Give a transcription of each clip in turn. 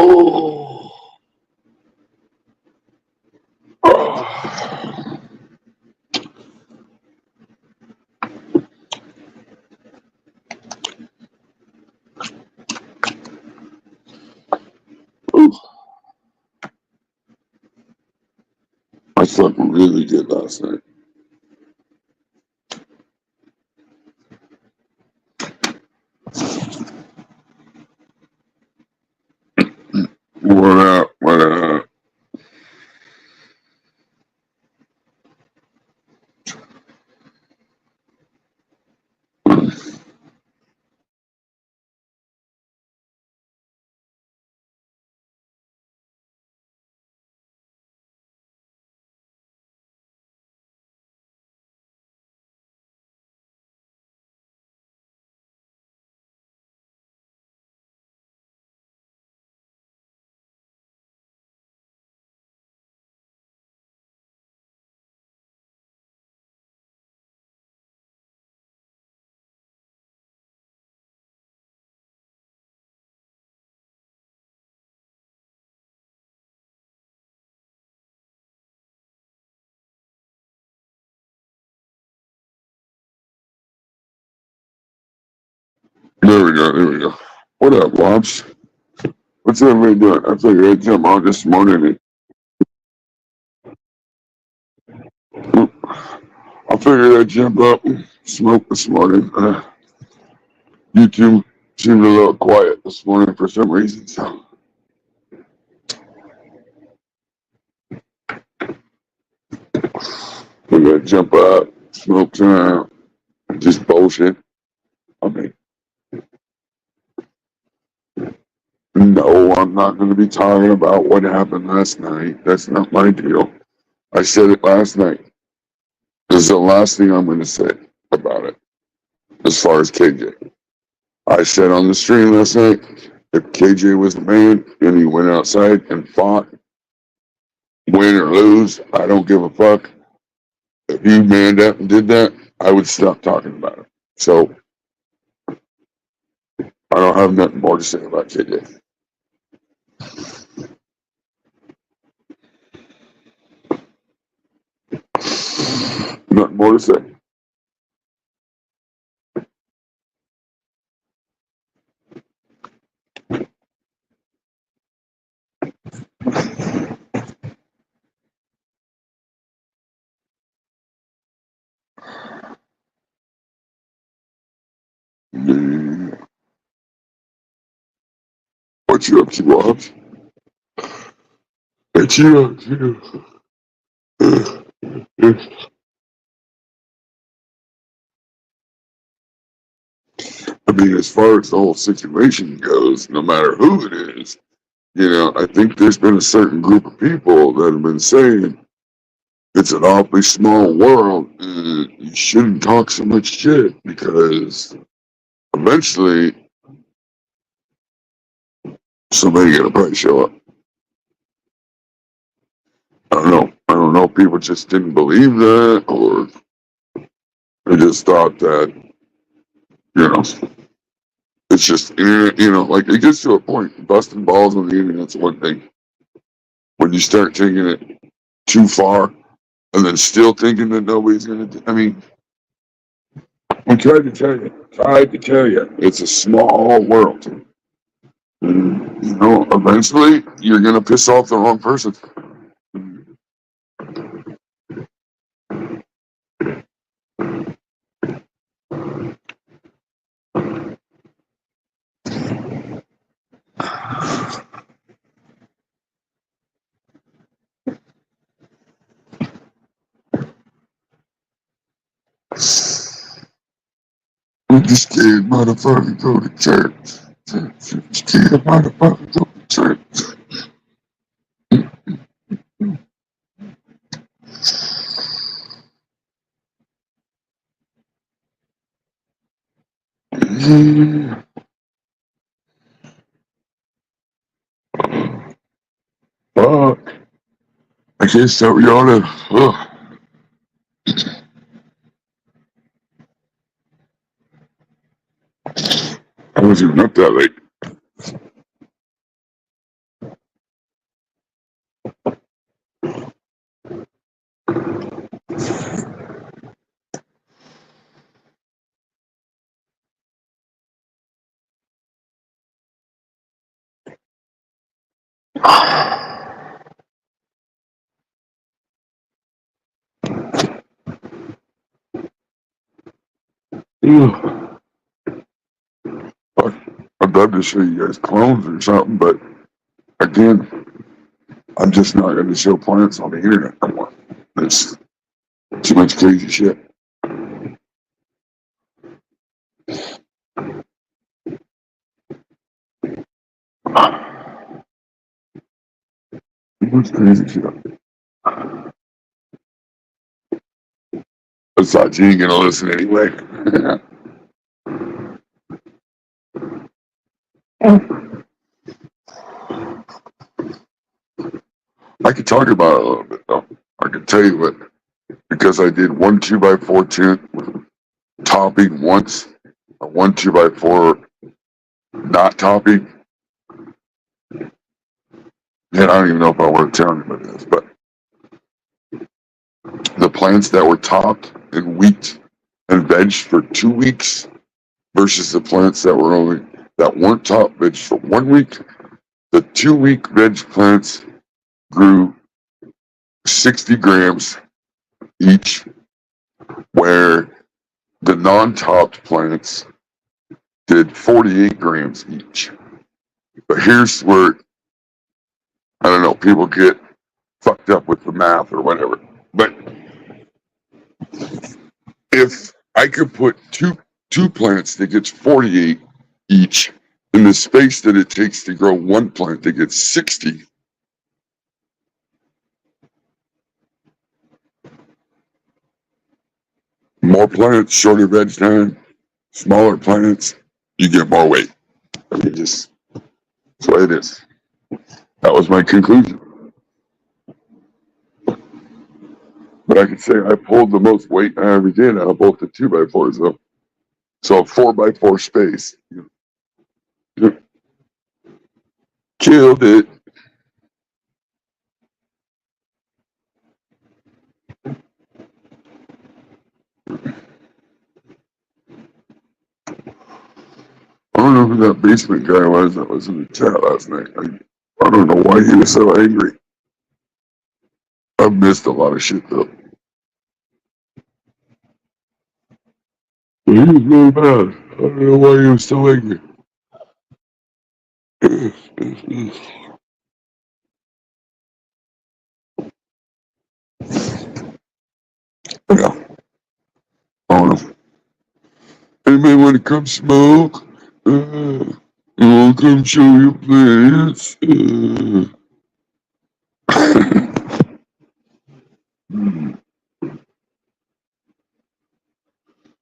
Oh. Oh. Ooh. I slept really good last night. What up? What up? There we go. There we go. What up, Wops? What's everybody doing? I figured I'd jump on this morning. I figured I'd jump up and smoke this morning. YouTube seemed a little quiet this morning for some reason, so figured I'd jump up, smoke some, just bullshit. I mean, no, I'm not going to be talking about what happened last night. That's not my deal. I said it last night. This is the last thing I'm going to say about it as far as KJ. I said on the stream last night, if KJ was the man and he went outside and fought, win or lose, I don't give a fuck. If he manned up and did that, I would stop talking about it. So I don't have nothing more to say about KJ. Nothing more to say. What you up to, Robs? What you up to? I mean, as far as the whole situation goes, no matter who it is, I think there's been a certain group of people that have been saying it's an awfully small world and you shouldn't talk so much shit because eventually somebody gonna probably show up. I don't know. I don't know if people just didn't believe that or they just thought that, you know, it's just, like it gets to a point. Busting balls on the internet's one thing. When you start taking it too far and then still thinking that nobody's gonna, I mean, we tried to tell you, it's a small world. And, eventually you're gonna piss off the wrong person. We just can't motherfucker go to church. We just can't motherfucker go to church. Fuck. I guess that we ought to. I wasn't even up that late. Yeah. I'd love to show you guys clones or something, but again, I'm just not going to show plants on the internet anymore. There's too much crazy shit. Too much crazy shit. Besides, you ain't going to listen anyway. I could talk about it a little bit, though. I can tell you what, because I did one 2x4 tent with topping once, a one 2x4 not topping. And I don't even know if I want to tell anybody this, but the plants that were topped and wheat and veg for 2 weeks versus the plants that weren't topped veg for 1 week, the 2 week veg plants grew 60 grams each, where the non-topped plants did 48 grams each. But here's where, I don't know, people get fucked up with the math or whatever. But if I could put two plants that gets 48 each in the space that it takes to grow one plant that gets 60, more plants, shorter veg time, smaller plants, you get more weight. That's the way it is. That was my conclusion. But I could say I pulled the most weight I ever did out of both the 2x4s, though. So a 4x4 space. Killed it. I don't know who that basement guy was that was in the chat last night. I don't know why he was so angry. I've missed a lot of shit, though. He was really bad. I don't know why he was so angry. Yeah. I don't know. Anybody want to come smoke? I'll come show you plants.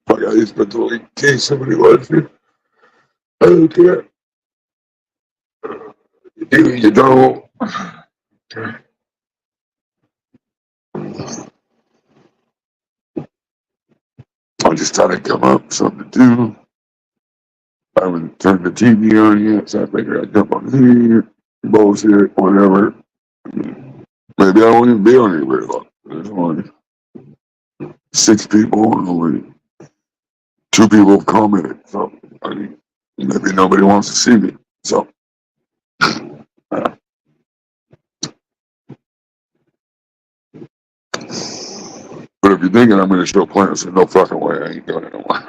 Fuck, I just put the link in case somebody wants it. I don't care. You do, you don't. Okay. I just thought I'd come up, something to do. I haven't turned the TV on yet, so I figured I'd jump on here, bullshit, whatever. Maybe I won't even be on here very long. There's only 6 people and only 2 people have commented, so I mean, maybe nobody wants to see me. So, but if you're thinking I'm going to show plants, there's no fucking way I ain't doing it no more.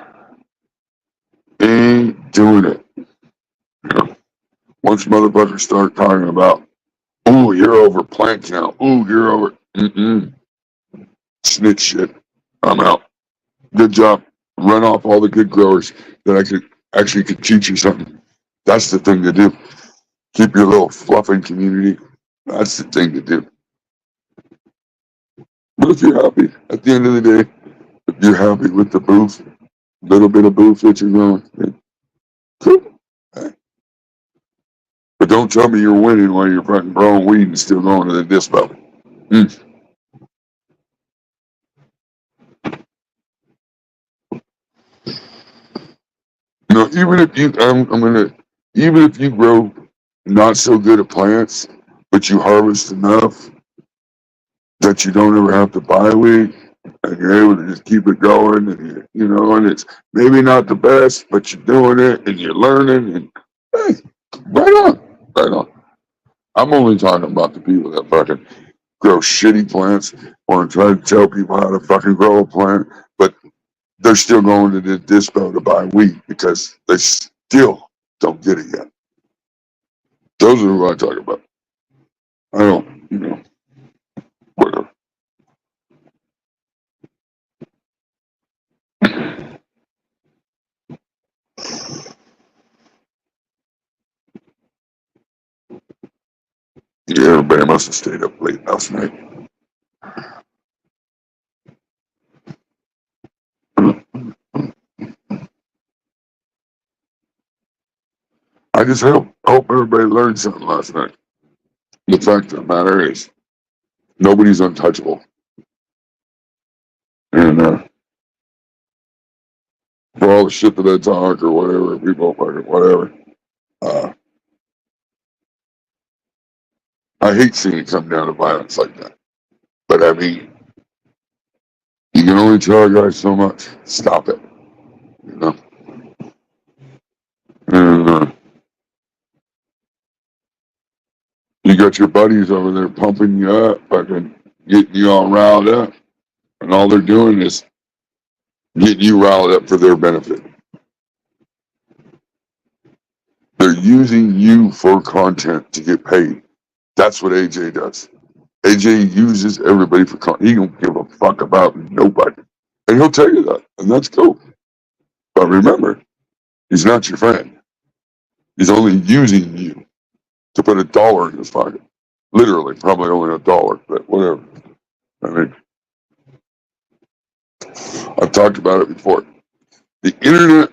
Ain't doing it. You know, once motherfuckers start talking about, oh, you're over plant count. Oh, you're over. Snitch shit. I'm out. Good job. Run off all the good growers that I could teach you something. That's the thing to do. Keep your little fluffing community. That's the thing to do. But if you're happy, at the end of the day, if you're happy with the booth, little bit of booth that you're growing, then cool. Hey. But don't tell me you're winning while you're fucking growing weed and still going to the dispo. You know, even if you grow not so good at plants, but you harvest enough that you don't ever have to buy weed, and you're able to just keep it going, and and it's maybe not the best, but you're doing it and you're learning, and hey, right on, right on. I'm only talking about the people that fucking grow shitty plants or try to tell people how to fucking grow a plant, but they're still going to the dispo to buy weed because they still don't get it yet. Those are who I talk about. I don't, whatever. Yeah, everybody must have stayed up late last night. I just hope everybody learned something last night. The fact of the matter is, nobody's untouchable. And for all the shit that I talk or whatever, people fucking whatever, uh, I hate seeing it come down to violence like that. But I mean, you can only tell a guy so much. Stop it. You know? And you got your buddies over there pumping you up, fucking getting you all riled up. And all they're doing is getting you riled up for their benefit. They're using you for content to get paid. That's what AJ does. AJ uses everybody for content. He don't give a fuck about nobody. And he'll tell you that. And that's cool. But remember, he's not your friend. He's only using you to put $1 in his pocket. Literally, probably only $1, but whatever. I mean, I've talked about it before. The internet,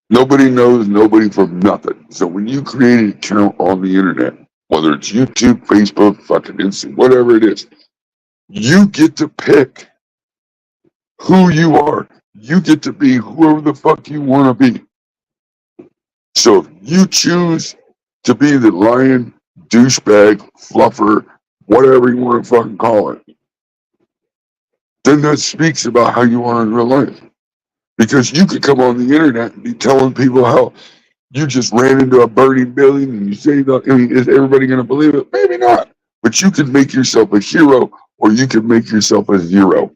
nobody knows nobody from nothing. So when you create an account on the internet, whether it's YouTube, Facebook, fucking Instagram, whatever it is, you get to pick who you are. You get to be whoever the fuck you want to be. So if you choose to be the lion, douchebag, fluffer, whatever you want to fucking call it, then that speaks about how you are in real life. Because you could come on the internet and be telling people how you just ran into a burning building and you say, I mean, is everybody going to believe it? Maybe not. But you can make yourself a hero or you can make yourself a zero.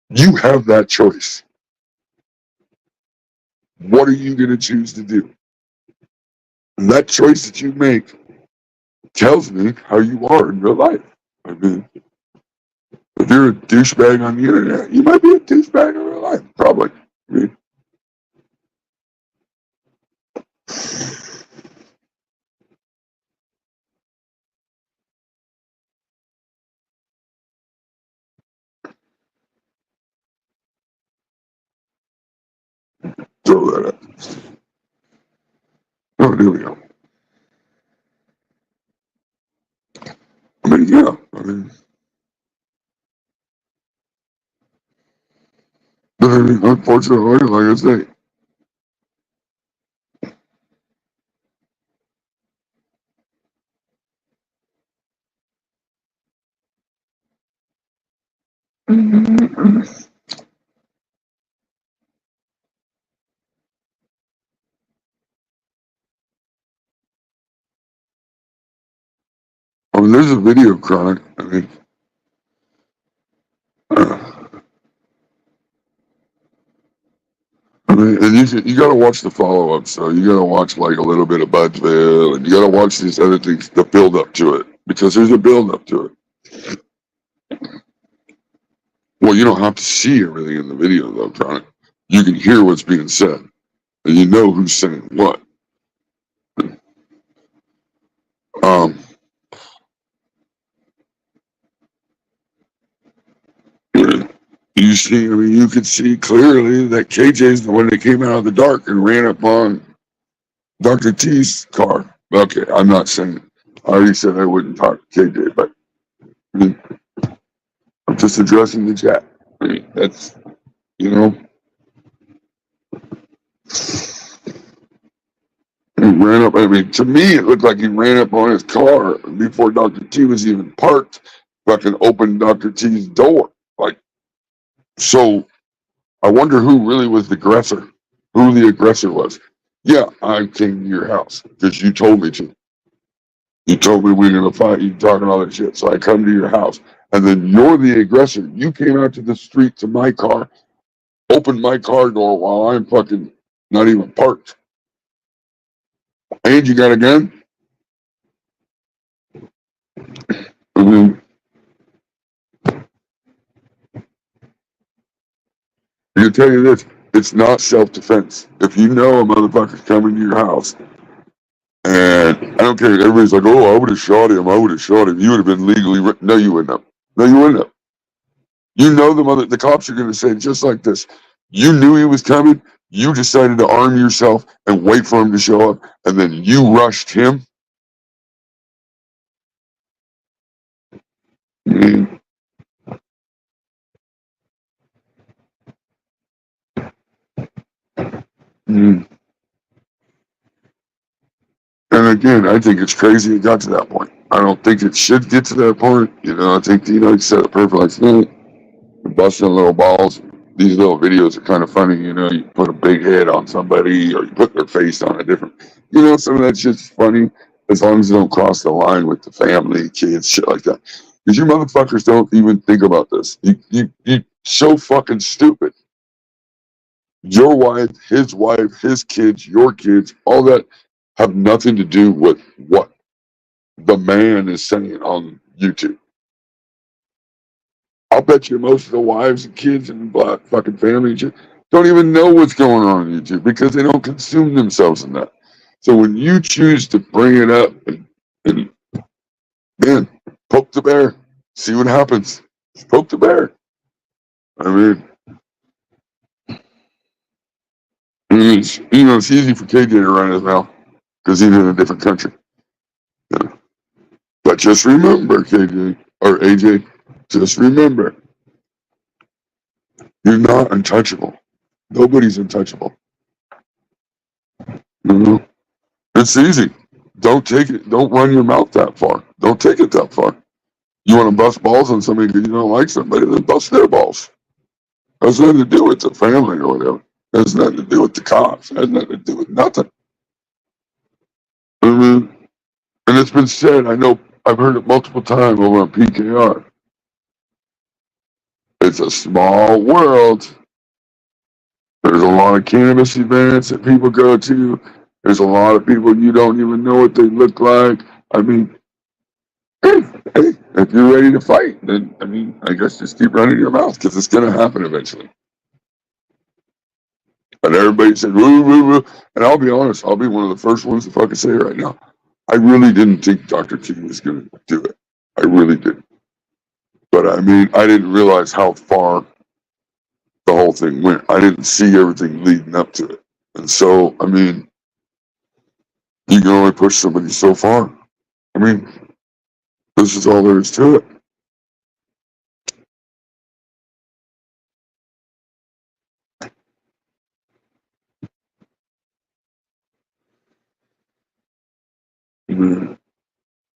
You have that choice. What are you going to choose to do? And that choice that you make tells me how you are in real life. I mean, if you're a douchebag on the internet, you might be a douchebag in real life. Probably. I mean, throw that up. Oh, there we go. I mean, yeah. Unfortunately, like I say, there's a video chronic. Uh, and you got to watch the follow up. So you got to watch like a little bit of Budsville, and you got to watch these other things, the build up to it, because there's a build up to it. Well, you don't have to see everything in the video though, chronic. You can hear what's being said, and you know who's saying what. Um, you see, you could see clearly that KJ's the one that came out of the dark and ran up on Dr. T's car. Okay, I'm not saying, I already said I wouldn't talk to KJ, but I mean, I'm just addressing the chat. I mean, that's, you know, he ran up. I mean, to me, it looked like he ran up on his car before Dr. T was even parked, fucking opened Dr. T's door. Like, so I wonder who really was the aggressor, who the aggressor was. Yeah, I came to your house because you told me to. You told me we were gonna fight. You talking all that shit. So I come to your house, and then you're the aggressor. You came out to the street to my car, opened my car door while I'm fucking not even parked, and you got a gun. I mean, I can tell you this: it's not self-defense. If you know a motherfucker's coming to your house, and I don't care, everybody's like, "Oh, I would have shot him. I would have shot him." You would have been legally. No, you wouldn't have. No, you wouldn't have. You know the cops are going to say just like this. You knew he was coming. You decided to arm yourself and wait for him to show up, and then you rushed him. Mm, mm. And again, I think it's crazy it got to that point. I don't think it should get to that point. I think the United States perfect like busting little balls. These little videos are kind of funny. You put a big head on somebody or you put their face on a different. Some of that shit's funny as long as it don't cross the line with the family, kids, shit like that. Because you motherfuckers don't even think about this. You so fucking stupid. Your wife, his kids, your kids, all that have nothing to do with what the man is saying on YouTube. I'll bet you most of the wives and kids and black fucking family don't even know what's going on YouTube because they don't consume themselves in that. So when you choose to bring it up and man, poke the bear, see what happens. Poke the bear. I mean, it's easy for KJ to run his mouth because he's in a different country. Yeah. But just remember, KJ or AJ, just remember, you're not untouchable. Nobody's untouchable. It's easy. Don't take it. Don't run your mouth that far. Don't take it that far. You want to bust balls on somebody because you don't like somebody, then bust their balls. It has nothing to do with the family or whatever. It has nothing to do with the cops. It has nothing to do with nothing. I mean, and it's been said, I know I've heard it multiple times over on PKR. It's a small world. There's a lot of cannabis events that people go to. There's a lot of people you don't even know what they look like. I mean, hey, if you're ready to fight, then I guess just keep running your mouth because it's going to happen eventually. And everybody said, woo, woo, woo. And I'll be honest, I'll be one of the first ones to fucking say it right now. I really didn't think Dr. King was going to do it. I really didn't. But I didn't realize how far the whole thing went. I didn't see everything leading up to it. And so, you can only push somebody so far. This is all there is to it. And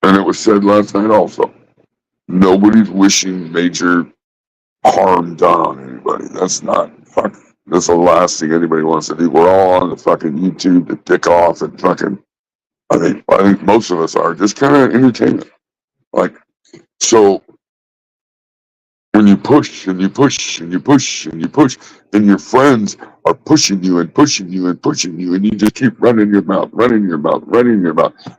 it was said last night also. Nobody's wishing major harm done on anybody. That's the last thing anybody wants to do. We're all on the fucking YouTube to dick off and fucking, I think most of us are just kind of entertainment. So when you push and you push and you push and you push and your friends are pushing you and pushing you and pushing you and you just keep running your mouth, and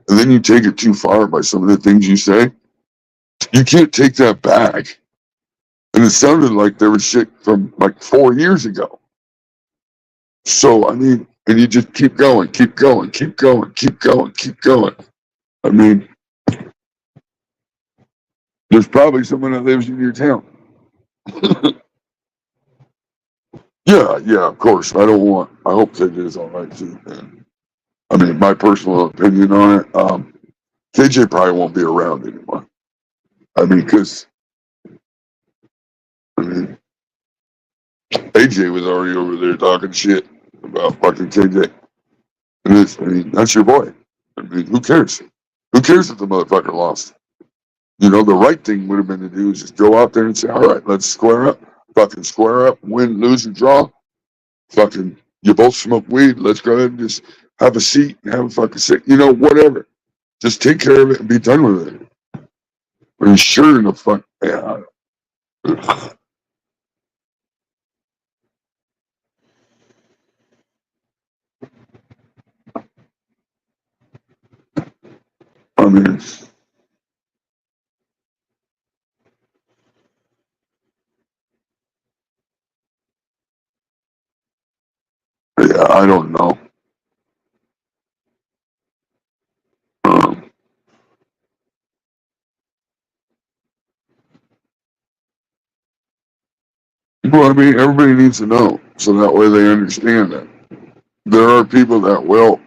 then you take it too far by some of the things you say, you can't take that back. And it sounded like there was shit from like 4 years ago. So, and you just keep going. There's probably someone that lives in your town. Yeah, of course. I hope KJ is all right too. And my personal opinion on it, KJ probably won't be around anymore. Because AJ was already over there talking shit about fucking KJ. And that's your boy. Who cares? Who cares if the motherfucker lost? The right thing would have been to do is just go out there and say, all right, let's square up. Fucking square up, win, lose, or draw. Fucking, you both smoke weed. Let's go ahead and just have a seat and have a fucking sit. Whatever. Just take care of it and be done with it. Are you sure in the fuck? Yeah. I mean, yeah, I don't know. Um, well, I mean, everybody needs to know so that way they understand that there are people that will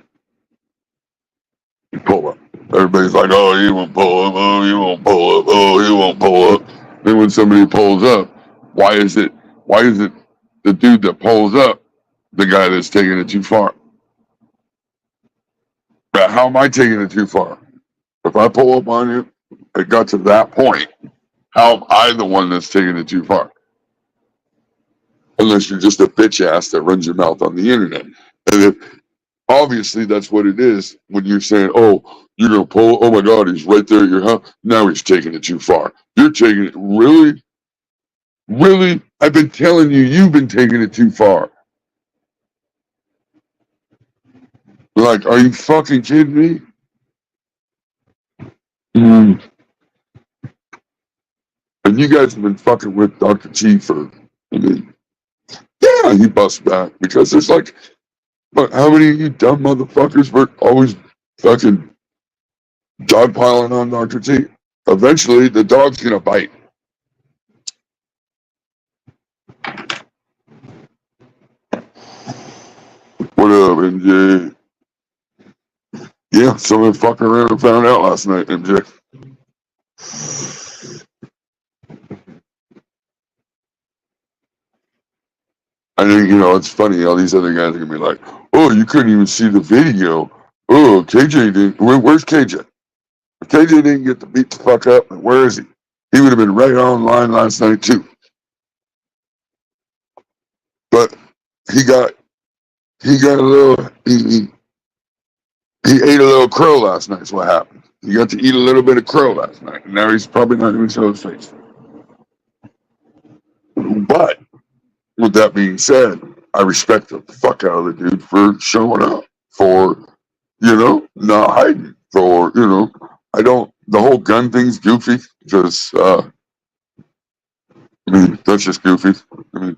pull up. Everybody's like, "Oh, he won't pull up. Oh, he won't pull up. Oh, he won't pull up." Then when somebody pulls up, why is it? Why is it the dude that pulls up the guy that's taking it too far? But how am I taking it too far? If I pull up on you, it got to that point. How am I the one that's taking it too far? Unless you're just a bitch ass that runs your mouth on the internet. And if obviously that's what it is when you're saying, "Oh, you're gonna pull. Oh my God, he's right there at your house." Now he's taking it too far. You're taking it really, really. I've been telling you, you've been taking it too far. Like, are you fucking kidding me? Mm. And you guys have been fucking with Dr. T for. I mean, yeah, he busts back because there's like, but how many of you dumb motherfuckers were always fucking dogpiling on Dr. T? Eventually, the dog's gonna bite. What up, MJ? Yeah, someone fucking around and found out last night, MJ. I think, it's funny. All these other guys are gonna be like, "Oh, you couldn't even see the video. Oh, KJ didn't. Where's KJ? If KJ didn't get to beat the fuck up, where is he? He would have been right online last night too. But he got a little. He ate a little crow last night. Is what happened. He got to eat a little bit of crow last night, and now he's probably not going to show his face. But with that being said, I respect the fuck out of the dude for showing up, for not hiding, for I don't. The whole gun thing's goofy because I mean that's just goofy. I mean,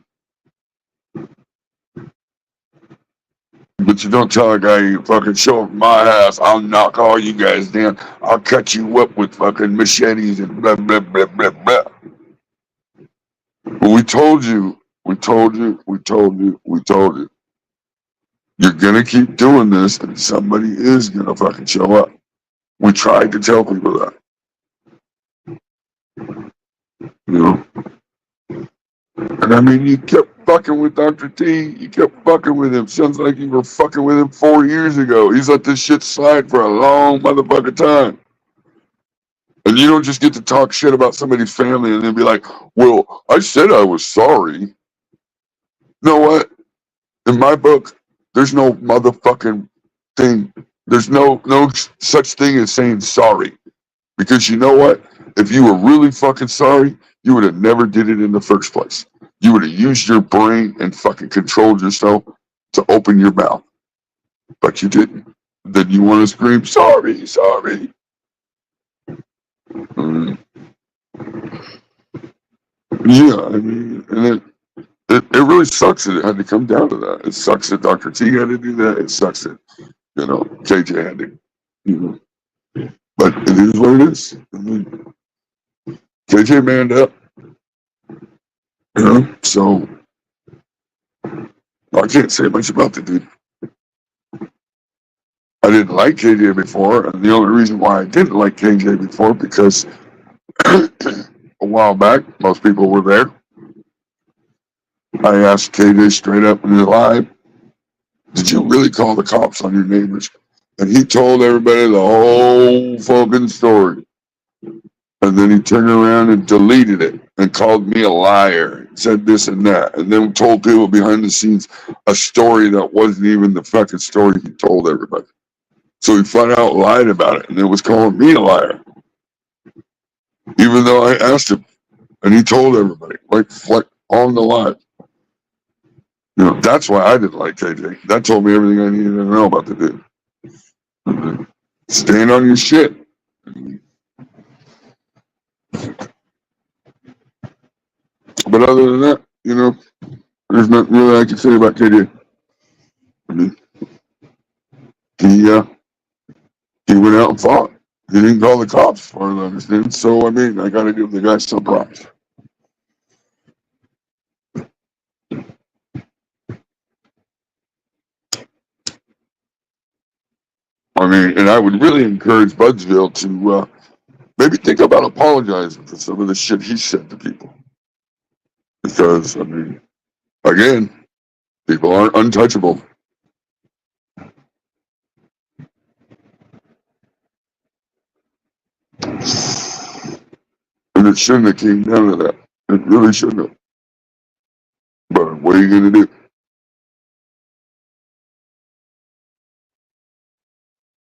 but you don't tell a guy you fucking show up at my house, I'll knock all you guys down. I'll cut you up with fucking machetes and blah blah blah blah blah. But we told you, we told you, we told you, we told you. You're gonna keep doing this, and somebody is gonna fucking show up. We tried to tell people that. You know? And I mean, you kept fucking with Dr. T. You kept fucking with him. Sounds like you were fucking with him 4 years ago. He's let this shit slide for a long motherfucking time. And you don't just get to talk shit about somebody's family and then be like, "Well, I said I was sorry." You know what? In my book, there's no motherfucking thing. There's no such thing as saying sorry. Because you know what? If you were really fucking sorry, you would have never did it in the first place. You would have used your brain and fucking controlled yourself to open your mouth. But you didn't. Then you want to scream, "Sorry, sorry." Mm. Yeah, I mean, and it really sucks that it had to come down to that. It sucks that Dr. T had to do that. It sucks that, KJ had to, but it is what it is. I mean, KJ manned up, so I can't say much about the dude. I didn't like KJ before, and the only reason why I didn't like KJ before because a while back, most people were there. I asked KJ straight up in the live, "Did you really call the cops on your neighbors?" And he told everybody the whole fucking story. And then he turned around and deleted it and called me a liar, said this and that, and then told people behind the scenes a story that wasn't even the fucking story he told everybody. So he flat out lied about it and then was calling me a liar. Even though I asked him and he told everybody, like on the live. You know, that's why I didn't like KJ. That told me everything I needed to know about the dude. Stand on your shit. But other than that, you know, there's nothing really I can say about KJ. I mean, he went out and fought. He didn't call the cops, as far as I understand. So I mean, I got to give the guy some props. I mean, and I would really encourage Budsville to maybe think about apologizing for some of the shit he said to people. Because, I mean, again, people aren't untouchable. And it shouldn't have came down to that. It really shouldn't have. But what are you going to do?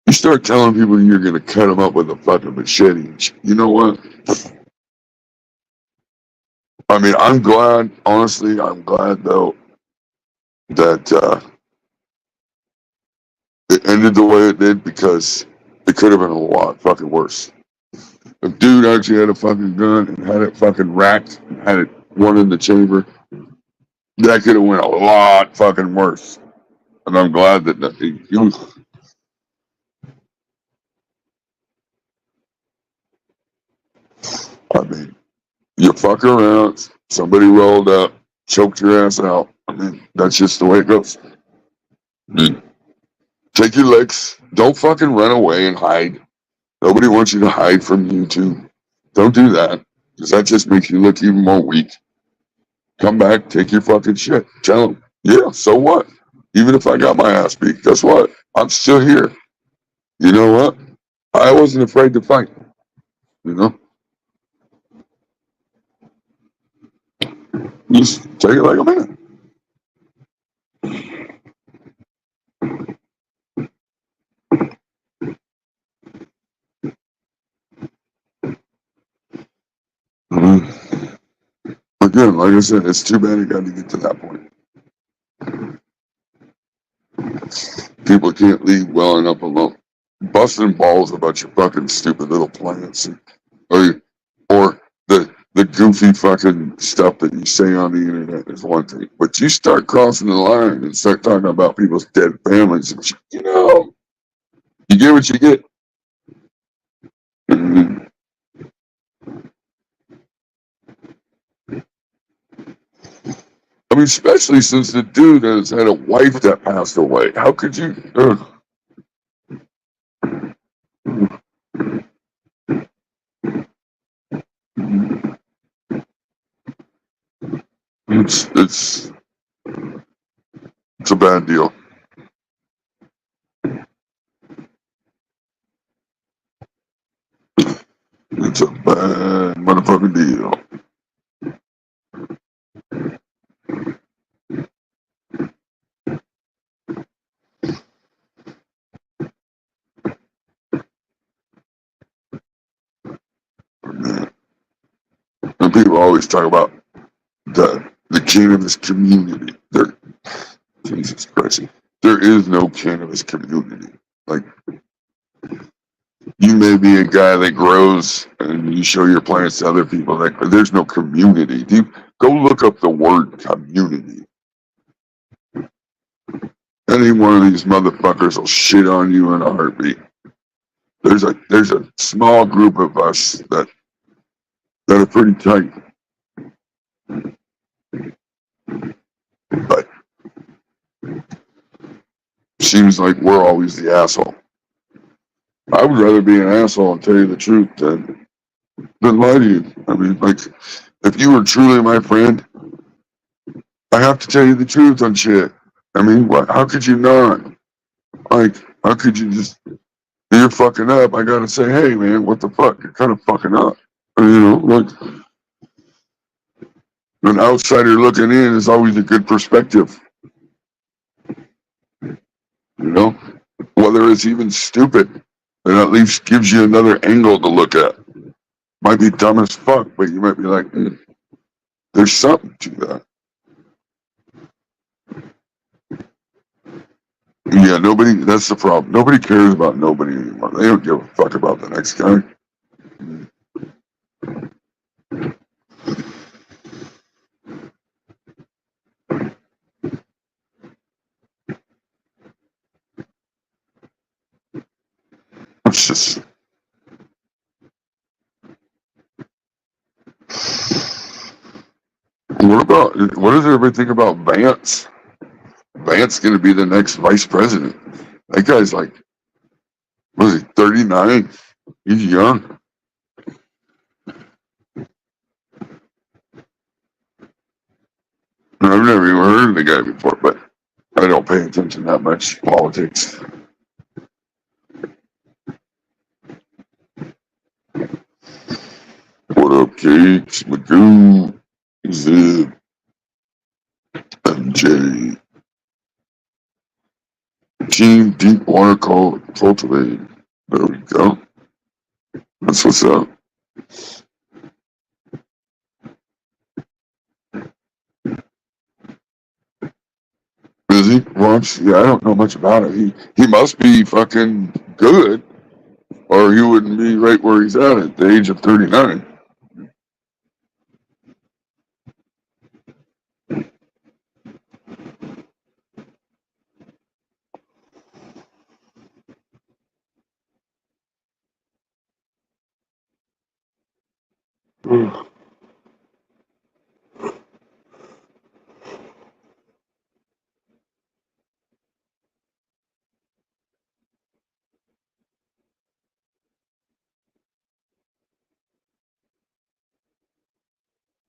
You start telling people you're going to cut them up with a fucking machete. You know what? I mean, I'm glad, honestly, I'm glad, though, that it ended the way it did because it could have been a lot fucking worse. If dude actually had a fucking gun and had it fucking racked and had it one in the chamber, that could have went a lot fucking worse. And I'm glad that you. I mean, you fuck around, somebody rolled up, choked your ass out. I mean, that's just the way it goes. I mean, take your licks. Don't fucking run away and hide. Nobody wants you to hide from YouTube. Don't do that, because that just makes you look even more weak. Come back, take your fucking shit. Tell them, yeah, so what? Even if I got my ass beat, guess what? I'm still here. You know what? I wasn't afraid to fight. You know? Just take it like a man. Again, like I said, it's too bad it got to get to that point. People can't leave well enough alone. Busting balls about your fucking stupid little plans, or the goofy fucking stuff that you say on the internet is one thing, but you start crossing the line and start talking about people's dead families, and you know, you get what you get. And, I mean, especially since the dude has had a wife that passed away. How could you? It's a bad deal. It's a bad motherfucking deal. And people always talk about the cannabis community. Jesus Christ, there is no cannabis community. Like, you may be a guy that grows and you show your plants to other people. Like, there's no community. Go look up the word community. Any one of these motherfuckers will shit on you in a heartbeat. There's a small group of us that are pretty tight. But seems like we're always the asshole. I would rather be an asshole and tell you the truth than lie to you. I mean, like, if you were truly my friend, I have to tell you the truth on shit. I mean, what? How could you not? Like, how could you just? You're fucking up. I gotta say, hey, man, what the fuck? You're kind of fucking up. You know, like, an outsider looking in is always a good perspective. You know, Whether it's even stupid, it at least gives you another angle to look at. Might be dumb as fuck, but you might be like, there's something to that. Yeah, nobody, that's the problem. Nobody cares about nobody anymore. They don't give a fuck about the next guy. It's just, what does everybody think about Vance? Vance going to be the next vice president. That guy's like, what is he, 39? He's young. I've never even heard of the guy before, but I don't pay attention that much to politics. What up, Cakes, Magoo, Zib, MJ. Team Deep Water Cultivating. There we go. That's what's up. Is he? Once? Yeah, I don't know much about it. He must be fucking good, or he wouldn't be right where he's at the age of 39.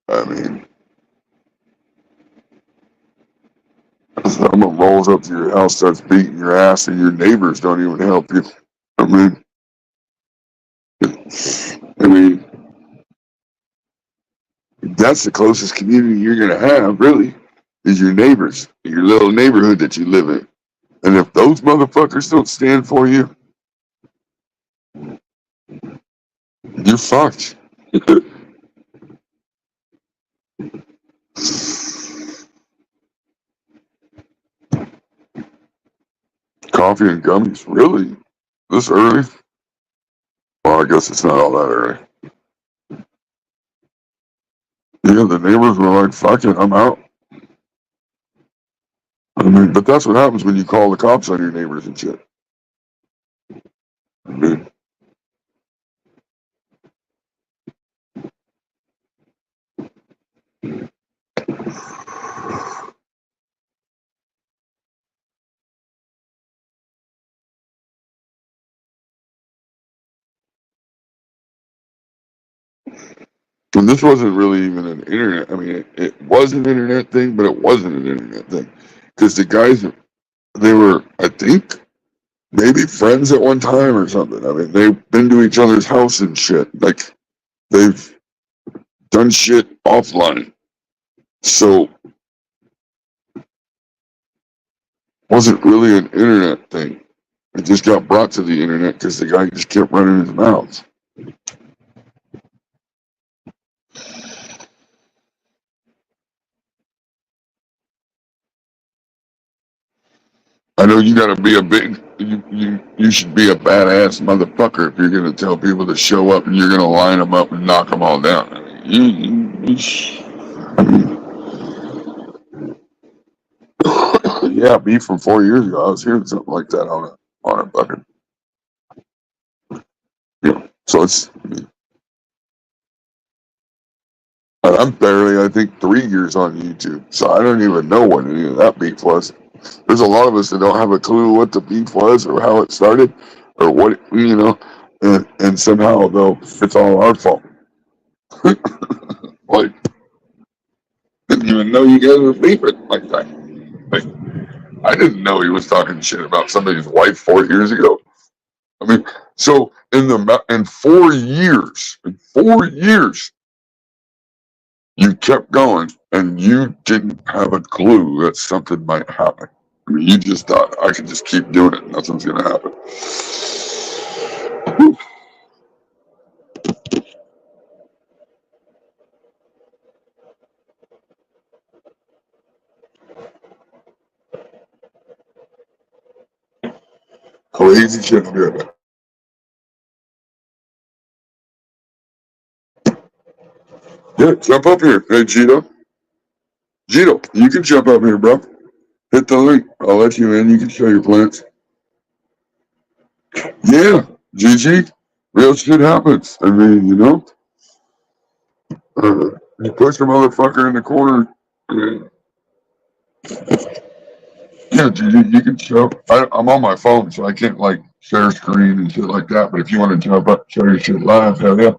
I mean, someone rolls up to your house, starts beating your ass, and your neighbors don't even help you. I mean, that's the closest community you're gonna have, really, is your neighbors, your little neighborhood that you live in. And if those motherfuckers don't stand for you, you're fucked. Coffee and gummies, really? This early? Well, I guess it's not all that early. Yeah, the neighbors were like, fuck it, I'm out. I mean, but that's what happens when you call the cops on your neighbors and shit. I mean, and this wasn't really even an internet. I mean, it was an internet thing, but it wasn't an internet thing. Because the guys, they were, I think, maybe friends at one time or something. I mean, they've been to each other's house and shit. Like, they've done shit offline. So, it wasn't really an internet thing. It just got brought to the internet because the guy just kept running his mouth. I know you gotta be a big, you should be a badass motherfucker if you're gonna tell people to show up and you're gonna line them up and knock them all down. I mean, yeah, me from 4 years ago, I was hearing something like that on a fucking, yeah. So it's, I'm barely, I think, 3 years on YouTube, so I don't even know what any of that beef was. There's a lot of us that don't have a clue what the beef was or how it started or what, and somehow, though, it's all our fault. Like, didn't even know you guys were beefing like that. Like, I didn't know he was talking shit about somebody's wife 4 years ago. I mean, so in 4 years, you kept going and you didn't have a clue that something might happen. mean, you just thought I could just keep doing it. Nothing's gonna happen. Crazy shit. I'll be right back. Yeah, jump up here. Hey, Gito. Gito, you can jump up here, bro. Hit the link. I'll let you in. You can show your plants. Yeah, GG. Real shit happens. I mean, you know, you push a motherfucker in the corner. And, yeah, GG, you can show. I'm on my phone, so I can't like share screen and shit like that. But if you want to jump up, show your shit live, hell yeah.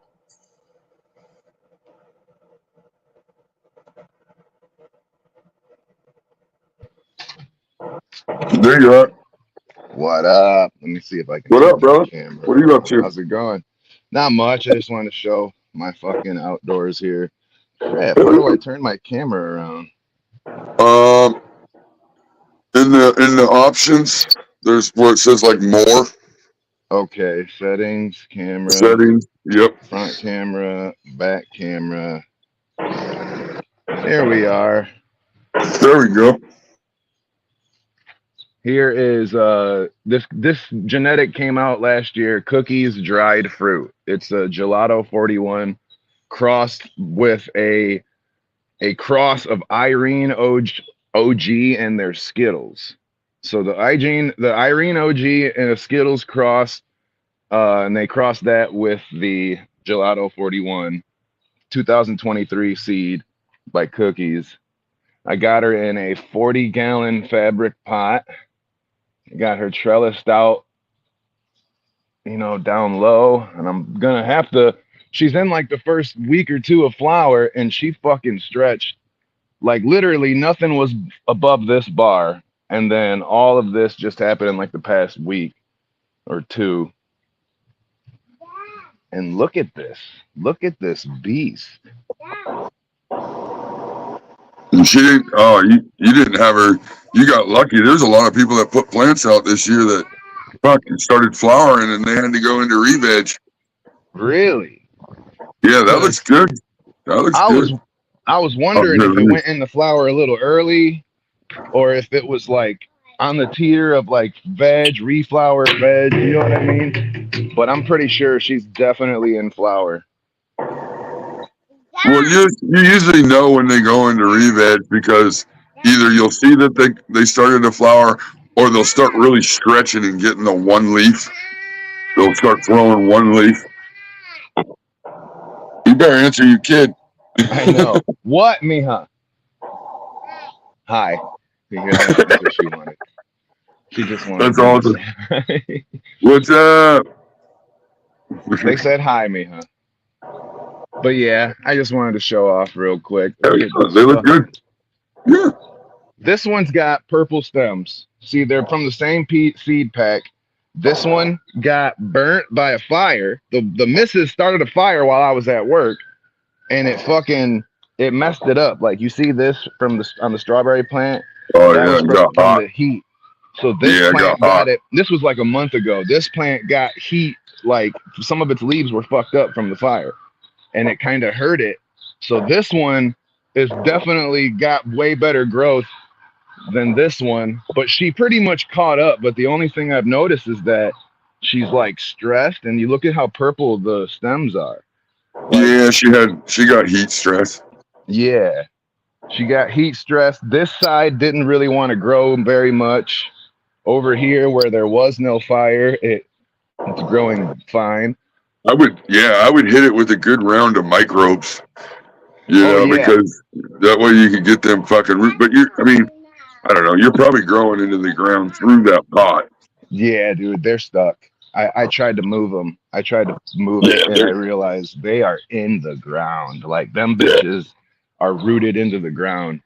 There you are. What up? Let me see if I can What up, change my brother? camera. What are you up to? How's it going? Not much. I just wanted to show my fucking outdoors here. Crap, how do I Hell turn my camera around? yeah. In the options, there's where it says like more Okay, settings, camera, settings. Yep. front camera, back camera. There we are. There we go. Here is this genetic came out last year, cookies dried fruit. It's a gelato 41 crossed with a cross of Irene OG and their Skittles. So the Irene OG and a Skittles cross, and they crossed that with the Gelato 41 2023 seed by Cookies. I got her in a 40-gallon fabric pot. Got her trellised out, down low, and I'm gonna have to. She's in like the first week or two of flower, and she fucking stretched. Like literally nothing was above this bar. And then all of this just happened in like the past week or two. And look at this. Look at this beast. And she didn't. Oh, you didn't have her. You got lucky. There's a lot of people that put plants out this year that fucking started flowering and they had to go into re-veg. Really? Yeah, that looks good. That looks I was good. I was Oh, wondering if it went in the flower a little early or if it was like on the tier of like veg, reflower, veg, you know what I mean? But I'm pretty sure she's definitely in flower. well, you usually know when they go into re-veg because either you'll see that they started to flower or they'll start really stretching and getting the one leaf. They'll start throwing one leaf. You better answer your kid. I know. What, Mija? Hi. You hear that? That's what she wanted. She just wanted That's me to awesome. say hi. What's up? They said hi, Mija. But yeah, I just wanted to show off real quick. Look at this They look good. Yeah. This one's got purple stems. See, they're from the same seed pack. This one got burnt by a fire. The missus started a fire while I was at work, and it messed it up. Like you see this on the strawberry plant. Oh That yeah, was it from, got from hot. the heat. So this Yeah, it got plant hot. got it. This was like a month ago. This plant got heat. Like some of its leaves were fucked up from the fire, and it kind of hurt it. So this one is definitely got way better growth than this one, but she pretty much caught up. But the only thing I've noticed is that she's like stressed, and you look at how purple the stems are. Like, Yeah, she got heat stress. yeah, she got heat stress. This side didn't really want to grow very much. Over here, where there was no fire, it's growing fine. I would hit it with a good round of microbes. Oh Yeah, yeah, because that way you can get them fucking root. But I mean, I don't know. You're probably growing into the ground through that pot. yeah, dude, they're stuck. I tried to move them. I tried to move it, and I realized they are in the ground. Like them bitches are rooted into the ground.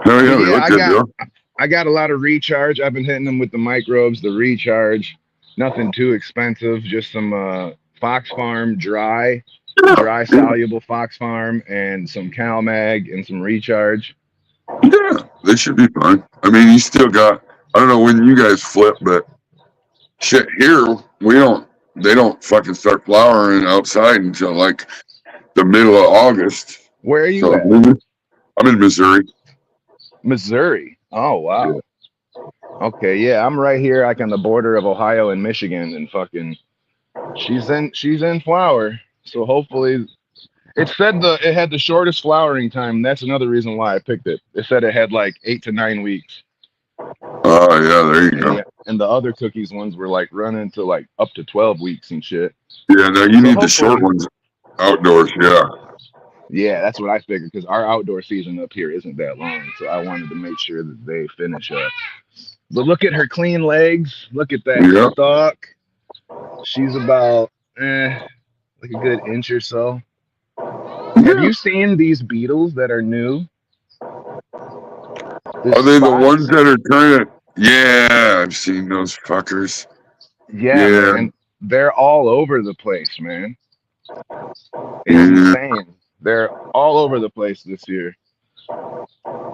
Hell But yeah, they yeah, look good, bro. I got a lot of recharge. I've been hitting them with the microbes, the recharge. Nothing too expensive, just some Fox Farm dry soluble Fox Farm and some CalMag and some recharge. Yeah, they should be fine. I mean, you still got. I don't know when you guys flip, but shit here we don't. They don't fucking start flowering outside until like the middle of August. Where are you So at? I'm in Missouri. Missouri. Oh wow. Yeah. Okay, yeah, I'm right here, like on the border of Ohio and Michigan, and fucking, she's in flower. So hopefully, it said it had the shortest flowering time. That's another reason why I picked it. It said it had like 8 to 9 weeks. Oh yeah, there you go. And the other cookies ones were like running to like up to 12 weeks and shit. Yeah, now you So need the short hopefully, ones outdoors. Yeah. yeah, that's what I figured because our outdoor season up here isn't that long. So I wanted to make sure that they finish up. But look at her clean legs. Look at that Yeah. stalk. She's about like a good inch or so. Have you seen these beetles that are new? Are they the ones that are trying to? Yeah, I've seen those fuckers. Yeah, Yeah. man. They're all over the place, man. It's Yeah. insane. They're all over the place this year.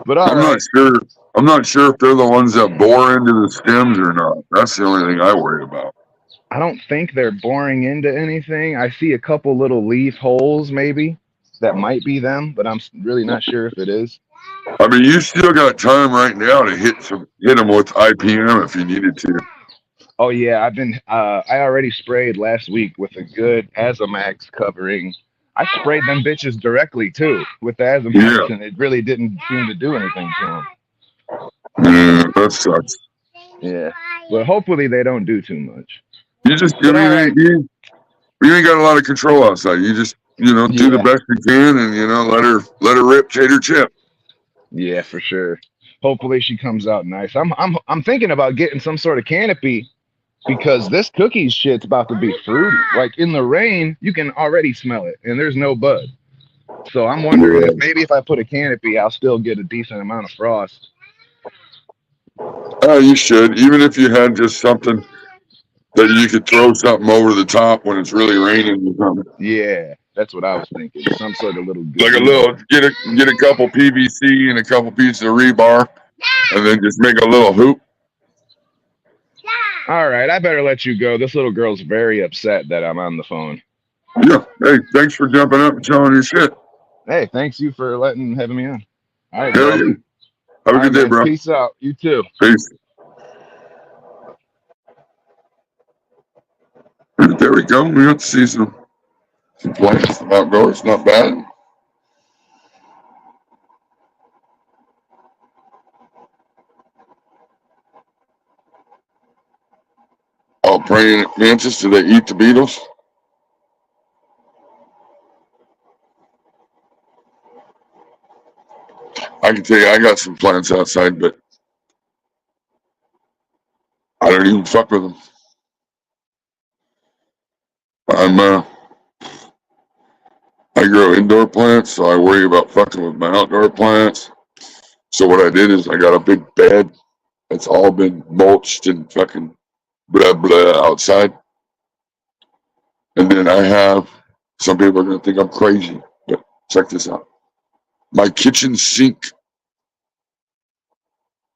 But I'm not sure. I'm not sure if they're the ones that bore into the stems or not. That's the only thing I worry about. I don't think they're boring into anything. I see a couple little leaf holes, maybe that might be them, but I'm really not sure if it is. I mean, you still got time right now to hit them with IPM if you needed to. Oh yeah, I already sprayed last week with a good Azamax covering. I sprayed them bitches directly too with the Azamax, and it really didn't seem to do anything to them. Yeah, that sucks. Yeah, but hopefully they don't do too much. You just, I mean, you ain't got a lot of control outside. You just, do the best you can, and let her rip, tater chip. Yeah, for sure. Hopefully she comes out nice. I'm thinking about getting some sort of canopy because this cookie shit's about to be fruity. Like in the rain, you can already smell it, and there's no bud. So I'm wondering if maybe if I put a canopy, I'll still get a decent amount of frost. You should, even if you had just something that you could throw something over the top when it's really raining or something. Yeah, that's what I was thinking. Some sort of little like a little get a couple PVC and a couple pieces of rebar, and then just make a little hoop. All right, I better let you go. This little girl's very upset that I'm on the phone. Yeah. Hey, thanks for jumping up and telling your shit. Hey, thanks you for having me on. All right, Hell yeah. Have a good day, bro. Peace out. You too. Peace. There we go. We got to see some plants from outdoors. Not bad. Oh, praying mantis, do they eat the beetles? I can tell you, I got some plants outside, but I don't even fuck with them. I grow indoor plants, so I worry about fucking with my outdoor plants. So what I did is I got a big bed that's all been mulched and fucking blah blah outside. And then I have, some people are gonna think I'm crazy, but check this out. My kitchen sink,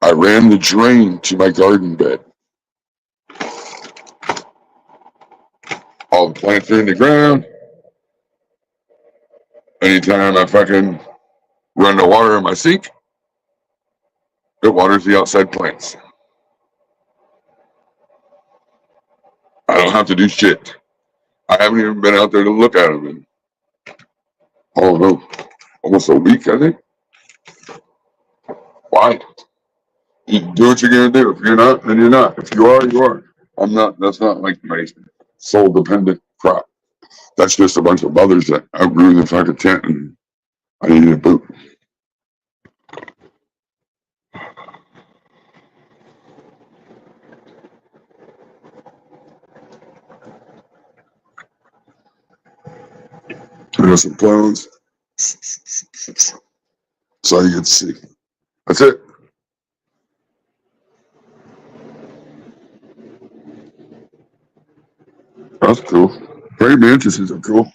I ran the drain to my garden bed. All the plants are in the ground. Anytime I fucking run the water in my sink, it waters the outside plants. I don't have to do shit. I haven't even been out there to look at them in, almost a week, I think. Why? You do what you're gonna do. If you're not, then you're not. If you are, you are. I'm not. That's not like my soul dependent crop. That's just a bunch of mothers that outgrew the fucking tent, and I needed a boot. There's some clones. That's all you get to see. That's it. That's cool. Praying mantises are cool.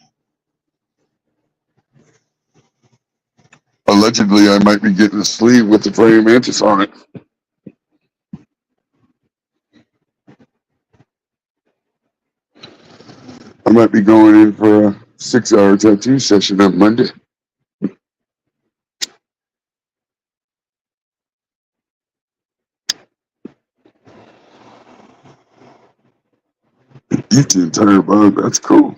Allegedly, I might be getting a sleeve with the praying mantis on it. I might be going in for a 6-hour tattoo session on Monday. Eat the entire bug. That's cool.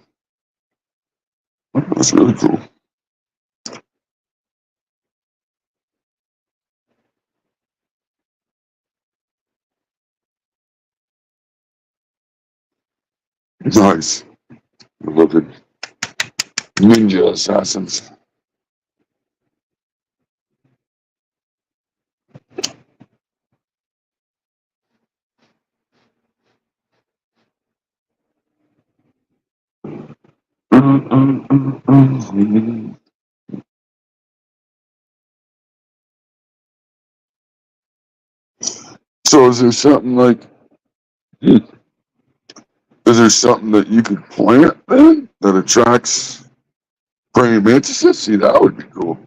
That's really cool. Nice. Look at ninja assassins. So is there something like, is there something that you could plant then that attracts praying mantises? See, that would be cool.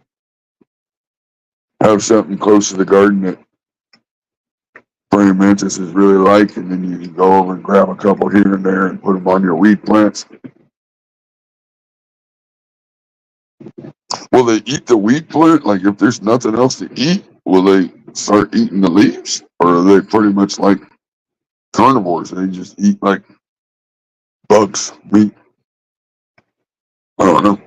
Have something close to the garden that praying mantises really like, and then you can go over and grab a couple here and there and put them on your weed plants. Will they eat the weed plant? Like if there's nothing else to eat, will they start eating the leaves? Or are they pretty much like carnivores? They just eat like bugs, meat. I don't know.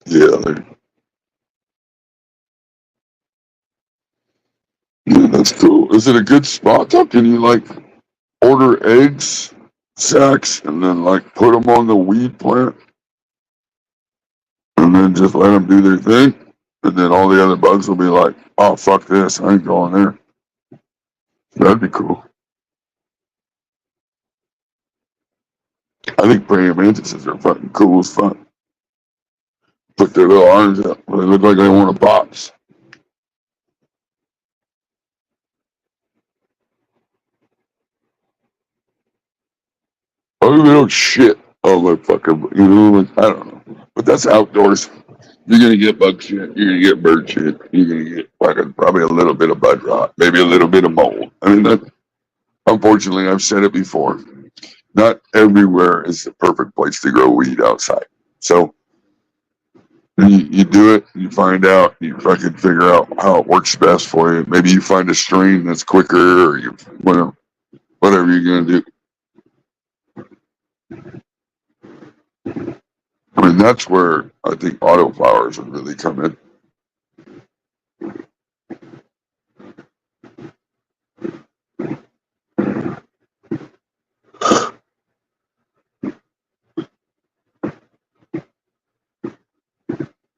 Yeah, yeah, that's cool. Is it a good spot though? Can you like order eggs, sacks, and then like put them on the weed plant, and then just let them do their thing, and then all the other bugs will be like, "Oh fuck this, I ain't going there." That'd be cool. I think praying mantises are fucking cool as fuck. Put their little arms up. They look like they want a box. Oh, they don't shit. Oh, my fucking, like, I don't know. But that's outdoors. You're gonna get bug shit. You're gonna get bird shit. You're gonna get fucking probably a little bit of bud rot, maybe a little bit of mold. I mean, that. Unfortunately, I've said it before. Not everywhere is the perfect place to grow weed outside. So you do it, you find out, you fucking figure out how it works best for you. Maybe you find a strain that's quicker, or you whatever you're gonna do. I mean, that's where I think autoflowers would really come in.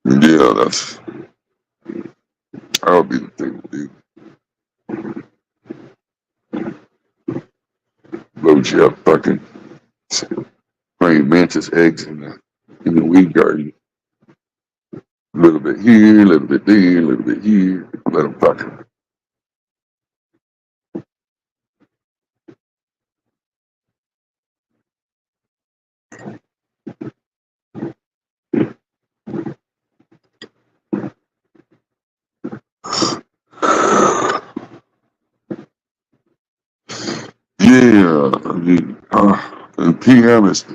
Yeah, that would be the thing to do. Load you up fucking praying mantis eggs in the weed garden. A little bit here, a little bit there, a little bit here. Let them fucking. Yeah, I mean, and PM is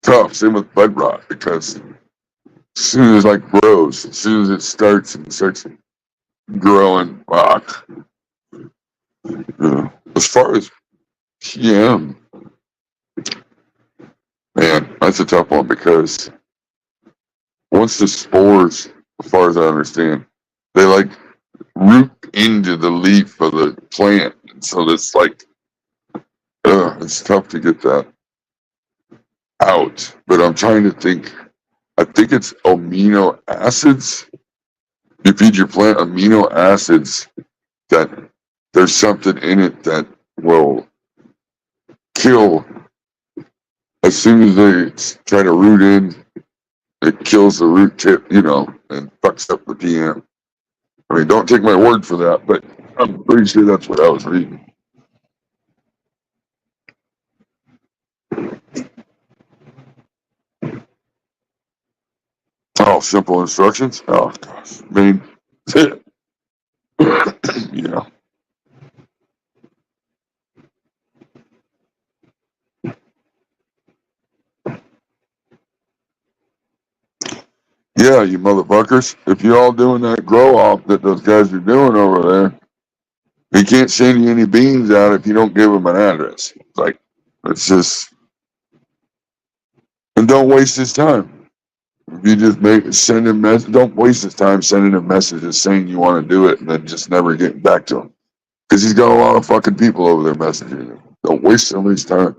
tough. Same with bud rot because as soon as like grows, as soon as it starts growing rock. As far as PM, man, that's a tough one because once the spores, as far as I understand, they like root into the leaf of the plant, and so it's like, it's tough to get that out. But I'm trying to think I think it's amino acids. You feed your plant amino acids that there's something in it that will kill as soon as they try to root in. It kills the root tip, and fucks up the DM. I mean, don't take my word for that, but I'm pretty sure that's what I was reading. Oh, simple instructions? Oh, gosh. I mean, yeah. Yeah, you motherfuckers. If you're all doing that grow off that those guys are doing over there, he can't send you any beans out if you don't give him an address. It's just, and don't waste his time. If you just send him don't waste his time sending him messages saying you want to do it and then just never getting back to him. Because he's got a lot of fucking people over there messaging him. Don't waste somebody's time.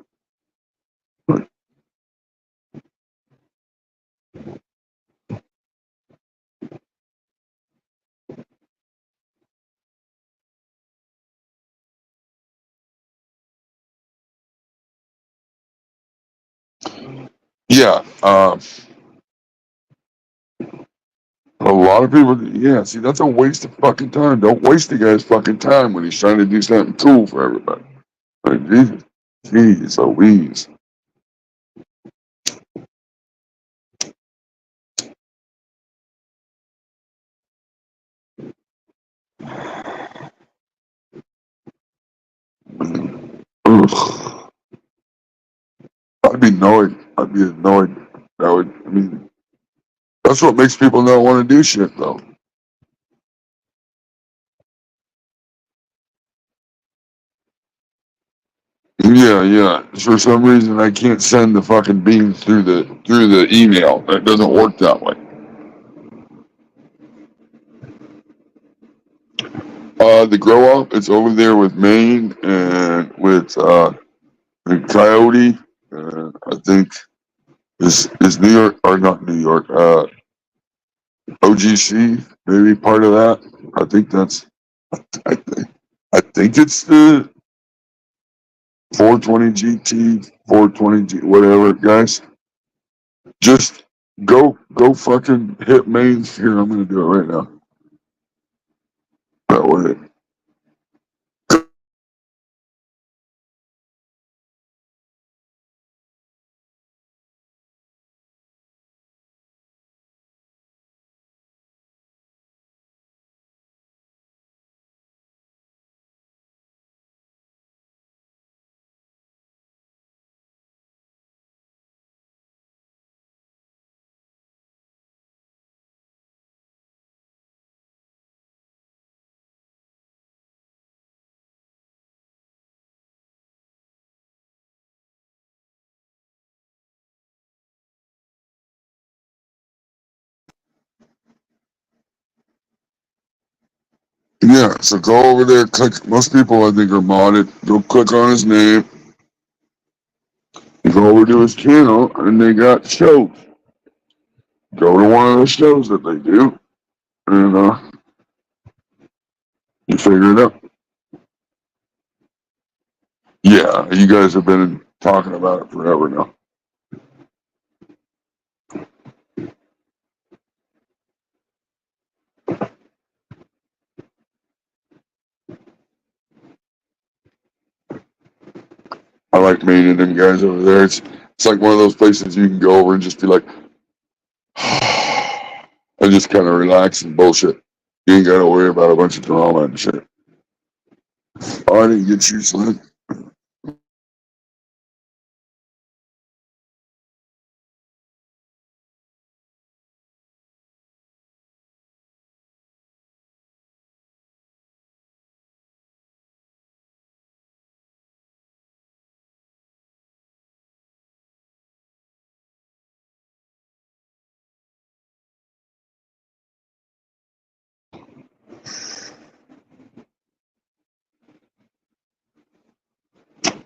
Yeah, a lot of people, yeah, see, that's a waste of fucking time. Don't waste the guy's fucking time when he's trying to do something cool for everybody. Like, Jesus, jeez Louise. Ugh. I'd be annoyed. I'd be annoyed. I mean, that's what makes people not want to do shit, though. Yeah, yeah. For some reason, I can't send the fucking beans through the email. It doesn't work that way. The grow up, it's over there with Maine and with Coyote. I think is New York or not New York? OGC maybe part of that. I think that's. I think it's the 420 GT, 420 G, whatever, guys. Just go fucking hit mains here. I'm gonna do it right now. That way. Yeah, so go over there, click. Most people I think are modded. Go click on his name. Go over to his channel, and they got shows. Go to one of the shows that they do, and you figure it out. Yeah, you guys have been talking about it forever now. I like meeting them guys over there. It's like one of those places you can go over and just be like, and just kind of relax and bullshit. You ain't got to worry about a bunch of drama and shit. Oh, I didn't get you, son.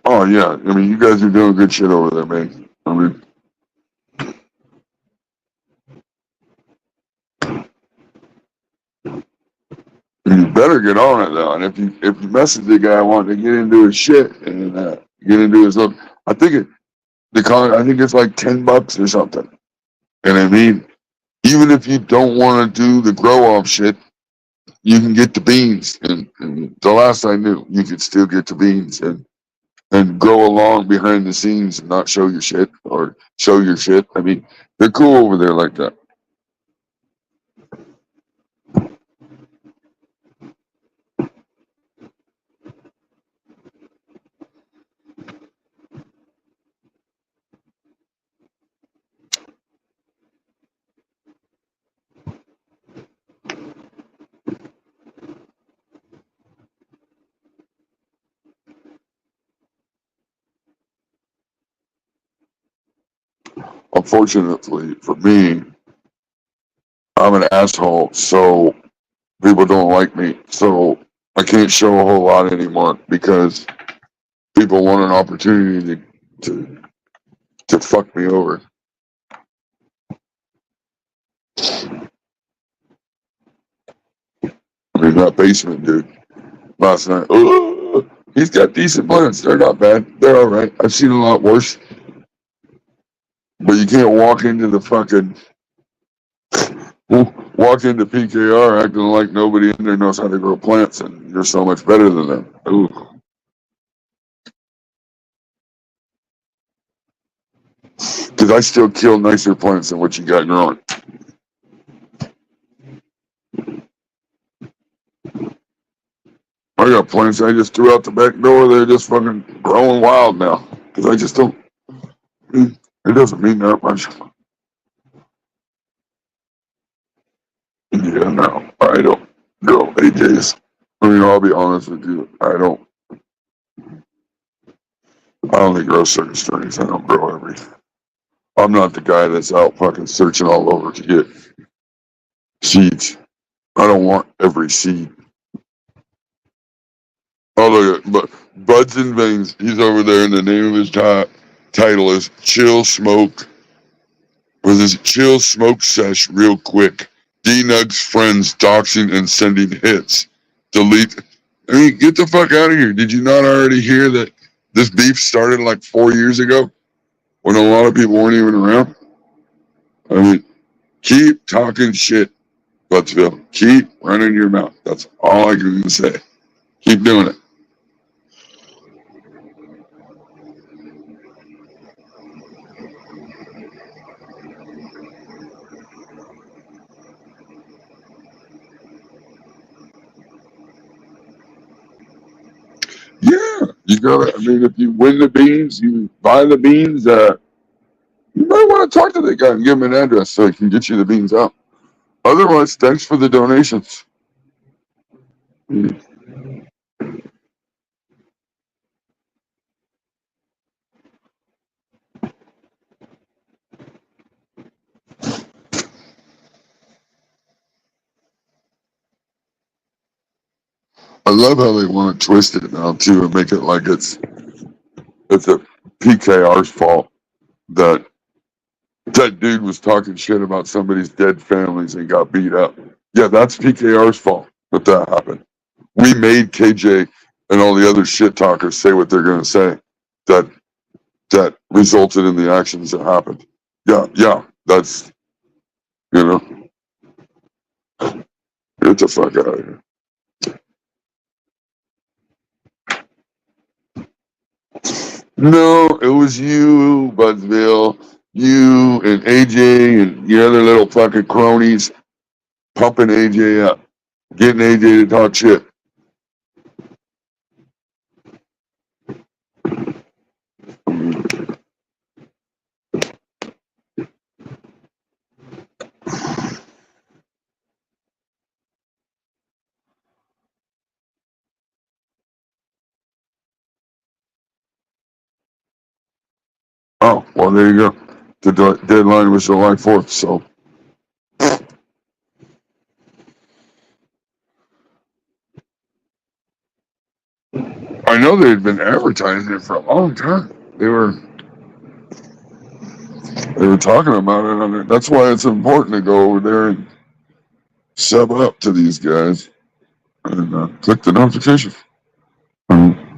Oh yeah, I mean you guys are doing good shit over there, man. I mean, better get on it though. And if you message the guy wanting to get into his shit and get into his own, I think I think it's like $10 or something. And I mean, even if you don't want to do the grow off shit, you can get the beans. And the last I knew, you could still get the beans and go along behind the scenes and not show your shit or show your shit. I mean, they're cool over there like that. Unfortunately for me, I'm an asshole, so people don't like me. So I can't show a whole lot anymore because people want an opportunity to fuck me over. I mean, that basement dude last night. He's got decent plants. They're not bad. They're all right. I've seen a lot worse. But you can't walk into the fucking walk into PKR acting like nobody in there knows how to grow plants, and you're so much better than them. Ooh. Because I still kill nicer plants than what you got growing. I got plants I just threw out the back door. They're just fucking growing wild now. Because I just don't. It doesn't mean that much. Yeah, no, I don't grow AJs. I mean, I'll be honest with you. I only grow certain strains. I don't grow every. I'm not the guy that's out fucking searching all over to get seeds. I don't want every seed. Oh, look at Buds and Veins. He's over there, and the name of his title is Chill Smoke. Or this Chill Smoke Sesh real quick. D-Nug's friends doxing and sending hits. Delete. I mean, get the fuck out of here. Did you not already hear that this beef started like 4 years ago? When a lot of people weren't even around? I mean, keep talking shit, Buttsville. Keep running your mouth. That's all I can say. Keep doing it. Yeah, you gotta. I mean, if you win the beans, you buy the beans. You might want to talk to the guy and give him an address so he can get you the beans out. Otherwise, thanks for the donations. I love how they want to twist it now too and make it like it's a PKR's fault that dude was talking shit about somebody's dead families and got beat up. Yeah, that's PKR's fault that happened. We made KJ and all the other shit talkers say what they're going to say that resulted in the actions that happened. Yeah, that's, you know, get the fuck out of here. No, it was you, Budsville, you and AJ and your other little fucking cronies pumping AJ up, getting AJ to talk shit. Oh, well, there you go. The deadline was July 4th, so. I know they had been advertising it for a long time. They were talking about it on there. That's why it's important to go over there and sub up to these guys. and click the notification. Um,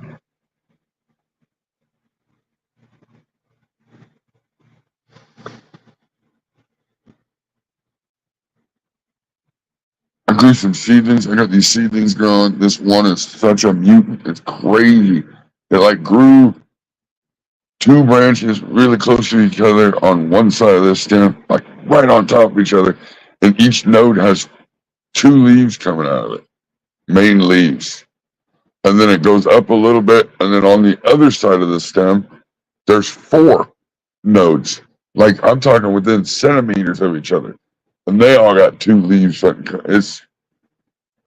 I grew some seedlings. I got these seedlings growing. This one is such a mutant. It's crazy. It like grew two branches really close to each other on one side of the stem, like right on top of each other. And each node has two leaves coming out of it, main leaves. And then it goes up a little bit. And then on the other side of the stem, there's four nodes. Like I'm talking within centimeters of each other. And they all got two leaves. It's,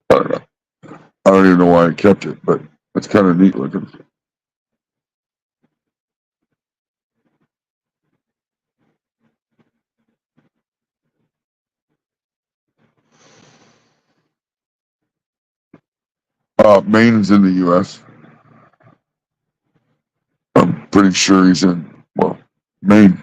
I don't know. I don't even know why I kept it, but it's kind of neat looking. Maine's in the U.S. I'm pretty sure he's in, well, Maine.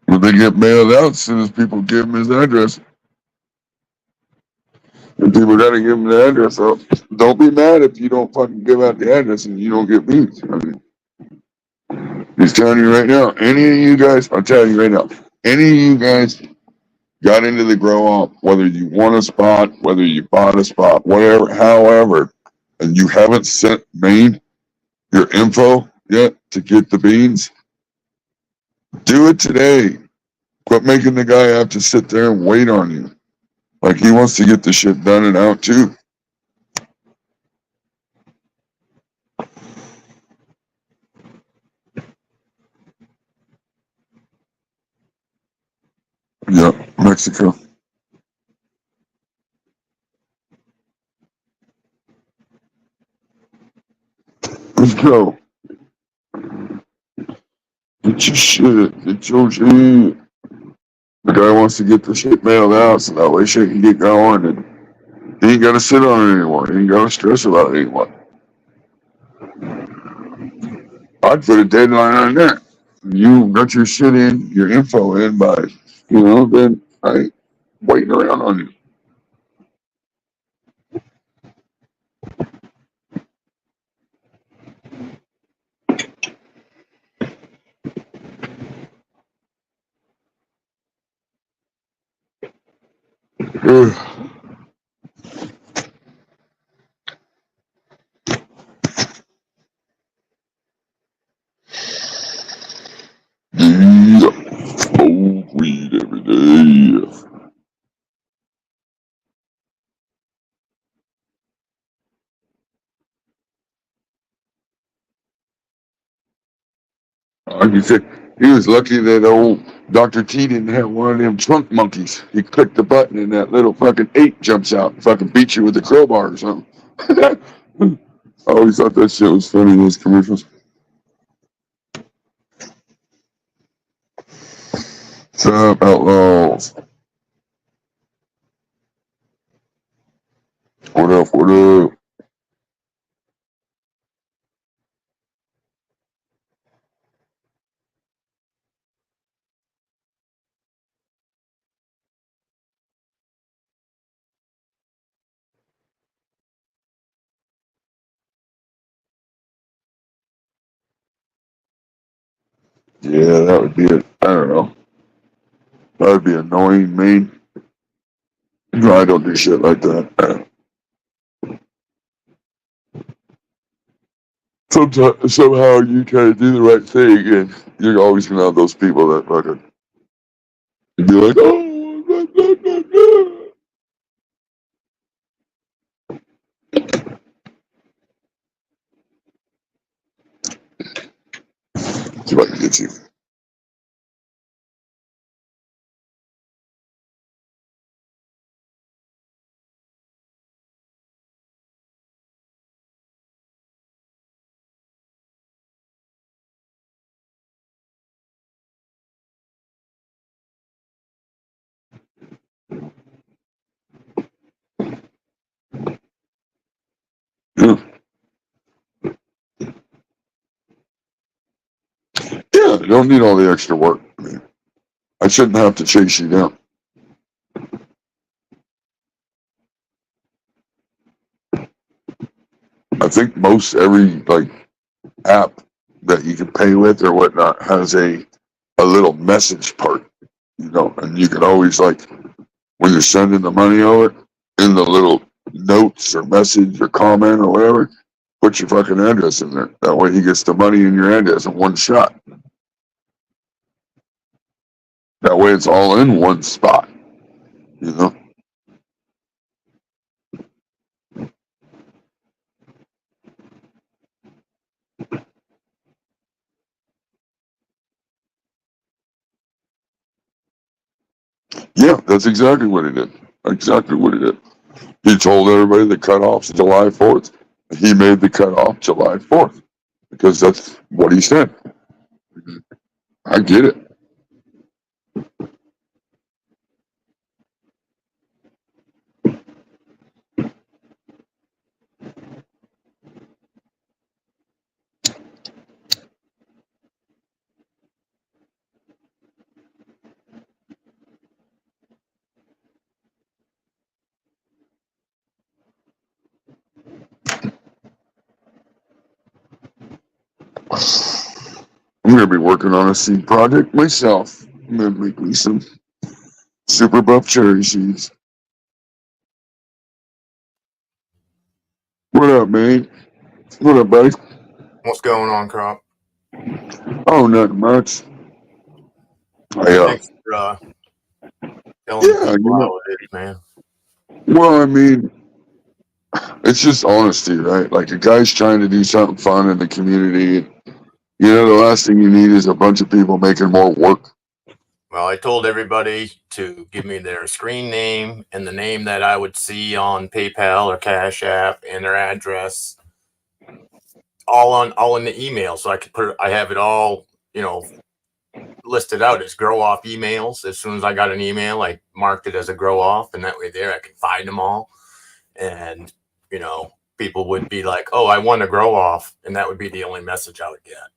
When they get mailed out, as soon as people give him his address, and people gotta give him the address. So don't be mad if you don't fucking give out the address and you don't get beans. I mean, he's telling you right now. Any of you guys, I'm telling you right now. Any of you guys got into the grow up, whether you won a spot, whether you bought a spot, whatever, however, and you haven't sent Maine your info yet to get the beans, do it today. Quit making the guy have to sit there and wait on you. Like he wants to get the shit done and out too. Yeah, Mexico. Let's go. Get your shit. Get your shit. The guy wants to get the shit mailed out so that way shit can get going and he ain't gotta sit on it anymore. He ain't gotta stress about it anymore. I'd put a deadline on that. You got your shit in, your info in by, then I ain't waiting around on you. Ugh. Yeah. Smoke weed every day. Like you said, he was lucky that old Dr. T didn't have one of them trunk monkeys. He clicked the button and that little fucking ape jumps out and fucking beats you with a crowbar or something. I always thought that shit was funny, those commercials. What's up, outlaws? What up, what up? Yeah, that would be it. I don't know. That would be annoying, me. No, I don't do shit like that. Sometimes, somehow you try to do the right thing and you're always gonna have those people that fucking, you'd be like, oh, blah, blah, blah, blah. See if I can get you. Yeah. You don't need all the extra work. I mean, I shouldn't have to chase you down. I think most every app that you can pay with or whatnot has a little message part, and you can always when you're sending the money over in the little notes or message or comment or whatever, put your fucking address in there. That way he gets the money in your address in one shot. That way it's all in one spot, Yeah, that's exactly what he did. Exactly what he did. He told everybody the cutoff's July 4th. He made the cutoff July 4th because that's what he said. I get it. I'm going to be working on a seed project myself. I'm going to make me some super buff cherry seeds. What up, man? What up, buddy? What's going on, Crop? Oh, nothing much. Thanks for telling people how it is, man. Well, I mean, it's just honesty, right? Like a guy's trying to do something fun in the community. The last thing you need is a bunch of people making more work. Well, I told everybody to give me their screen name and the name that I would see on PayPal or Cash App and their address, all in the email, so I could I have it all, listed out as grow off emails. As soon as I got an email, I marked it as a grow off, and that way there I can find them all. And people would be like, "Oh, I want to grow off," and that would be the only message I would get.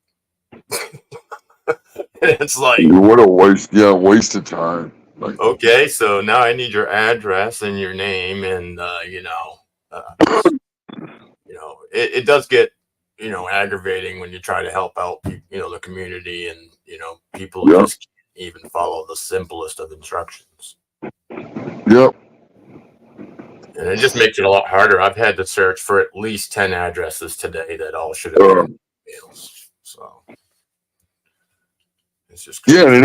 It's like, what a waste! Yeah, waste of time. Okay, so now I need your address and your name, and it does get aggravating when you try to help out the community, and people just can't even follow the simplest of instructions. Yep. And it just makes it a lot harder. I've had to search for at least 10 addresses today that all should have been emails. So it's just crazy. Yeah, it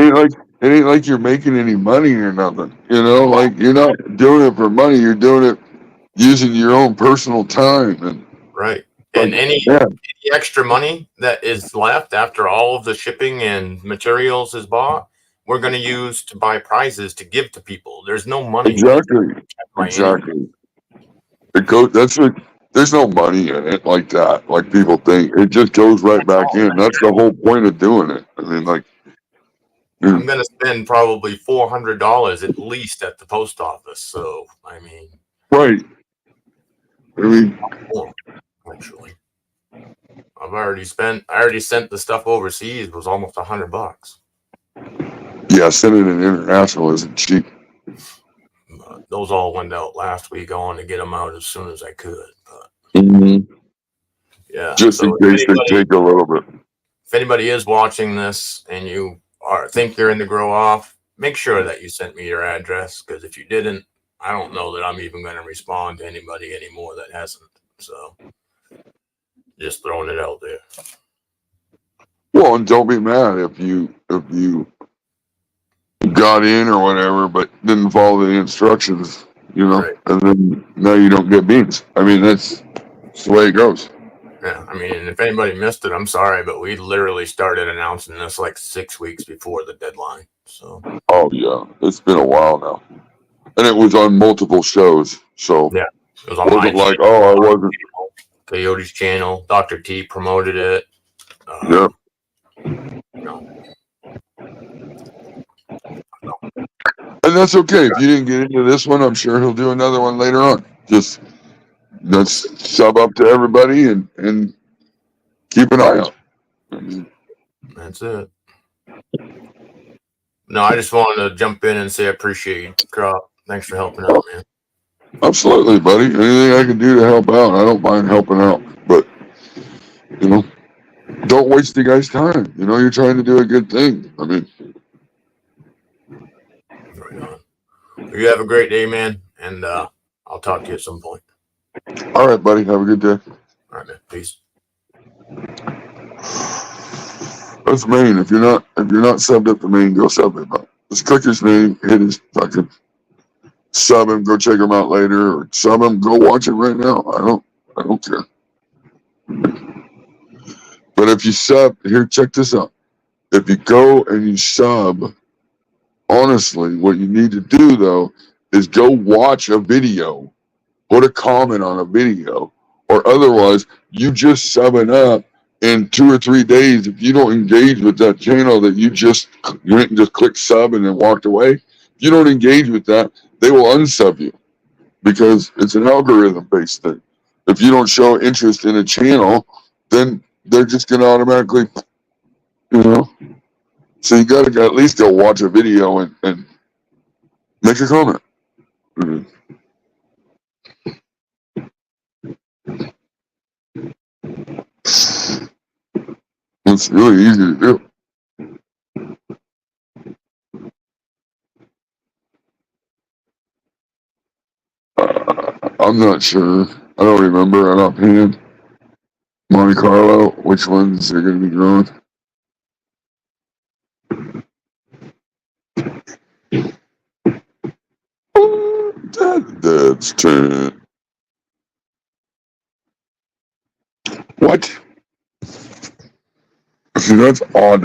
ain't like you're making any money or nothing. You're not doing it for money. You're doing it using your own personal time and right. And any extra money that is left after all of the shipping and materials is bought, we're going to use to buy prizes to give to people. There's no money. Exactly. There's no money in it like that, like people think. It just goes right back in. That's the whole point of doing it. I mean, I'm going to spend probably $400 at least at the post office. So, I mean, right. I mean, actually, I already sent the stuff overseas. It was almost $100. Yeah, sending it international isn't cheap. Those all went out last week. I wanted to get them out as soon as I could. Yeah, just in case they take a little bit. If anybody is watching this and you think you're in the grow off, make sure that you sent me your address, because if you didn't, I don't know that I'm even going to respond to anybody anymore that hasn't. So just throwing it out there. Well, and don't be mad if you got in or whatever, but didn't follow the instructions, Right. And then now you don't get beans. I mean, that's the way it goes. Yeah, I mean, if anybody missed it, I'm sorry, but we literally started announcing this like 6 weeks before the deadline. So. Oh yeah, it's been a while now, and it was on multiple shows. So yeah, it was on wasn't like I wasn't. Coyote's channel. Dr. T promoted it. Yeah. And that's okay. If you didn't get into this one, I'm sure he'll do another one later on. Just let's sub up to everybody and keep an eye out. That's it. No, I just wanted to jump in and say I appreciate you, Crop. Thanks for helping out, man. Absolutely, buddy. Anything I can do to help out, I don't mind helping out. But, you know, don't waste the guy's time. You know, you're trying to do a good thing. I mean, Right on. You have a great day, man, and I'll talk to you at some point. all right, buddy. Have a good day. All right, man. Peace. That's Maine. If you're not subbed up to Maine, go sub him up. Just click his name, hit his fucking sub him, go check him out later, or sub him, go watch it right now. I don't care. But if you sub, here, check this out. If you go and you sub, honestly, what you need to do though is go watch a video, put a comment on a video, or otherwise you just subbing up. In 2 or 3 days, if you don't engage with that channel that you just went and just clicked sub and then walked away, if you don't engage with that, they will unsub you because it's an algorithm-based thing. If you don't show interest in a channel, then they're just going to automatically, you know. So you got to at least go watch a video and make a comment. Mm-hmm. It's really easy to do. I'm not sure. I don't remember. I'm offhand. Monte Carlo, which ones are going to be growing? That's 10. What? See, that's odd.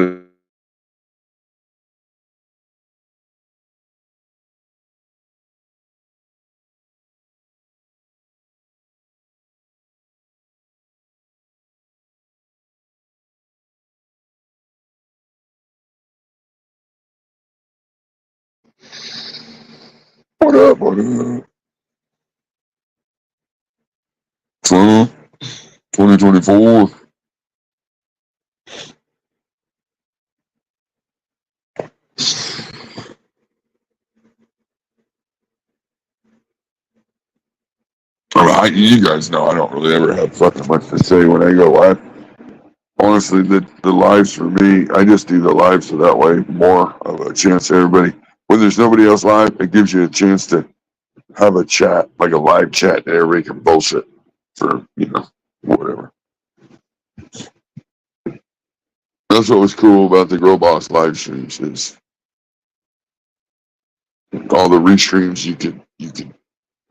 What up? What up? 2024. I mean, you guys know I don't really ever have fucking much to say when I go live. Honestly, the lives for me, I just do the live so that way more of a chance to everybody. When there's nobody else live, it gives you a chance to have a chat, like a live chat, and everybody can bullshit for, you know, whatever. That's what was cool about the Grow Boss live streams is all the restreams you could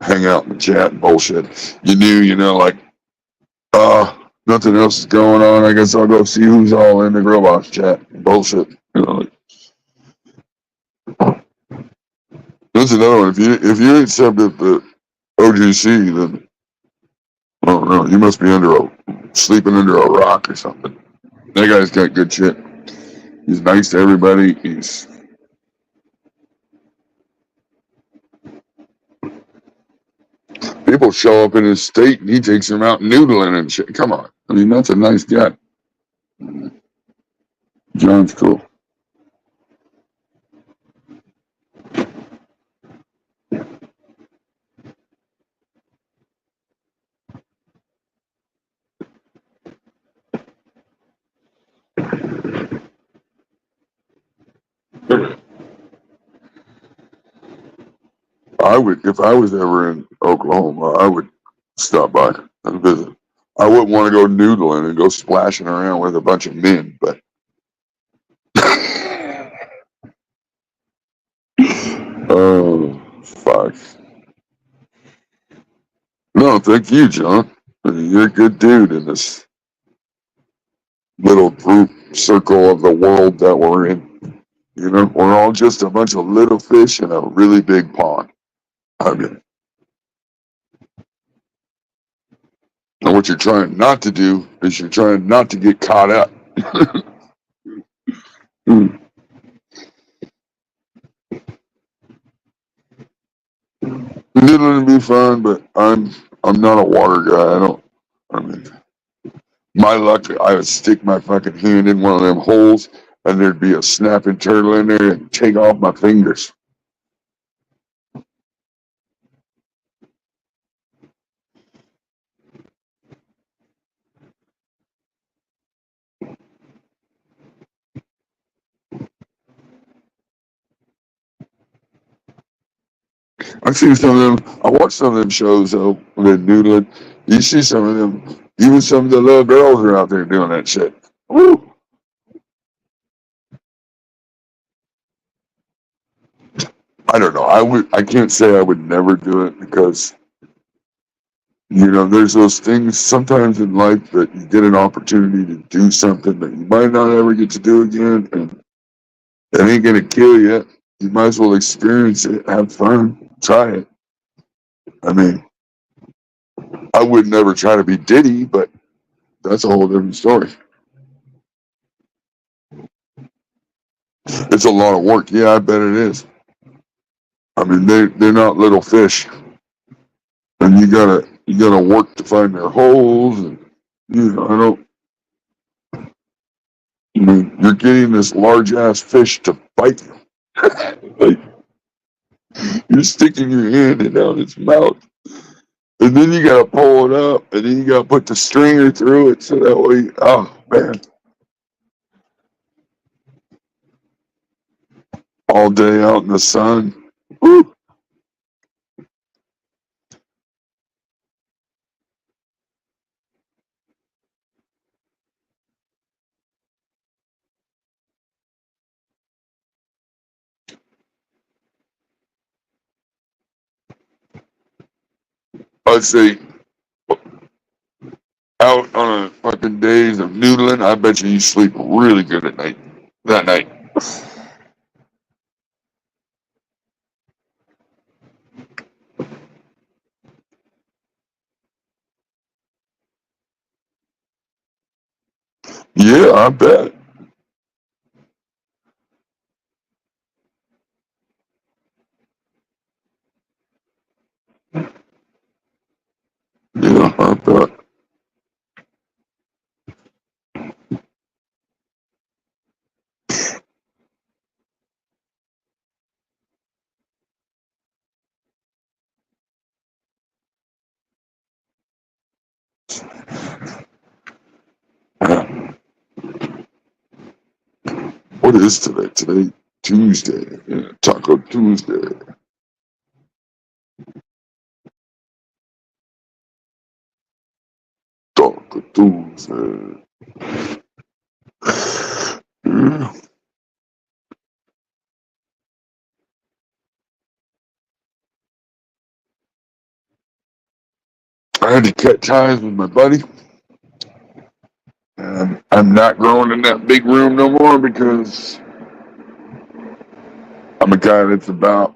hang out and chat and bullshit. You knew, you know, like, nothing else is going on. I guess I'll go see who's all in the Grow Boss chat. Bullshit. You know, like, that's another one. If you ain't subbed at the OGC, then I don't know. You must be sleeping under a rock or something. That guy's got good shit. He's nice to everybody. People show up in his state and he takes them out noodling and shit. Come on. I mean, that's a nice guy. John's cool. I would, if I was ever in Oklahoma, I would stop by and visit. I wouldn't want to go noodling and go splashing around with a bunch of men, but oh, fuck. No, thank you, John. I mean, you're a good dude in this little group circle of the world that we're in. You know, we're all just a bunch of little fish in a really big pond. I mean, and what you're trying not to do is you're trying not to get caught up. It'll be fun, but I'm not a water guy. I mean, my luck, I would stick my fucking hand in one of them holes and there'd be a snapping turtle in there and take off my fingers. I've seen some of them. I watched some of them shows though. With noodling, you see some of them. Even some of the little girls are out there doing that shit. Woo! I don't know. I can't say I would never do it because there's those things sometimes in life that you get an opportunity to do something that you might not ever get to do again, and it ain't gonna kill you. You might as well experience it, have fun, try it. I mean, I would never try to be Diddy, but that's a whole different story. It's a lot of work. Yeah, I bet it is. I mean, they're not little fish, and you gotta work to find their holes, and I mean, you're getting this large ass fish to bite you. Like, you're sticking your hand in down its mouth, and then you gotta pull it up, and then you gotta put the stringer through it so that way. Oh man, all day out in the sun. Woo. I'd say out on a fucking days of noodling, I bet you sleep really good at night. That night. Yeah, I bet. Yeah, I bet. What is today? Today, Tuesday. Yeah, Taco Tuesday. Taco Tuesday. Yeah. I had to cut ties with my buddy. And I'm not growing in that big room no more because I'm a guy that's about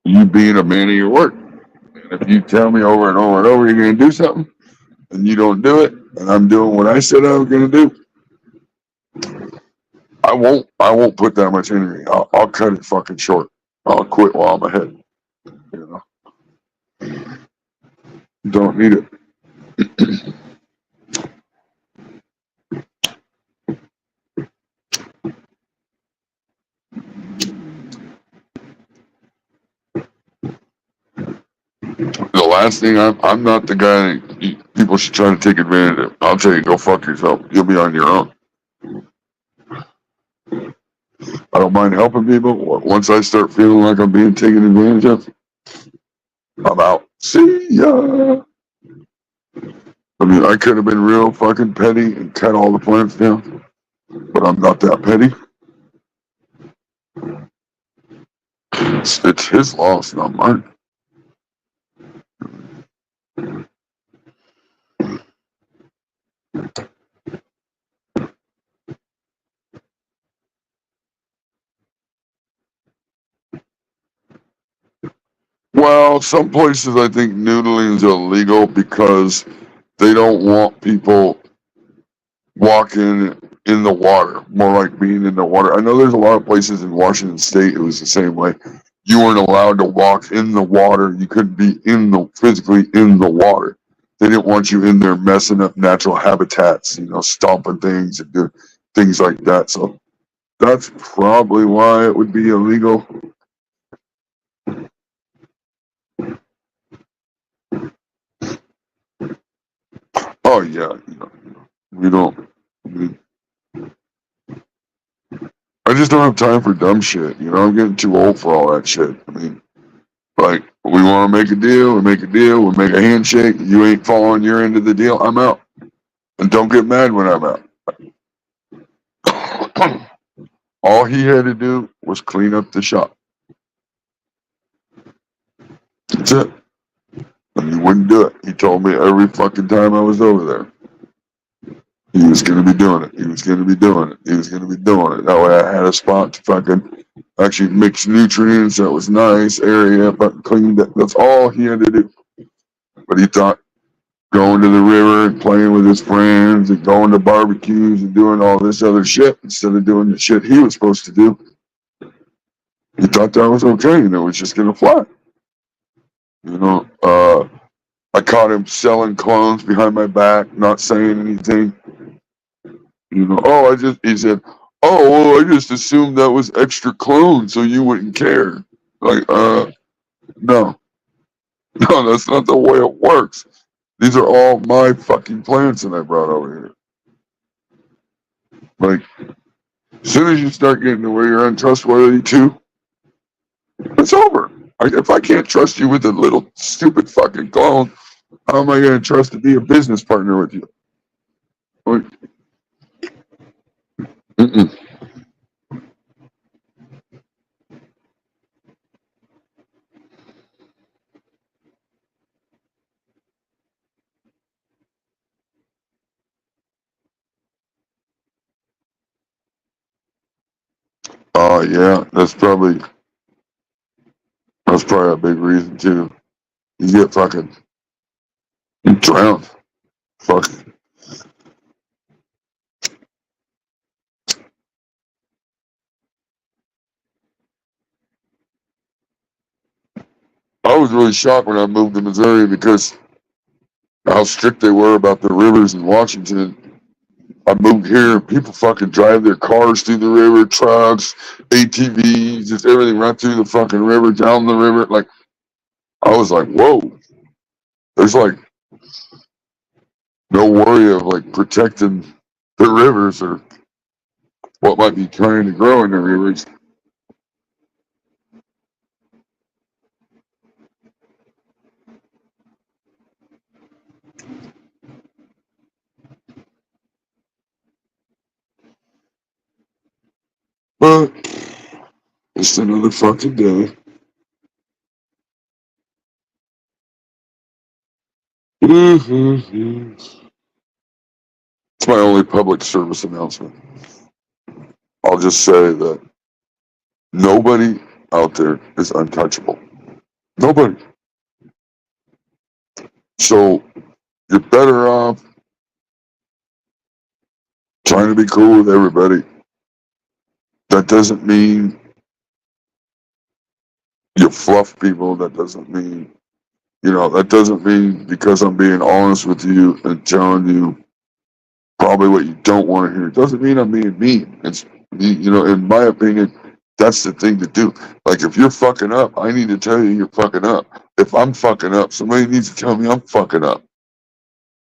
you being a man of your word. And if you tell me over and over and over you're going to do something and you don't do it, and I'm doing what I said I was going to do, I won't put that much energy. I'll cut it fucking short. I'll quit while I'm ahead. Don't need it. The last thing, I'm not the guy that people should try to take advantage of. I'll tell you, go fuck yourself. You'll be on your own. I don't mind helping people. Once I start feeling like I'm being taken advantage of, I'm out. See ya. I mean, I could have been real fucking petty and cut all the plants down, but I'm not that petty. It's his loss, not mine. Well, some places I think noodling is illegal because they don't want people walking in the water, more like being in the water. I know there's a lot of places in Washington State it was the same way. You weren't allowed to walk in the water. You couldn't be physically in the water. They didn't want you in there messing up natural habitats, stomping things and doing. things like that. So that's probably why it would be illegal. Oh yeah, we don't. I just don't have time for dumb shit. I'm getting too old for all that shit. I mean, like, we want to make a deal, we make a deal, we make a handshake. You ain't following your end of the deal, I'm out. And don't get mad when I'm out. All he had to do was clean up the shop. That's it. And he wouldn't do it. He told me every fucking time I was over there. He was going to be doing it. He was going to be doing it. He was going to be doing it. That way I had a spot to fucking actually mix nutrients. That was nice area, fucking cleaned it. That's all he had to do. But he thought going to the river and playing with his friends and going to barbecues and doing all this other shit instead of doing the shit he was supposed to do. He thought that was okay and it was just going to fly. I caught him selling clones behind my back, not saying anything. He said, oh, well, I just assumed that was extra clone so you wouldn't care. Like, no, that's not the way it works. These are all my fucking plants that I brought over here. Like, as soon as you start getting to where you're untrustworthy too, it's over. If I can't trust you with a little stupid fucking clone, how am I going to trust to be a business partner with you? Like, mm-mm. Oh yeah, that's probably a big reason too. You get fucking drowned. Fuck. I was really shocked when I moved to Missouri because how strict they were about the rivers in Washington. I moved here, people fucking drive their cars through the river, trucks, ATVs, just everything right through the fucking river, down the river. Like, I was like, whoa. There's like no worry of like protecting the rivers or what might be trying to grow in the rivers. But it's another fucking day. It's my only public service announcement. I'll just say that nobody out there is untouchable. Nobody. So you're better off trying to be cool with everybody. That doesn't mean you fluff people. That doesn't mean, that doesn't mean because I'm being honest with you and telling you probably what you don't want to hear. It doesn't mean I'm being mean. It's, in my opinion, that's the thing to do. Like, if you're fucking up, I need to tell you you're fucking up. If I'm fucking up, somebody needs to tell me I'm fucking up.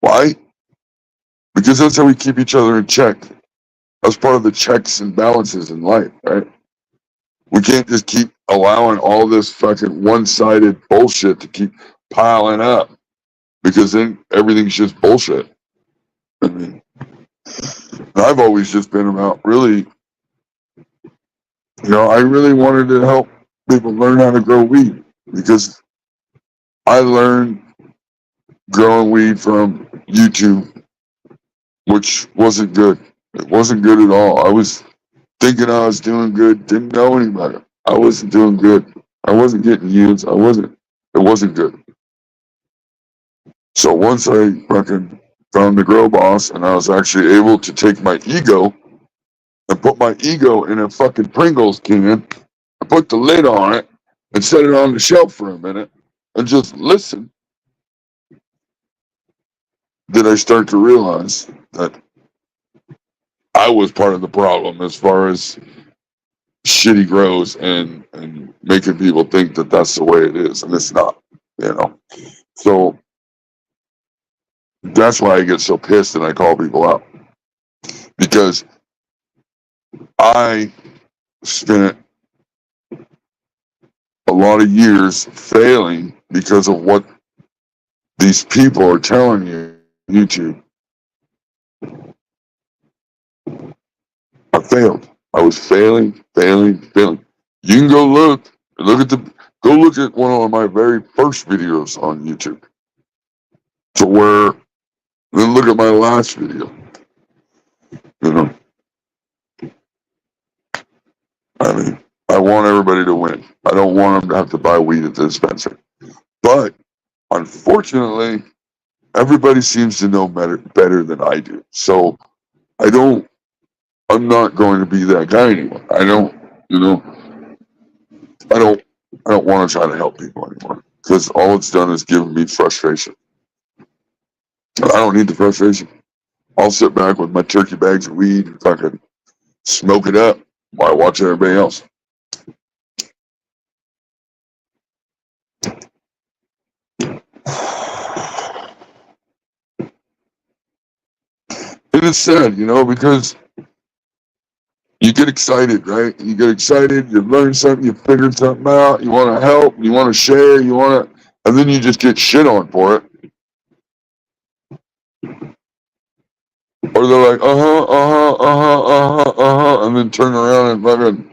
Why? Because that's how we keep each other in check. That's part of the checks and balances in life, right? We can't just keep allowing all this fucking one-sided bullshit to keep piling up, because then everything's just bullshit. I mean, I've always just been about really, I really wanted to help people learn how to grow weed, because I learned growing weed from YouTube, which wasn't good. It wasn't good at all. I was thinking I was doing good, didn't know any better. I wasn't doing good. I wasn't getting yields. It wasn't good. So once I fucking found the Grow Boss and I was actually able to take my ego and put my ego in a fucking Pringles can, I put the lid on it and set it on the shelf for a minute and just listen, did I start to realize that I was part of the problem as far as shitty grows and making people think that that's the way it is, and it's not, you know. So that's why I get so pissed and I call people out, because I spent a lot of years failing because of what these people are telling you on YouTube. I failed. I was failing. You can go look at one of my very first videos on YouTube. Then look at my last video. You know, I mean, I want everybody to win. I don't want them to have to buy weed at the dispensary. But unfortunately, everybody seems to know better than I do. So I'm not going to be that guy anymore. I don't want to try to help people anymore, because all it's done is give me frustration. I don't need the frustration. I'll sit back with my turkey bags of weed and fucking smoke it up while I watch everybody else. And it's sad, because you get excited, right? You get excited, you learn something, you figured something out, you want to help, you want to share, and then you just get shit on for it. Or they're like, and then turn around and fucking,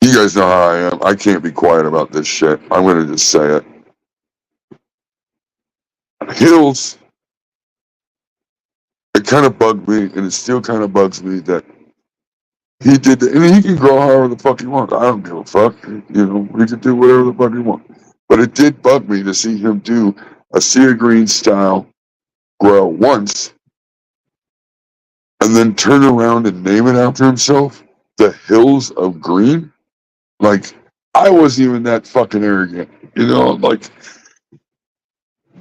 you guys know how I am. I can't be quiet about this shit. I'm going to just say it. Hills, it kind of bugged me, and it still kind of bugs me that he did that. And he can grow however the fuck he wants. I don't give a fuck. He can do whatever the fuck he wants. But it did bug me to see him do a Sea Green style grow once, and then turn around and name it after himself, the Hills of Green. Like, I wasn't even that fucking arrogant, like,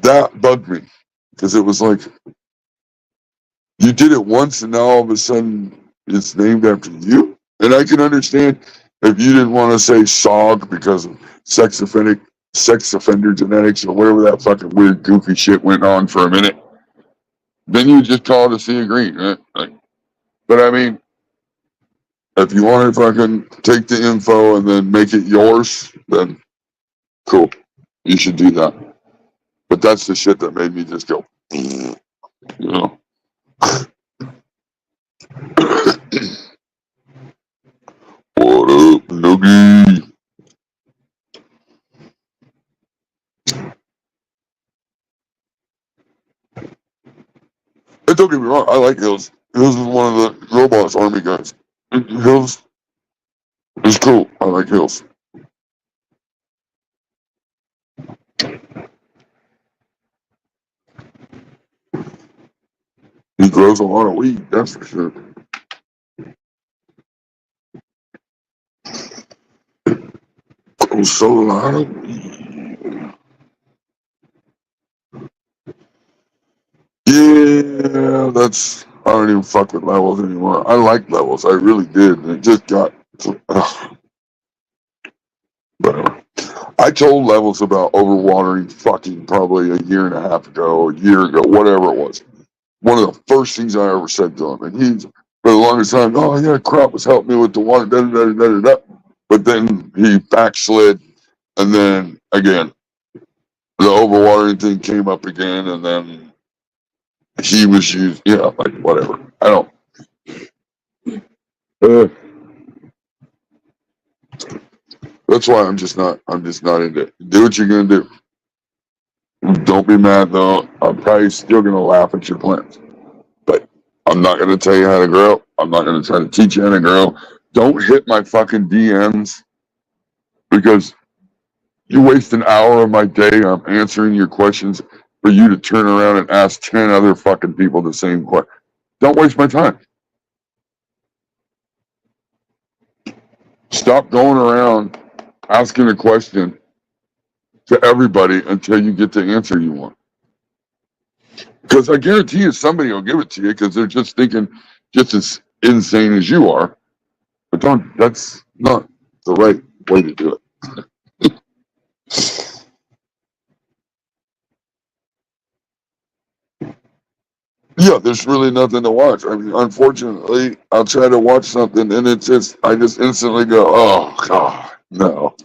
that bugged me, because it was like, you did it once and now all of a sudden it's named after you. And I can understand if you didn't want to say SOG because of sex offender genetics or whatever that fucking weird goofy shit went on for a minute. Then you just call it a Sea Green, right? But I mean, if you want to fucking take the info and then make it yours, then cool. You should do that. But that's the shit that made me just go, What up, Noogie? And don't get me wrong, I like Hills. Hills is one of the Robots Army guys. Hills is cool. I like Hills. He grows a lot of weed, that's for sure. Grows so lot of weed. Yeah, I don't even fuck with Levels anymore. I like Levels, I really did. And it just got, whatever. I told Levels about overwatering fucking probably a year and a half ago, whatever it was. One of the first things I ever said to him, and he's for the longest time, oh yeah, crop was helping me with the water, but then he backslid, and then again, the overwatering thing came up again, and then he was used, like whatever. I don't. That's why I'm just not into it. Do what you're gonna do. Don't be mad though. I'm probably still gonna laugh at your plans, but I'm not gonna tell you how to grow. I'm not gonna try to teach you how to grow. Don't hit my fucking DMs, because you waste an hour of my day. I'm answering your questions for you to turn around and ask 10 other fucking people the same question. Don't waste my time. Stop going around asking a question to everybody until you get the answer you want. Because I guarantee you somebody will give it to you because they're just thinking just as insane as you are. But that's not the right way to do it. Yeah, there's really nothing to watch. I mean, unfortunately, I'll try to watch something and I just instantly go, oh, God, no.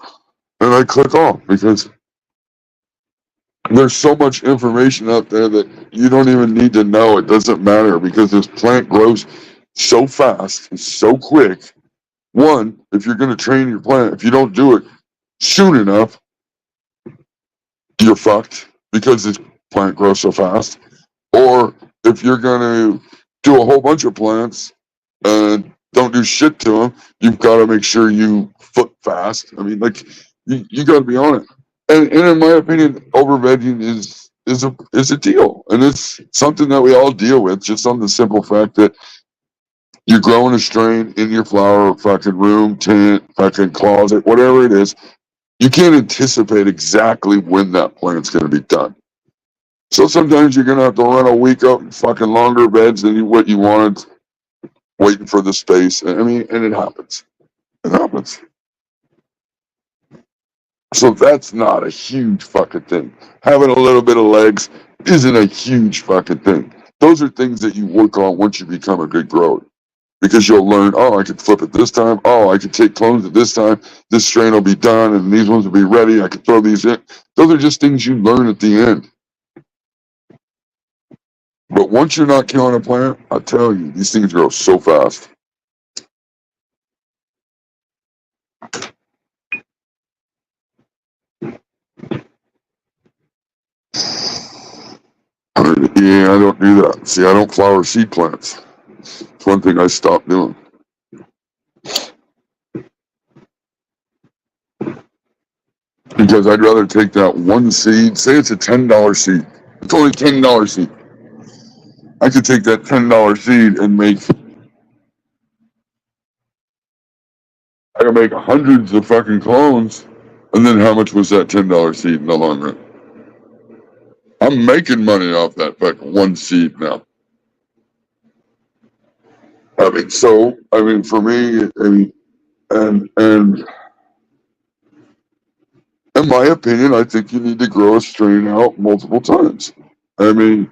And I click off because there's so much information out there that you don't even need to know. It doesn't matter because this plant grows so fast and so quick. One, if you're going to train your plant, if you don't do it soon enough, you're fucked because this plant grows so fast. Or if you're going to do a whole bunch of plants and don't do shit to them, you've got to make sure you foot fast. I mean, like, you got to be on it. And in my opinion, over vegging is a deal, and it's something that we all deal with, just on the simple fact that you're growing a strain in your flower fucking room, tent, fucking closet, whatever it is. You can't anticipate exactly when that plant's going to be done. So sometimes you're going to have to run a week up fucking longer beds than what you wanted, waiting for the space. I mean, and it happens. It happens. So that's not a huge fucking thing. Having a little bit of legs isn't a huge fucking thing. Those are things that you work on once you become a good grower. Because you'll learn, oh, I can flip it this time. Oh, I can take clones at this time. This strain will be done, and these ones will be ready. I can throw these in. Those are just things you learn at the end. But once you're not killing a plant, I tell you, these things grow so fast. Yeah, I don't do that. See, I don't flower seed plants. It's one thing I stopped doing. Because I'd rather take that one seed, say it's a $10 seed. It's only $10 seed. I could take that $10 seed and I could make hundreds of fucking clones. And then how much was that $10 seed in the long run? I'm making money off that fucking one seed now. I mean, for me, and in my opinion, I think you need to grow a strain out multiple times. I mean,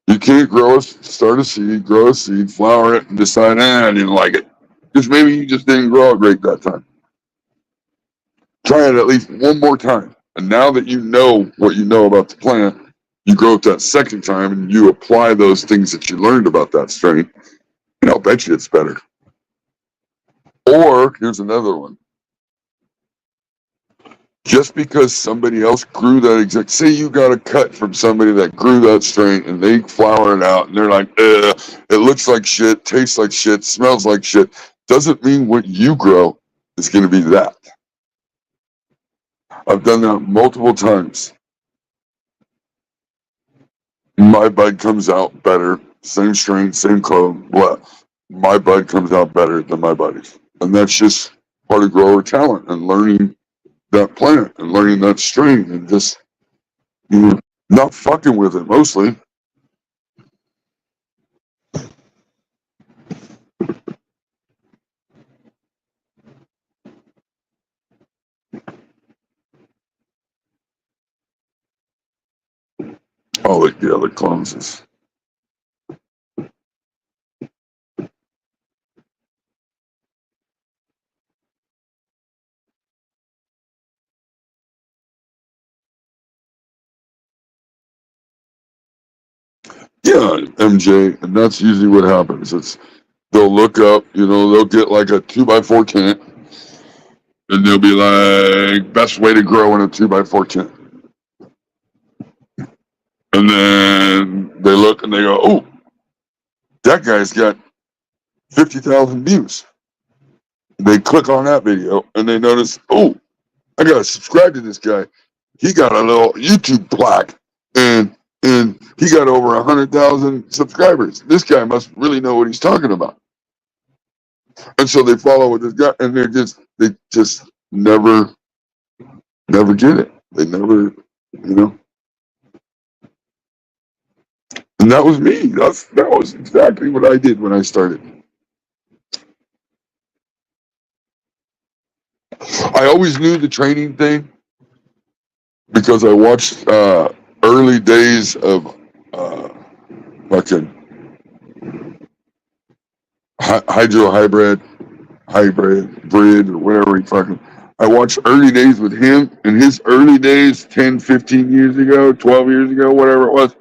you can't start a seed, grow a seed, flower it, and decide, I didn't like it. Because maybe you just didn't grow it great that time. Try it at least one more time. And now that you know what you know about the plant, you grow it that second time and you apply those things that you learned about that strain, and I'll bet you it's better. Or here's another one. Just because somebody else grew that exact, say you got a cut from somebody that grew that strain and they flower it out and they're like, it looks like shit, tastes like shit, smells like shit, doesn't mean what you grow is going to be that. I've done that multiple times. My bud comes out better, same strain, same clone, blah. My bud comes out better than my buddies. And that's just part of grower talent and learning that plant and learning that strain and just not fucking with it mostly. Oh, yeah, the clones is. Yeah, MJ, and that's usually what happens. They'll look up, they'll get like a 2x4 tent, and they'll be like, best way to grow in a 2x4 tent. And then they look and they go, oh, that guy's got 50,000 views. They click on that video and they notice, oh, I gotta subscribe to this guy. He got a little YouTube plaque and he got over 100,000 subscribers. This guy must really know what he's talking about. And so they follow with this guy, and they just never get it. They never, And that was me. That was exactly what I did when I started. I always knew the training thing because I watched early days of fucking hybrid, breed, or whatever he fucking. I watched early days with him in his early days, 10, 15 years ago, 12 years ago, whatever it was.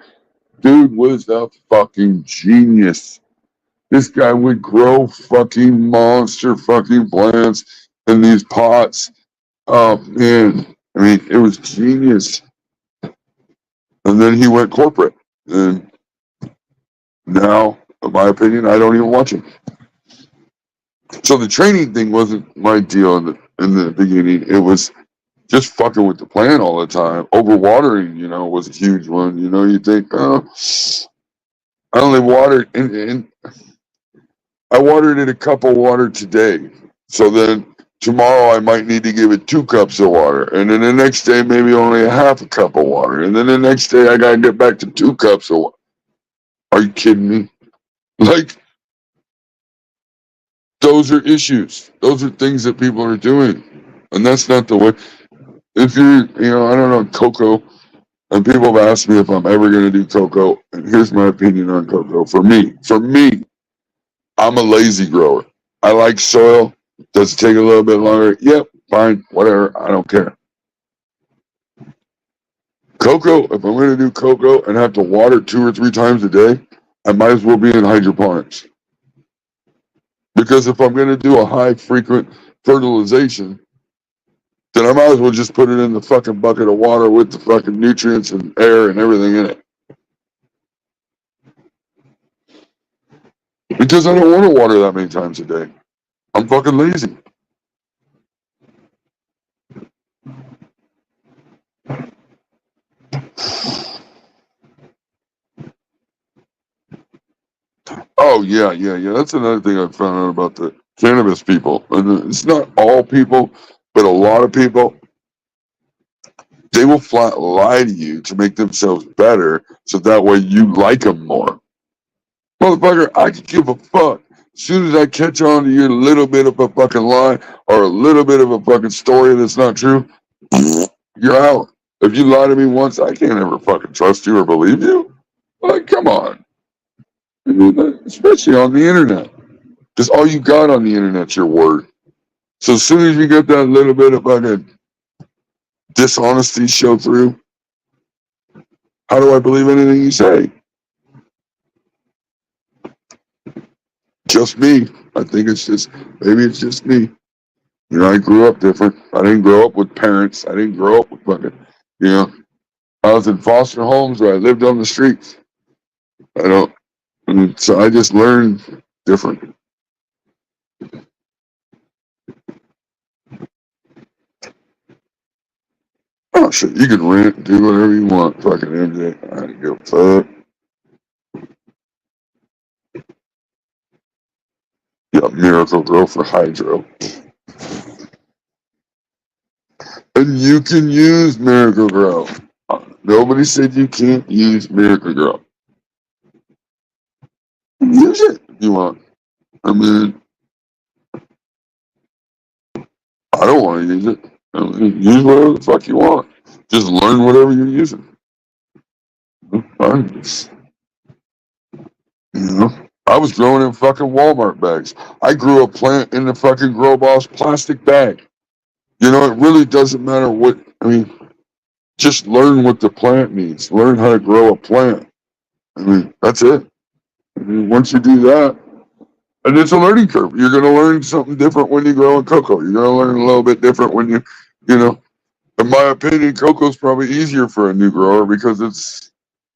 Dude was a fucking genius. This guy would grow fucking monster fucking plants in these pots. Oh man, I mean, it was genius. And then he went corporate, and now, in my opinion, I don't even watch him. So the training thing wasn't my deal in the beginning. It was just fucking with the plant all the time. Overwatering, was a huge one. You think, oh, I only watered, and I watered it a cup of water today. So then tomorrow I might need to give it 2 cups of water. And then the next day, maybe only a half a cup of water. And then the next day I got to get back to 2 cups of water. Are you kidding me? Like, those are issues. Those are things that people are doing. And that's not the way. If you're, I don't know, cocoa, and people have asked me if I'm ever going to do cocoa. And here's my opinion on cocoa. For me, I'm a lazy grower. I like soil. Does it take a little bit longer? Yep, fine, whatever. I don't care. Cocoa, if I'm going to do cocoa and have to water 2 or 3 times a day, I might as well be in hydroponics. Because if I'm going to do a high frequent fertilization, then I might as well just put it in the fucking bucket of water with the fucking nutrients and air and everything in it. Because I don't want to water that many times a day. I'm fucking lazy. Oh, yeah. That's another thing I found out about the cannabis people. And it's not all people, but a lot of people. They will flat lie to you to make themselves better so that way you like them more. Motherfucker, I could give a fuck. As soon as I catch on to your little bit of a fucking lie or a little bit of a fucking story that's not true, you're out. If you lie to me once, I can't ever fucking trust you or believe you. Like, come on. I mean, especially on the internet. Because all you got on the internet's your word. So as soon as you get that little bit of fucking dishonesty show through, how do I believe anything you say? Just me. I think maybe it's just me. I grew up different. I didn't grow up with parents. I didn't grow up with fucking, I was in foster homes where I lived on the streets. So I just learned different. Oh shit, you can rent, do whatever you want, fucking MJ. I don't give a fuck. Yeah, Miracle Grow for hydro. And you can use Miracle Grow. Nobody said you can't use Miracle Grow. Use it if you want. I mean, I don't want to use it. Use whatever the fuck you want. Just learn whatever you're using. I was growing in fucking Walmart bags. I grew a plant in the fucking Grow Boss plastic bag. It really doesn't matter what. I mean, just learn what the plant needs. Learn how to grow a plant. I mean, that's it. I mean, once you do that, and it's a learning curve. You're going to learn something different when you grow in cocoa. You're going to learn a little bit different when in my opinion, cocoa's probably easier for a new grower because it's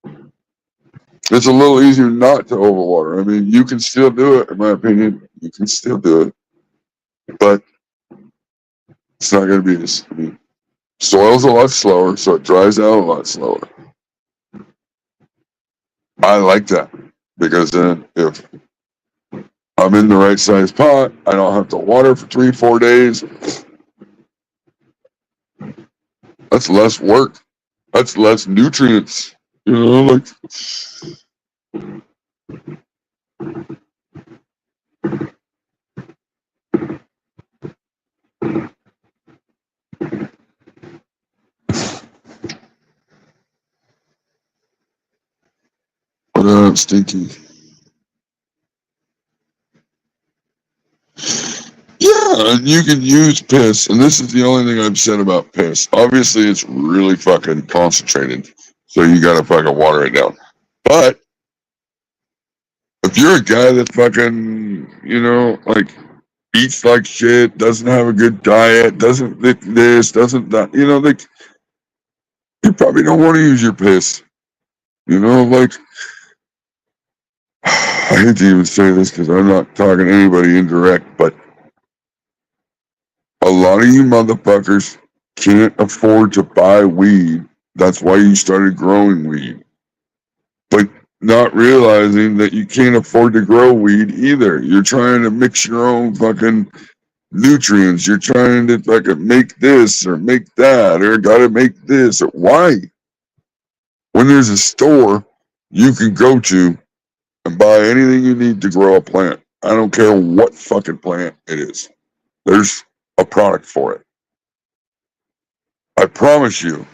a little easier not to overwater. I mean, you can still do it, in my opinion. You can still do it, but it's not going to be this. I mean, soil's a lot slower, so it dries out a lot slower. I like that because then if I'm in the right size pot, I don't have to water for 3-4 days. That's less work. That's less nutrients. What up, Stinky? Yeah, and you can use piss, and this is the only thing I've said about piss. Obviously, it's really fucking concentrated, so you gotta fucking water it down. But if you're a guy that fucking, like eats like shit, doesn't have a good diet, doesn't this, doesn't that, like you probably don't want to use your piss. Like I hate to even say this because I'm not talking to anybody indirect, but a lot of you motherfuckers can't afford to buy weed. That's why you started growing weed. But not realizing that you can't afford to grow weed either. You're trying to mix your own fucking nutrients. You're trying to fucking make this or make that or gotta make this. Why? When there's a store you can go to and buy anything you need to grow a plant. I don't care what fucking plant it is. There's a product for it. I promise you,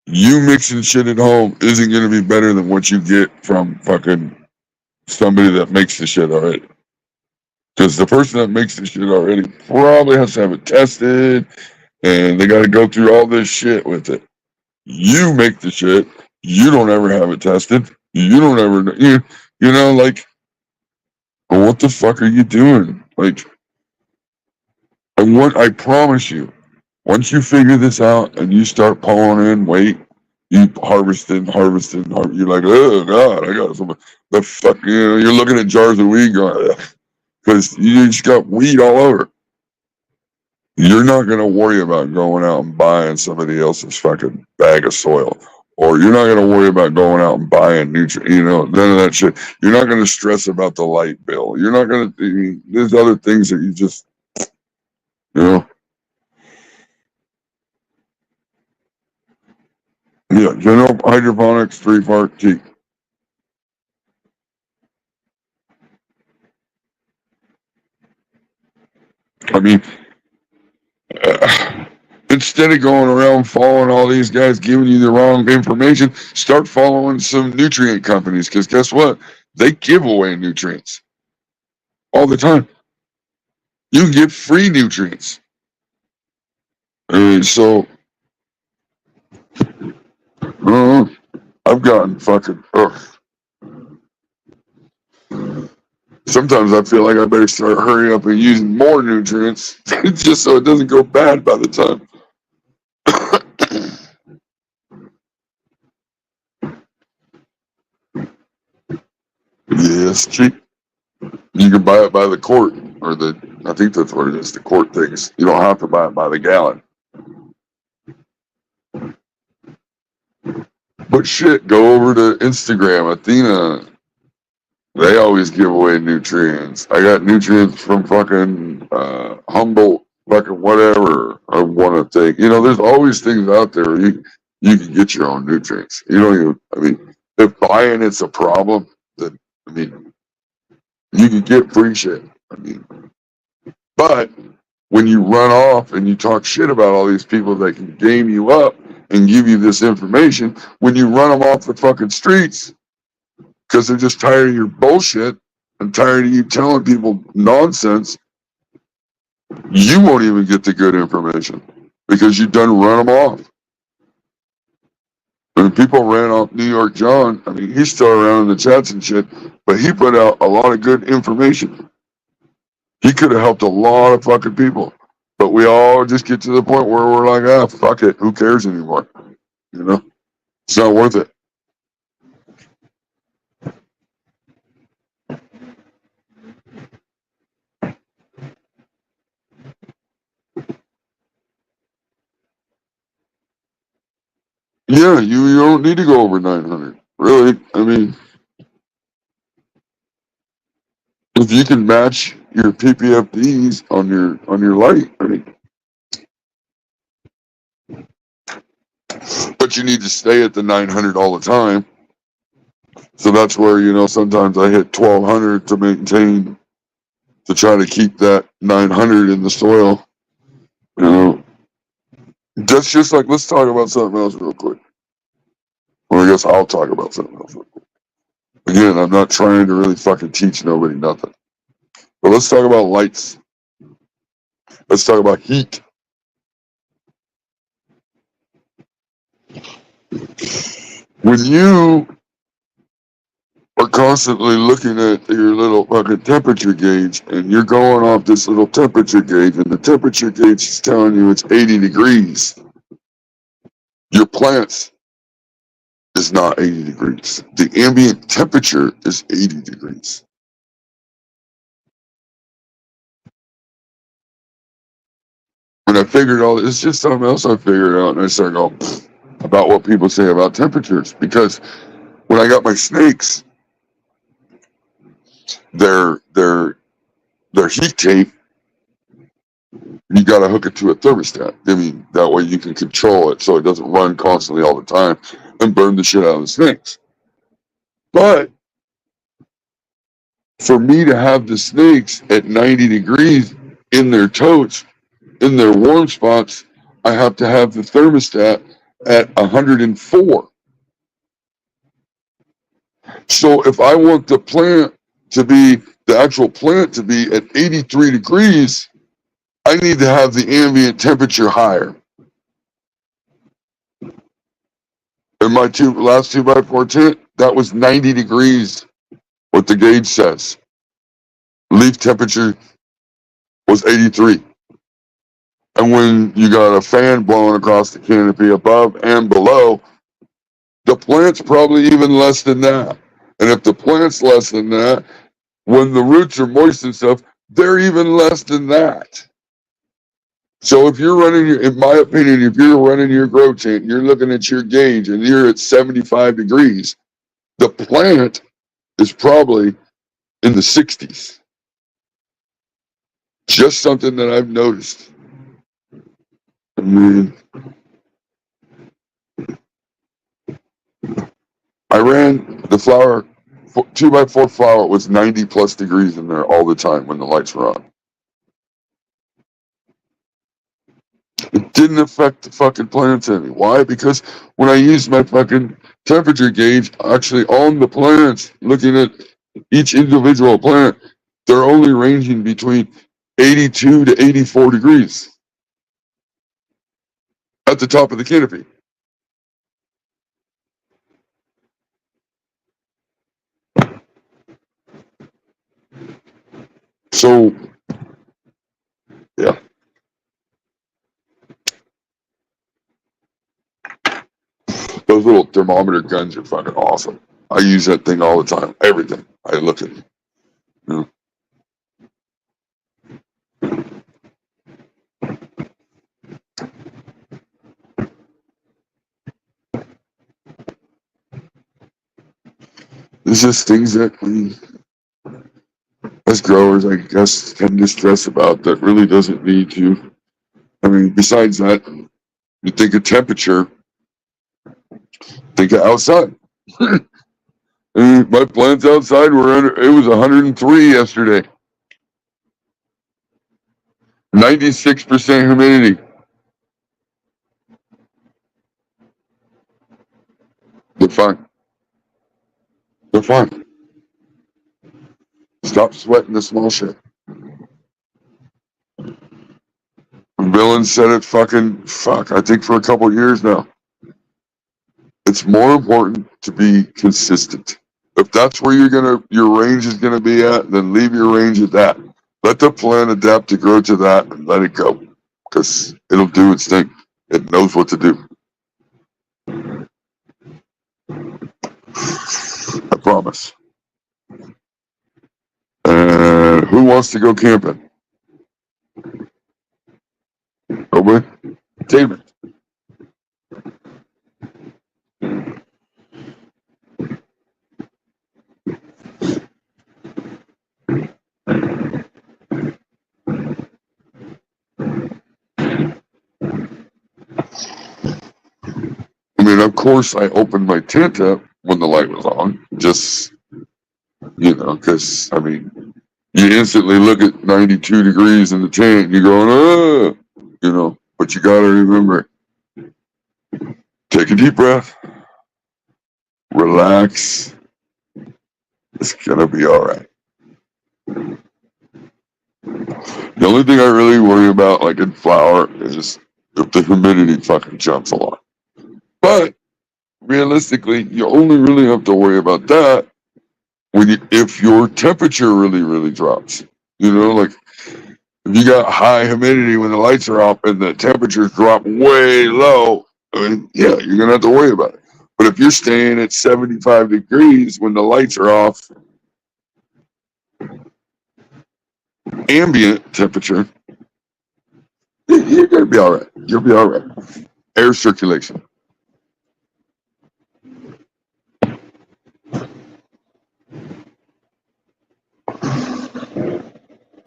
you mixing shit at home isn't going to be better than what you get from fucking somebody that makes the shit already. Because the person that makes the shit already probably has to have it tested and they got to go through all this shit with it. You make the shit. You don't ever have it tested. You don't ever, like, what the fuck are you doing? Like, I promise you, once you figure this out and you start pulling in weight, you harvesting, you're like, oh God, I got some, the fuck, you're looking at jars of weed going, because you just got weed all over. You're not going to worry about going out and buying somebody else's fucking bag of soil. Or you're not going to worry about going out and buying nutrients, none of that shit. You're not going to stress about the light bill. You're not going to, there's other things that you just, Yeah, general hydroponics, 3-part teak. I mean, instead of going around following all these guys giving you the wrong information, start following some nutrient companies because guess what? They give away nutrients all the time. You can get free nutrients. So, I've gotten fucking. Sometimes I feel like I better start hurrying up and using more nutrients just so it doesn't go bad by the time. Yeah, it's cheap. You can buy it by the quart, or I think that's what it is, the quart things. You don't have to buy it by the gallon. But shit, go over to Instagram, Athena. They always give away nutrients. I got nutrients from fucking Humboldt, fucking whatever I want to take. There's always things out there you can get your own nutrients. If buying it's a problem, then you can get free shit. But when you run off and you talk shit about all these people that can game you up and give you this information, when you run them off the fucking streets because they're just tired of your bullshit and tired of you telling people nonsense, you won't even get the good information because you done run them off. When people ran off New York John, he's still around in the chats and shit, but he put out a lot of good information. He could have helped a lot of fucking people. But we all just get to the point where we're like, fuck it. Who cares anymore? It's not worth it. Yeah, you don't need to go over 900. Really. If you can match your PPFDs on your light, but you need to stay at the 900 all the time. So that's where, you know, sometimes I hit 1200 to maintain, to try to keep that 900 in the soil. You know, that's just like, let's talk about something else real quick. Well, I guess I'll talk about something else real quick. Again, I'm not trying to really fucking teach nobody nothing. But let's talk about lights. Let's talk about heat. When you are constantly looking at your little fucking temperature gauge and you're going off this little temperature gauge and the temperature gauge is telling you it's 80 degrees, your plants is not 80 degrees. The ambient temperature is 80 degrees. When I figured all this, it's just something else I figured out, and I started going about what people say about temperatures. Because when I got my snakes, their heat tape, you got to hook it to a thermostat. I mean, that way you can control it so it doesn't run constantly all the time and burn the shit out of the snakes. But for me to have the snakes at 90 degrees in their totes, in their warm spots, I have to have the thermostat at 104. So if I want the plant to be, the actual plant to be at 83 degrees, I need to have the ambient temperature higher. In my last 2x4 tent, that was 90 degrees, what the gauge says. Leaf temperature was 83. And when you got a fan blowing across the canopy above and below, the plant's probably even less than that. And if the plant's less than that, when the roots are moist and stuff, they're even less than that. So if you're running, in my opinion, if you're running your grow tent, you're looking at your gauge and you're at 75 degrees, the plant is probably in the 60s. Just something that I've noticed. I mean, I ran the flower, 2x4 flower was 90 plus degrees in there all the time when the lights were on. It didn't affect the fucking plants any. Why? Because when I used my fucking temperature gauge, actually on the plants, looking at each individual plant, they're only ranging between 82 to 84 degrees at the top of the canopy. So, yeah. Those little thermometer guns are fucking awesome. I use that thing all the time. Everything. I look at it. You know. It's just things that we, as growers, I guess, tend to stress about that really doesn't need to. I mean, besides that, you think of temperature, think of outside. My plants outside were under, it was 103 yesterday. 96% humidity. They're fine. They're fine. Stop sweating the small shit. Villain said it I think for a couple years now. It's more important to be consistent. If that's where your range is gonna be at, then leave your range at that. Let the plant adapt to grow to that and let it go. Because it'll do its thing. It knows what to do. I promise. Who wants to go camping? Nobody? David. I mean, of course, I opened my tent up when the light was on. just, because, I mean, you instantly look at 92 degrees in the tank, you're going, but you got to remember, take a deep breath, relax. It's going to be all right. The only thing I really worry about, like in flour, is if the humidity fucking jumps a lot. But realistically, you only really have to worry about that if your temperature really, really drops. Like if you got high humidity when the lights are off and the temperatures drop way low, I mean, yeah, you're gonna have to worry about it. But if you're staying at 75 degrees when the lights are off, ambient temperature, you're gonna be all right. You'll be all right. Air circulation.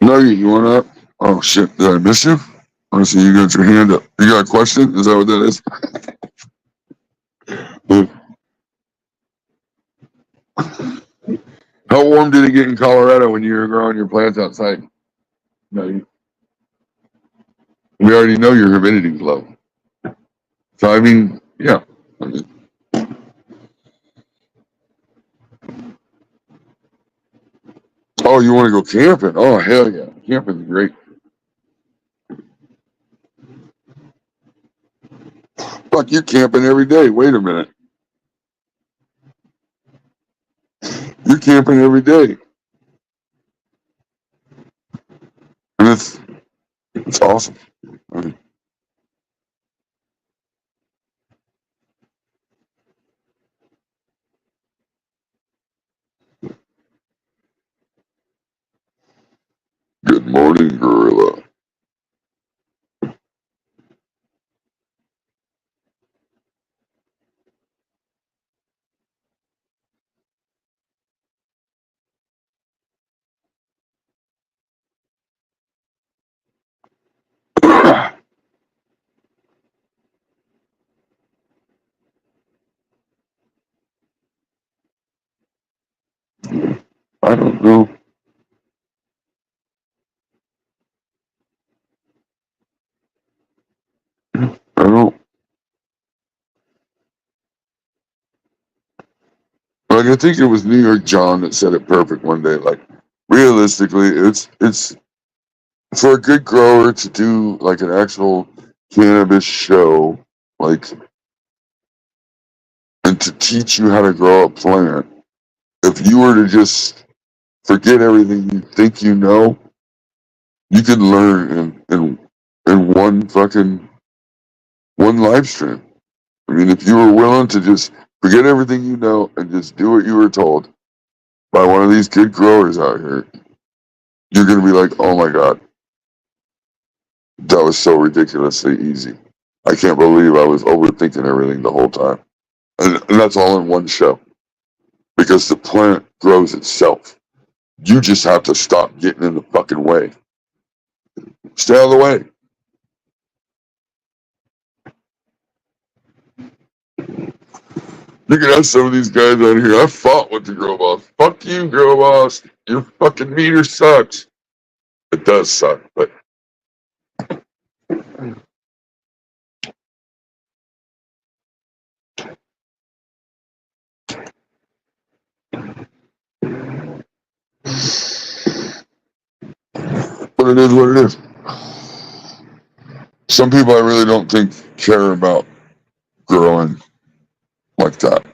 No, you want up? Oh shit! Did I miss you? I see you got your hand up. You got a question? Is that what that is? How warm did it get in Colorado when you were growing your plants outside? No, we already know your humidity's low. So I mean, yeah. Oh, you want to go camping? Oh hell yeah, camping's great. Fuck, you're camping every day. Wait a minute. You're camping every day. And it's awesome. I mean, good morning, gorilla. I don't know. I don't. Like I think it was New York John that said it perfect one day. Like realistically, it's for a good grower to do like an actual cannabis show, like, and to teach you how to grow a plant. If you were to just forget everything you think you know, you could learn in one live stream. I mean, if you were willing to just forget everything you know and just do what you were told by one of these good growers out here, you're gonna be like, oh my god, that was so ridiculously easy. I can't believe I was overthinking everything the whole time. And that's all in one show. Because the plant grows itself. You just have to stop getting in the fucking way. Stay out of the way. Look at some of these guys out here. I fought with the Grow Boss. Fuck you, Grow Boss. Your fucking meter sucks. It does suck, but it is what it is. Some people I really don't think care about growing like that.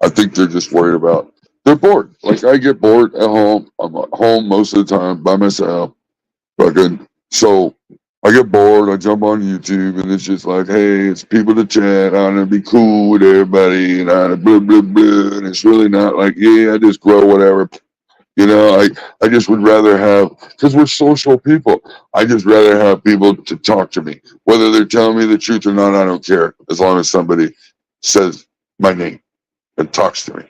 I think they're just worried about, they're bored. Like I get bored at home. I'm at home most of the time by myself. Fucking, so I get bored. I jump on YouTube and it's just like, hey, it's people to chat. I want to be cool with everybody and I blah, blah, blah. And it's really not like, yeah, I just grow whatever. I just would rather have, because we're social people, I just rather have people to talk to me. Whether they're telling me the truth or not, I don't care. As long as somebody says my name and talks to me.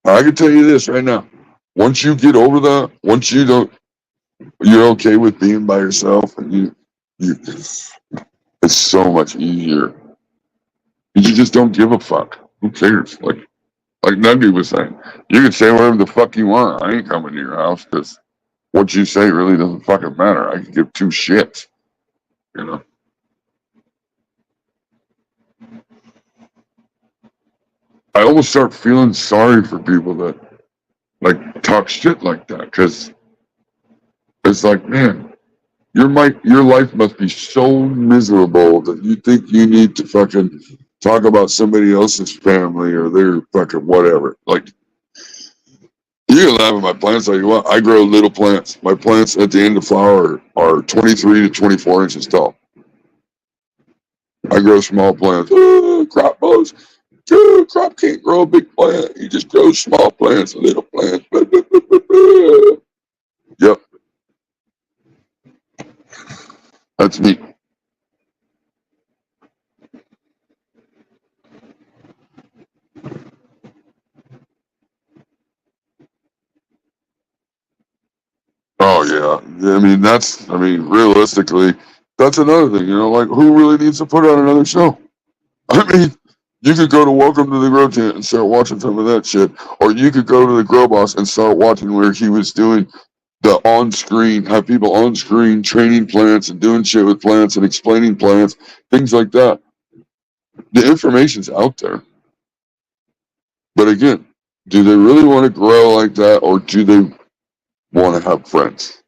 I can tell you this right now. Once you get over that, once you're okay with being by yourself and it's so much easier. You just don't give a fuck. Who cares? Like, Like Nuggy was saying, you can say whatever the fuck you want. I ain't coming to your house because what you say really doesn't fucking matter. I can give two shits, you know. I almost start feeling sorry for people that like talk shit like that because it's like, man, your life must be so miserable that you think you need to fucking talk about somebody else's family or their fucking whatever. Like, you can laugh at my plants all you want. I grow little plants. My plants at the end of flower are 23 to 24 inches tall. I grow small plants. Crop blows. Crop can't grow a big plant. You just grow small plants, little plants. Yep, that's me. Oh yeah. I mean, realistically, that's another thing, like who really needs to put on another show? I mean, you could go to Welcome to the Grow Tent and start watching some of that shit. Or you could go to the Grow Boss and start watching where he was doing the on screen, have people on screen training plants and doing shit with plants and explaining plants, things like that. The information's out there. But again, do they really want to grow like that or do they want to have friends?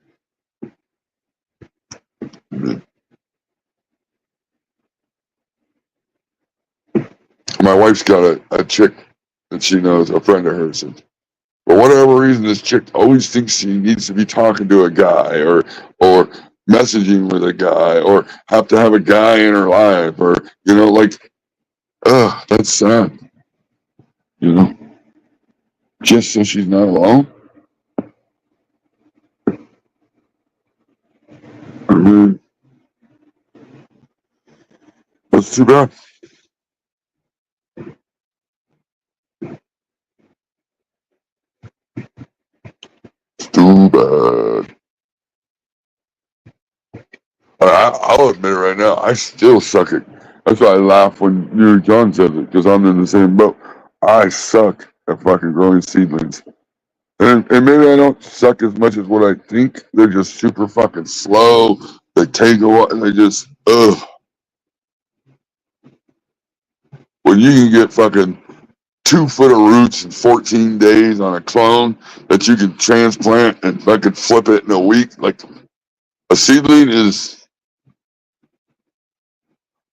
My wife's got a chick that she knows, a friend of hers. And for whatever reason, this chick always thinks she needs to be talking to a guy or messaging with a guy or have to have a guy in her life or, like, that's sad. Just so she's not alone. I mean, that's too bad. It's too bad. I'll admit it right now. I still suck it. That's why I laugh when you John says it because I'm in the same boat. I suck at fucking growing seedlings. And maybe I don't suck as much as what I think. They're just super fucking slow. They take a while and they just, ugh. When you can get fucking 2 foot of roots in 14 days on a clone that you can transplant and fucking flip it in a week, like a seedling is,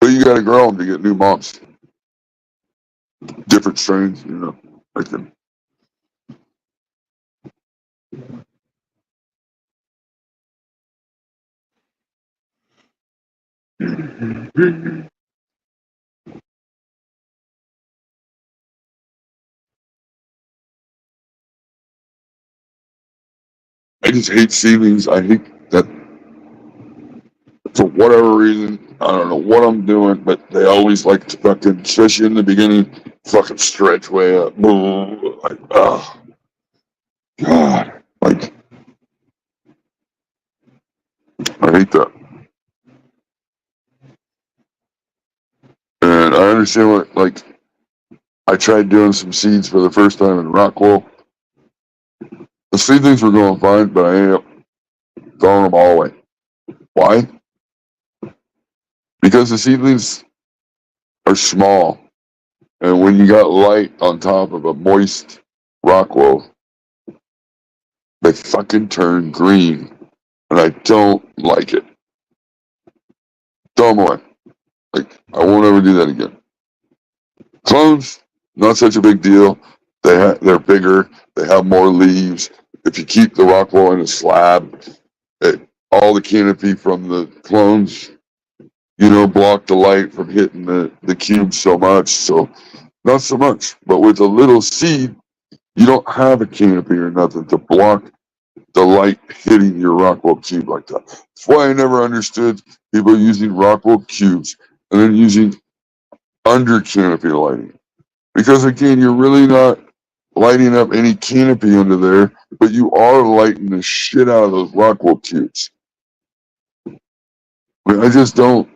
but you gotta grow them to get new moms. Different strains, I can. I just hate seedlings. I hate that for whatever reason. I don't know what I'm doing, but they always like to fucking, especially in the beginning, fucking stretch way up. Like, oh, God. Like, I hate that. And I understand what, like, I tried doing some seeds for the first time in Rockwell. The seedlings were going fine, but I ended up throwing them all away. Why? Because the seedlings are small. And when you got light on top of a moist Rockwell, they fucking turn green. And I don't like it. Throw them away. Like, I won't ever do that again. Clones, not such a big deal. They're bigger. They have more leaves. If you keep the Rockwell in a slab, all the canopy from the clones, block the light from hitting the cube so much. So not so much. But with a little seed, you don't have a canopy or nothing to block the light hitting your Rockwell cube like that. That's why I never understood people using Rockwell cubes and then using under canopy lighting. Because again, you're really not lighting up any canopy under there, but you are lighting the shit out of those Rockwell cubes. I just don't.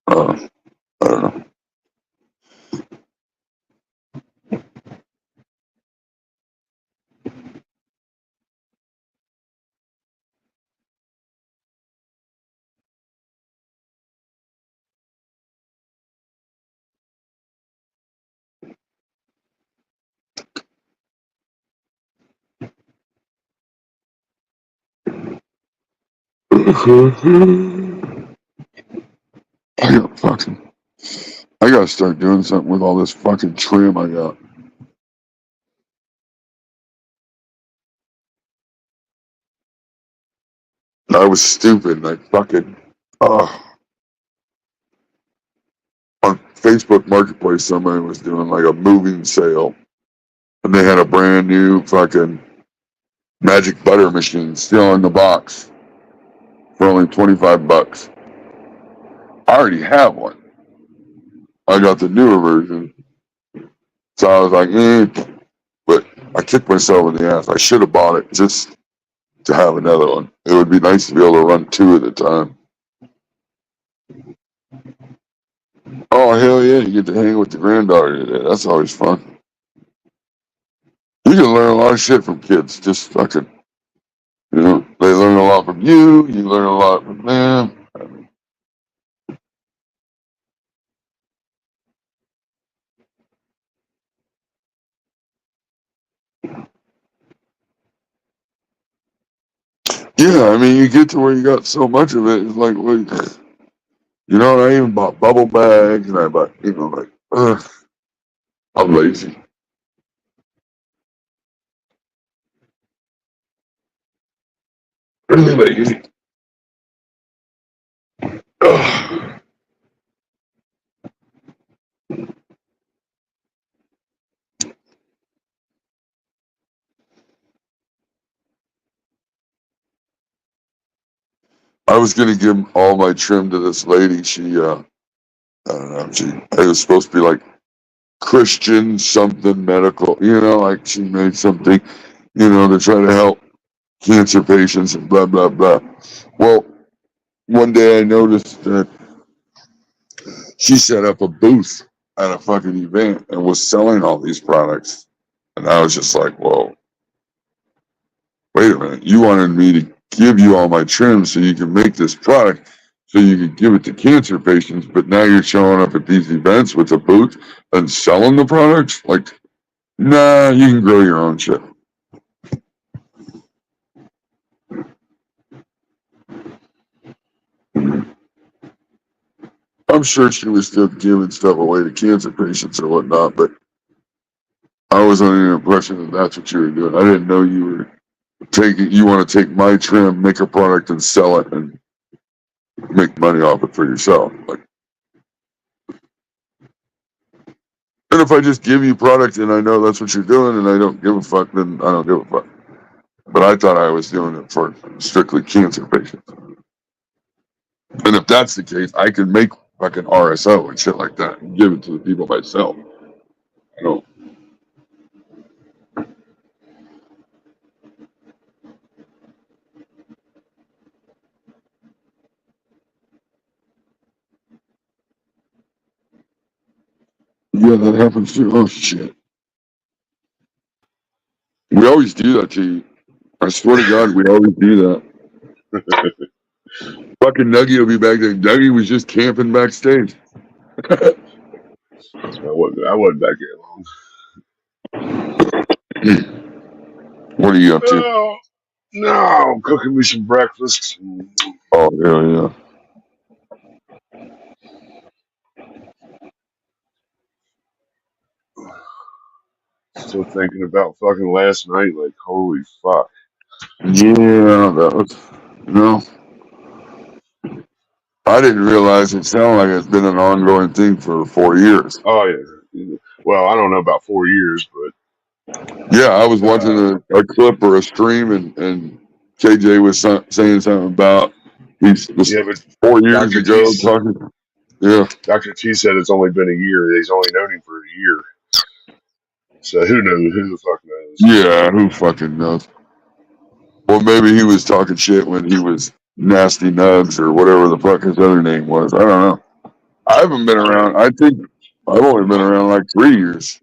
I don't know. I gotta start doing something with all this fucking trim I got. I was stupid. I fucking on Facebook Marketplace, somebody was doing like a moving sale, and they had a brand new fucking magic butter machine still in the box for only $25. I already have one. I got the newer version, so I was like, but I kicked myself in the ass. I should have bought it just to have another one. It would be nice to be able to run two at a time. Oh, hell yeah, you get to hang with the granddaughter today. That's always fun. You can learn a lot of shit from kids. Just fucking, they learn a lot from you. You learn a lot from them. Yeah, I mean, you get to where you got so much of it. It's like, I even bought bubble bags, and I bought, I'm lazy. Really lazy. Ugh. I was gonna give all my trim to this lady. She, I don't know. It was supposed to be like Christian something medical. Like she made something, to try to help cancer patients and blah blah blah. Well, one day I noticed that she set up a booth at a fucking event and was selling all these products, and I was just like, whoa. Wait a minute, you wanted me to give you all my trim so you can make this product so you can give it to cancer patients, but now you're showing up at these events with a booth and selling the products? Like, nah, you can grow your own shit. I'm sure she was still giving stuff away to cancer patients or whatnot, but I was under the impression that that's what you were doing. I didn't know you want to take my trim, make a product and sell it and make money off it for yourself. Like, and if I just give you product and I know that's what you're doing and I don't give a fuck, then I don't give a fuck. But I thought I was doing it for strictly cancer patients. And if that's the case, I can make fucking RSO and shit like that and give it to the people myself. I don't. Yeah, that happens too. Oh shit. We always do that to you. I swear to God, we always do that. Fucking Nuggie will be back there. Nuggie was just camping backstage. I wasn't back there long. What are you up to? Oh, no, cooking me some breakfast. Oh, yeah. Still thinking about fucking last night. Like, holy fuck. Yeah, that was, I didn't realize it sounded like it's been an ongoing thing for 4 years. Oh, yeah. Well, I don't know about 4 years, but. Yeah, I was watching a clip or a stream, and KJ was saying something about he's 4 years Dr. ago T, talking. Yeah. Dr. T said it's only been a year. He's only known him for a year. So who knows? Who the fuck knows? Yeah, who fucking knows? Well, maybe he was talking shit when he was Nasty Nugs or whatever the fuck his other name was. I don't know. I haven't been around. I think I've only been around like 3 years.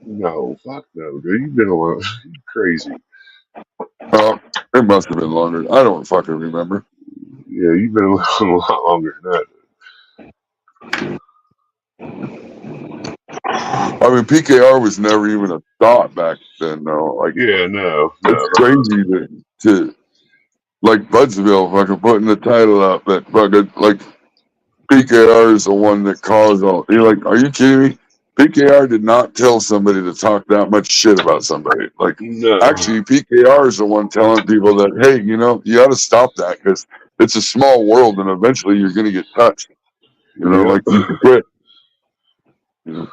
No, fuck no, dude. You've been alone. Crazy. It must have been longer. I don't fucking remember. Yeah, you've been around a lot longer than that. I mean, PKR was never even a thought back then, though. Like, yeah, no. It's crazy to like Budsville fucking putting the title up that fucking like PKR is the one that caused all. You're like, are you kidding me? PKR did not tell somebody to talk that much shit about somebody. Like, No. actually, PKR is the one telling people that, hey, you know, you got to stop that because it's a small world and eventually you're going to get touched. You know, like you quit. You know.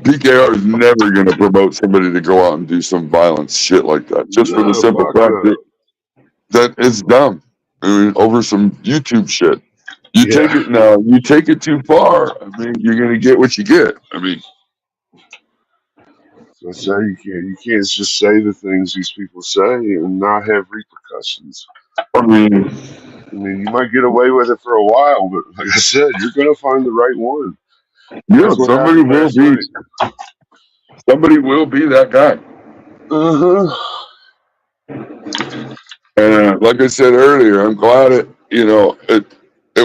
PKR is never going to promote somebody to go out and do some violent shit like that, just for the simple fact that it's dumb. I mean, over some YouTube shit. You take it now. You take it too far. I mean, you're gonna get what you get. I mean, So I say you can't just say the things these people say and not have repercussions. I mean, you might get away with it for a while, but like I said, you're gonna find the right one. yeah, That's what somebody happened will last be. night. Somebody will be that guy. And like I said earlier, I'm glad it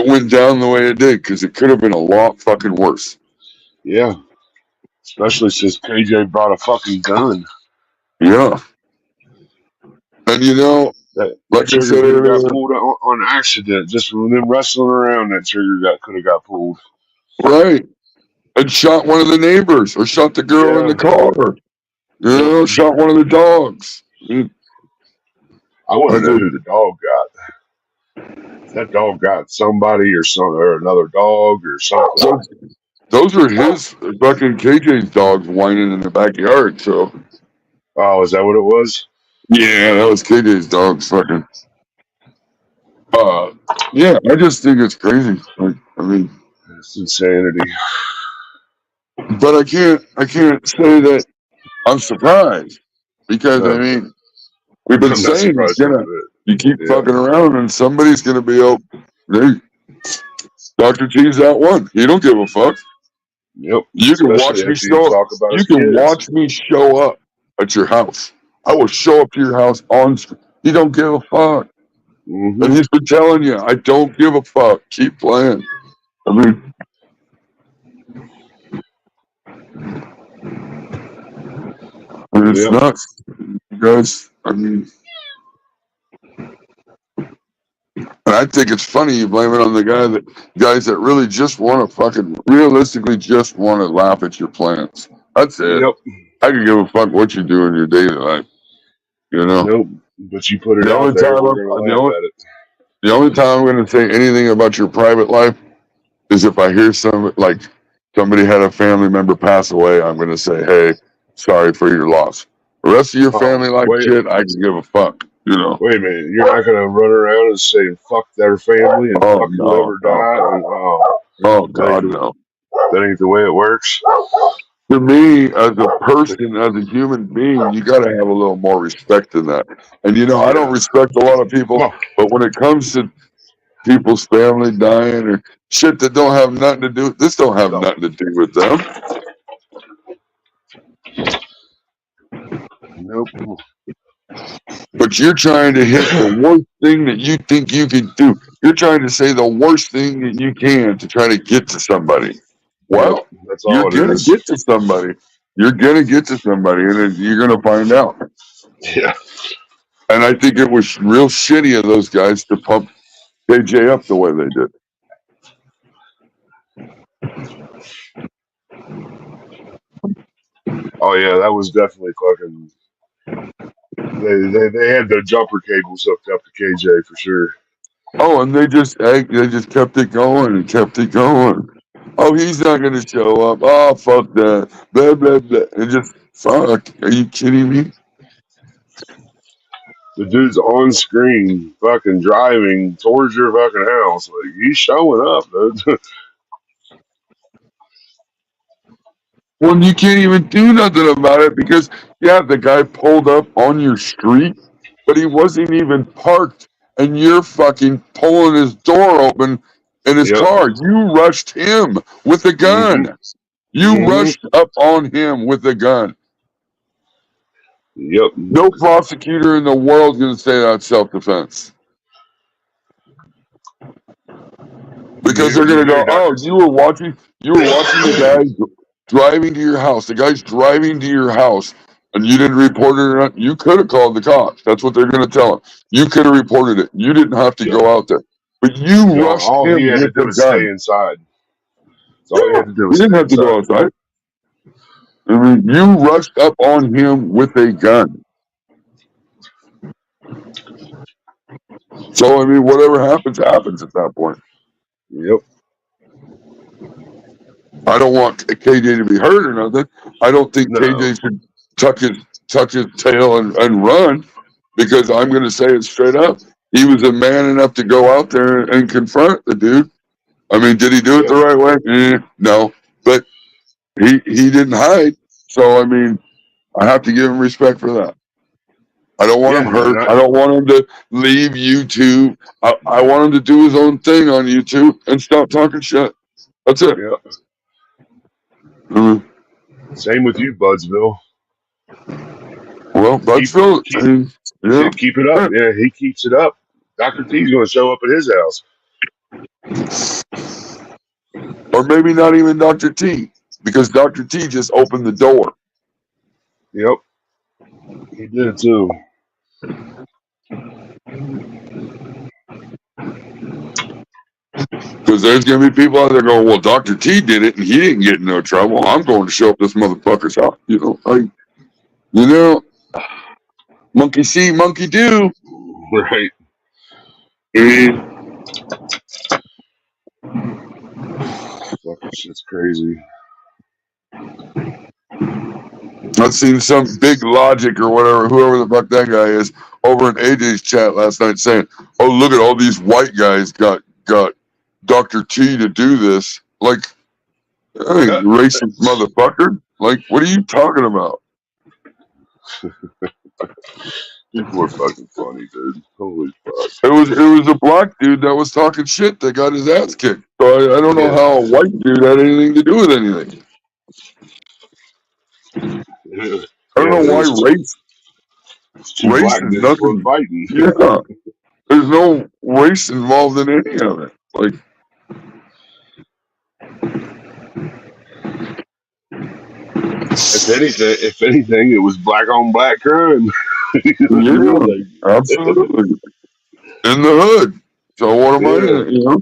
went down the way it did because it could have been a lot fucking worse. Yeah, especially since KJ brought a fucking gun. Yeah, and you know, That like I trigger said could have earlier, got pulled on accident. Just from them wrestling around, that trigger could have got pulled. right, and shot one of the neighbors or shot the girl in the car. You know, shot one of the dogs. I want to know who the dog got. If that dog got somebody or another dog or something. Those were his fucking KJ's dogs whining in the backyard. So, oh, is that what it was? Yeah, that was KJ's dogs. Fucking. Yeah, I just think it's crazy. Like, I mean, it's insanity. But I can't say that I'm surprised because I mean, we've been saying it's gonna. You keep fucking around and somebody's gonna be Dr. T's that one. He don't give a fuck. Yep. You can watch me show up. You can watch me show up at your house. I will show up to your house on screen. He don't give a fuck. Mm-hmm. And he's been telling you, I don't give a fuck. Keep playing. I mean, it's nuts, you guys. I mean, and I think it's funny you blame it on the guys that really just want to fucking realistically just want to laugh at your plans. That's it. Yep. I can give a fuck what you do in your daily life. You know. Nope. But you put it out there, we're gonna laugh at it. The only time I'm going to say anything about your private life is if I hear somebody had a family member pass away. I'm going to say, hey, sorry for your loss. The rest of your family life shit, I can give a fuck. You know. Wait a minute, you're not gonna run around and say fuck their family and fuck whoever died. And, oh God, no. That ain't the way it works. To me, as a person, as a human being, you got to have a little more respect than that. And you know, I don't respect a lot of people, but when it comes to people's family dying or shit that don't have nothing to do, this don't have nothing to do with them. Nope. But you're trying to hit the worst thing that you think you can do. You're trying to say the worst thing that you can to try to get to somebody. Well, you're going to get to somebody. You're going to get to somebody, and you're going to find out. Yeah. And I think it was real shitty of those guys to pump KJ up the way they did. Oh yeah, that was definitely fucking. They had the jumper cables hooked up to KJ for sure. Oh, and they just kept it going and kept it going. Oh, he's not going to show up. Oh, fuck that. Blah blah blah. And just fuck. Are you kidding me? The dude's on screen, fucking driving towards your fucking house. Like he's showing up, dude. Well, you can't even do nothing about it because, yeah, the guy pulled up on your street, but he wasn't even parked, and you're fucking pulling his door open in his car. You rushed him with a gun. Mm-hmm. You rushed up on him with a gun. Yep. No prosecutor in the world is going to say that's self-defense. Because they're going to go, oh, you were watching the guy driving to your house. The guy's driving to your house and you didn't report it or not, you could have called the cops. That's what they're going to tell him. You could have reported it. You didn't have to go out there. But you No, rushed all he him had to with do the was stay gun. inside. That's all he Yeah, had to do you was didn't stay have to go inside. outside. I mean, you rushed up on him with a gun. So, I mean, whatever happens, happens at that point. Yep. I don't want KJ to be hurt or nothing. I don't think No. KJ should tuck his tail and run, because I'm going to say it straight up. He was a man enough to go out there and confront the dude. I mean, did he do it the right way? No, but he didn't hide. So, I mean, I have to give him respect for that. I don't want him hurt. I don't want him to leave YouTube. I want him to do his own thing on YouTube and stop talking shit. That's it. Yeah. Mm-hmm. Same with you, Budsville. Well, Budsville, keep it up. Yeah, he keeps it up. Dr. T's going to show up at his house. Or maybe not even Dr. T, because Dr. T just opened the door. Yep. He did too. Because there's going to be people out there going, well, Dr. T did it and he didn't get in no trouble. I'm going to show up this motherfucker's house. Monkey see, monkey do. Right. Fucking shit's crazy. I've seen some big logic or whatever, whoever the fuck that guy is, over in AJ's chat last night saying, oh, look at all these white guys got Dr. T to do this. Like, hey, racist motherfucker. Like, what are you talking about? People were fucking funny, dude. Holy fuck. It was a black dude that was talking shit that got his ass kicked. So I don't know how a white dude had anything to do with anything. I don't know why race is nothing. Fighting. Yeah. There's no race involved in any of it. Like, if anything, it was black on black crime. Yeah, absolutely. In the hood. So what am I?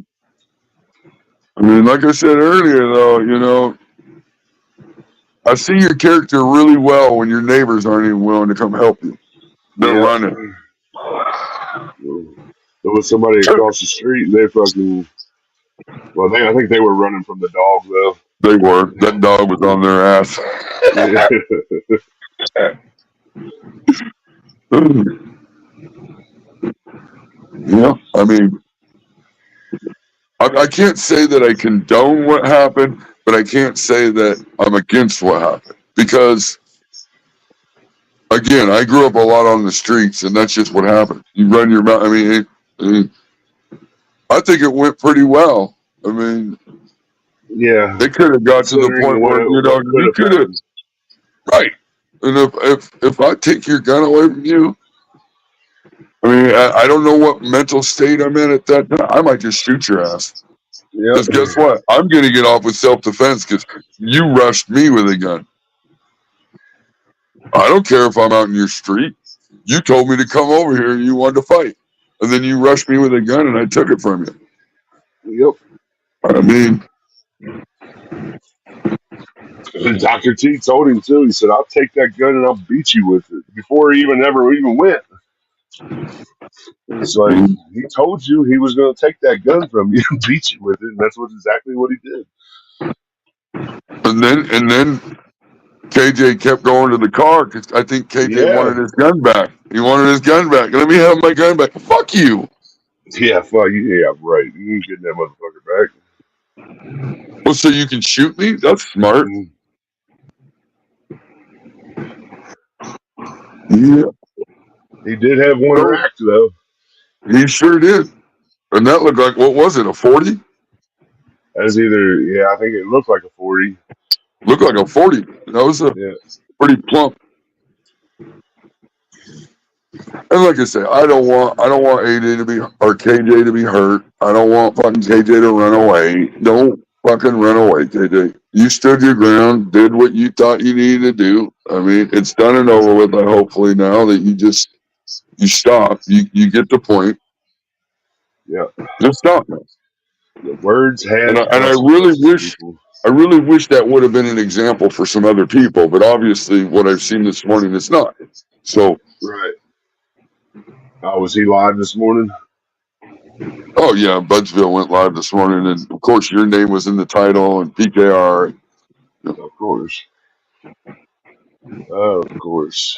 I mean, like I said earlier, though, I see your character really well when your neighbors aren't even willing to come help you. They're running. There was somebody across the street, and they fucking. Well, I think they were running from the dog, though. They were. That dog was on their ass. Yeah, I mean, I can't say that I condone what happened, but I can't say that I'm against what happened. Because, again, I grew up a lot on the streets, and that's just what happened. You run your mouth. I mean, I think it went pretty well. I mean, yeah, they could have got to the point where you could have, right? And if I take your gun away from you, I mean, I don't know what mental state I'm in at that time. I might just shoot your ass. Because guess what? I'm going to get off with self-defense because you rushed me with a gun. I don't care if I'm out in your street. You told me to come over here and you wanted to fight. And then you rushed me with a gun and I took it from you. Yep. I mean, and Dr. T told him too. He said, "I'll take that gun and I'll beat you with it." Before he ever went. It's like, he told you he was going to take that gun from you and beat you with it, and that's exactly what he did. And then KJ kept going to the car because I think KJ wanted his gun back. He wanted his gun back. Let me have my gun back. Fuck you. Yeah, fuck you. Yeah, right. You ain't getting that motherfucker back. Well, so you can shoot me? That's smart. Yeah. He did have one rack, though. He sure did. And that looked like, what was it, a 40? That's either, I think it looked like a 40. Looked like a 40. That was pretty plump. And like I said, I don't want AJ to be, or KJ to be hurt. I don't want fucking KJ to run away. Don't fucking run away, KJ. You stood your ground, did what you thought you needed to do. I mean, it's done and over with. Hopefully now that you stop, you get the point. Yeah. Just stop, man. The words have And I consequences, people. really wish that would have been an example for some other people, but obviously what I've seen this morning, it's not. So, Right. Was he live this morning? oh yeah, Budsville went live this morning, and of course your name was in the title and PKR. Of course. Of course.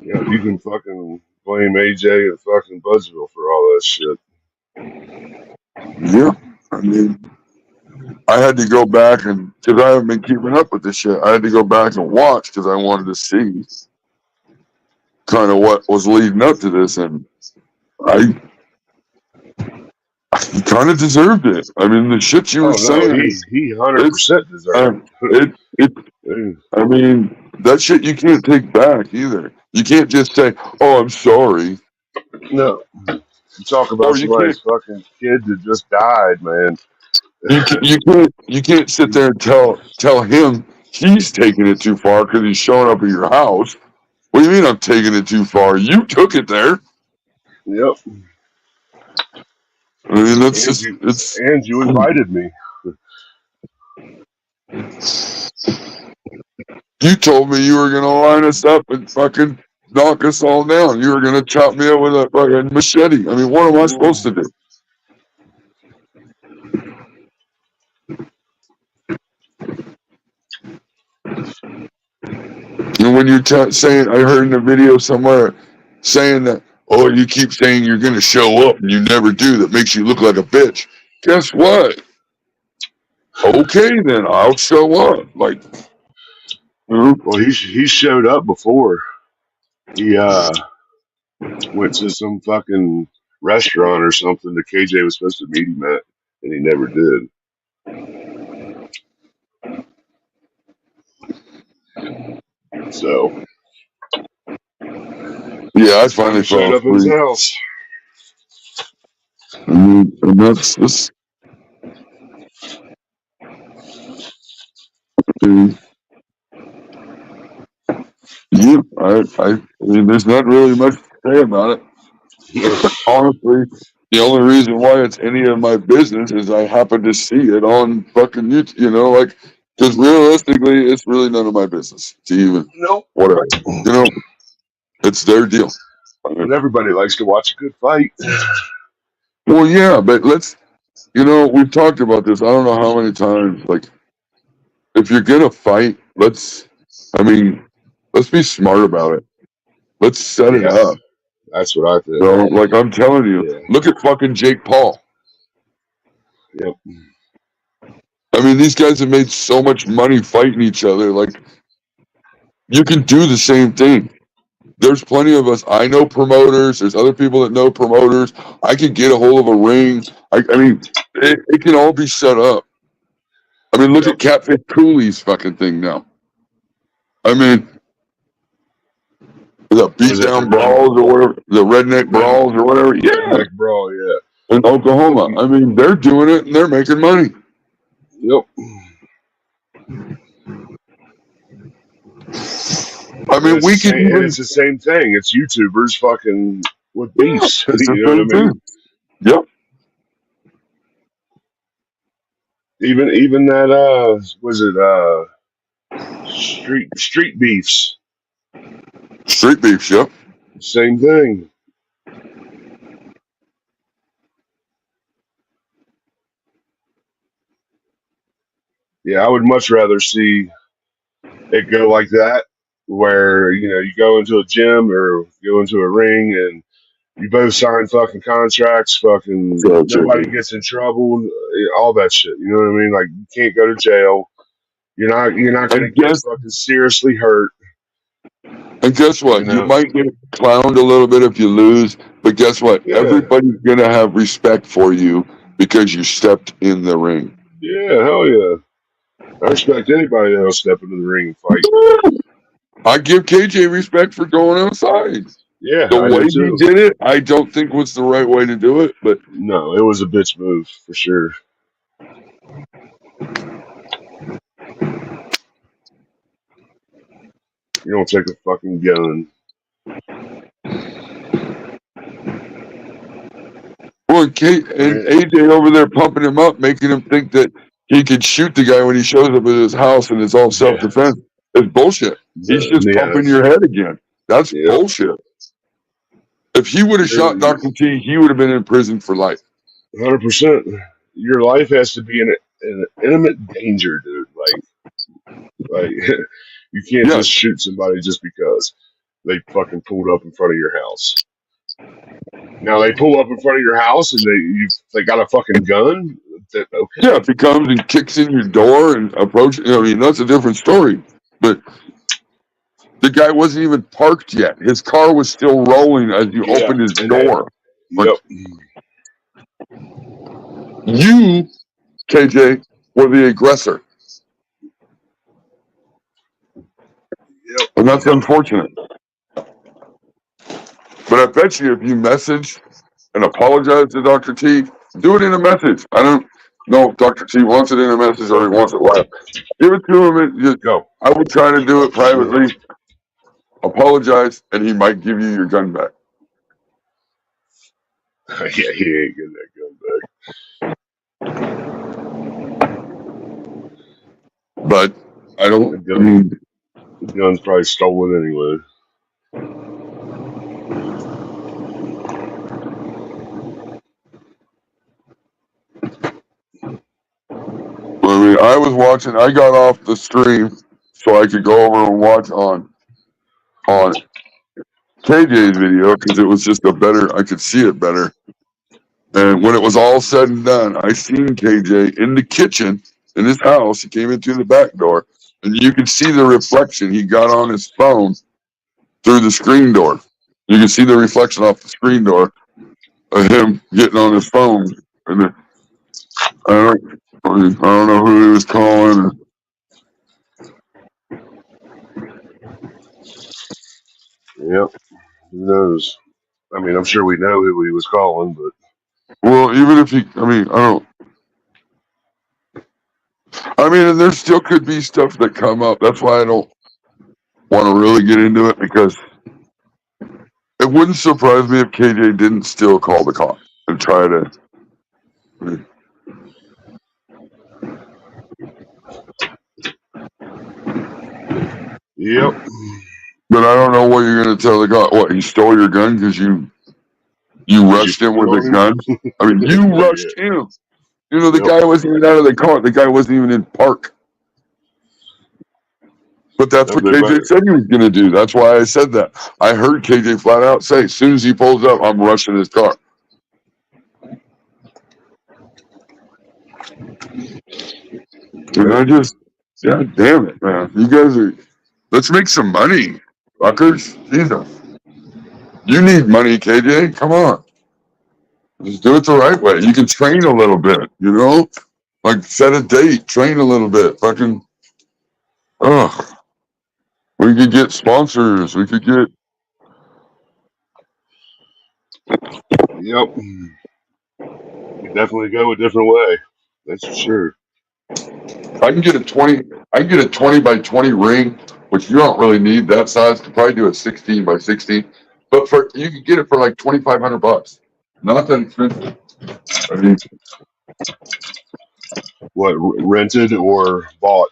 Yeah, you can fucking blame AJ and fucking Budsville for all that shit. Yeah, I mean, I had to go back and because I haven't been keeping up with this shit. I had to go back and watch because I wanted to see kind of what was leading up to this, and he kind of deserved it. I mean, the shit you were saying, he 100% deserved it. I mean, that shit you can't take back either. You can't just say, "Oh, I'm sorry." No, you talk about somebody's fucking kid that just died, man. You can't sit there and tell him he's taking it too far because he's showing up at your house. What do you mean I'm taking it too far? You took it there. Yep. I mean, that's and you invited me. You told me you were gonna line us up and fucking knock us all down. You were gonna chop me up with a fucking machete. I mean, what am I supposed to do? And when you're saying, I heard in a video somewhere saying that, oh, you keep saying you're gonna show up and you never do. That makes you look like a bitch. Guess what? Okay, then I'll show up. Like, well, he showed up before. He went to some fucking restaurant or something that KJ was supposed to meet him at, and he never did. So, yeah, I finally showed up at his house. And that's just. Yeah, I mean, there's not really much to say about it. Honestly, the only reason why it's any of my business is I happen to see it on fucking YouTube, like, because realistically, it's really none of my business to even, whatever, it's their deal. But everybody likes to watch a good fight. Well, yeah, but we've talked about this, I don't know how many times, like, if you're gonna fight, let's be smart about it. Let's set it up. That's what I think. So, like I'm telling you, look at fucking Jake Paul. Yep. I mean, these guys have made so much money fighting each other. Like, you can do the same thing. There's plenty of us. I know promoters. There's other people that know promoters. I can get a hold of a ring. I mean, it can all be set up. I mean, look at Catfish Cooley's fucking thing now. I mean, the beatdown brawls or whatever, the redneck brawls or whatever. Yeah. Redneck brawl, yeah. In Oklahoma. I mean, they're doing it and they're making money. Yep. I mean, it's the same thing. It's YouTubers fucking with beefs. It's you know what I mean? Yep. Even that was it street beefs. Street beefs, yep. Same thing. Yeah, I would much rather see it go like that, where you go into a gym or go into a ring and you both sign fucking contracts, fucking nobody gets in trouble, all that shit. You know what I mean? Like, you can't go to jail. You're not gonna get fucking seriously hurt. And guess what? You might get clowned a little bit if you lose, but guess what? Yeah. Everybody's gonna have respect for you because you stepped in the ring. Yeah, hell yeah. I respect anybody that'll step into the ring and fight. I give KJ respect for going outside. Yeah, The I way do he too. did it, I don't think was the right way to do it, but No, it was a bitch move for sure. You don't take a fucking gun. well, Kate and Right? AJ over there pumping him up, making him think that he could shoot the guy when he shows up at his house and it's all Yeah. self-defense. It's bullshit. He's just pumping your head again. That's Yep. bullshit. If he would have shot Dr. T, he would have been in prison for life. 100%. Your life has to be in imminent danger, dude. Like you can't Yes. just shoot somebody just because they fucking pulled up in front of your house. Now they pull up in front of your house and they got a fucking gun. Okay. Yeah, if he comes and kicks in your door and approaches, I mean, that's a different story. But the guy wasn't even parked yet. His car was still rolling as you Yeah, opened his and door. Yep. You, KJ, were the aggressor. Yep. And that's unfortunate. But I bet you if you message and apologize to Dr. T, do it in a message. I don't know if Dr. T wants it in a message or he wants it live. Give it to him and just Go. I would try to do it privately. Apologize, and he might give you your gun back. Yeah, he ain't getting that gun back. But I don't. The I mean, gun's probably stolen anyway. I was watching. I got off the stream so I could go over and watch on KJ's video because it was just a better. I could see it better. And when it was all said and done, I seen KJ in the kitchen in his house. He came in through the back door, and you could see the reflection. He got on his phone through the screen door. You can see the reflection off the screen door of him getting on his phone. And I don't know who he was calling. Yep. Who knows? I mean, I'm sure we know who he was calling, but Well, even if he, I mean, I don't. I mean, and there still could be stuff that come up. That's why I don't want to really get into it because it wouldn't surprise me if KJ didn't still call the cops and try to. I mean, yep. but I don't know what you're going to tell the guy. What, he stole your gun because you rushed him with a gun? I mean, you rushed him. You know, the guy wasn't even out of the car. The guy wasn't even in park. But that's what KJ said he was going to do. That's why I said that. I heard KJ flat out say, as soon as he pulls up, I'm rushing his car. And I just, God damn it, man. You guys are, let's make some money, fuckers. Jesus. You need money, KJ. Come on. Just do it the right way. You can train a little bit, you know? Like, set a date, train a little bit. Fucking, ugh. We could get sponsors. We could get. Yep. You definitely go a different way. That's for sure. I can get a 20 by 20 ring, which you don't really need that size. Could probably do a 16 by 16, but you can get it for like $2,500. Not that expensive. I mean, what, rented or bought?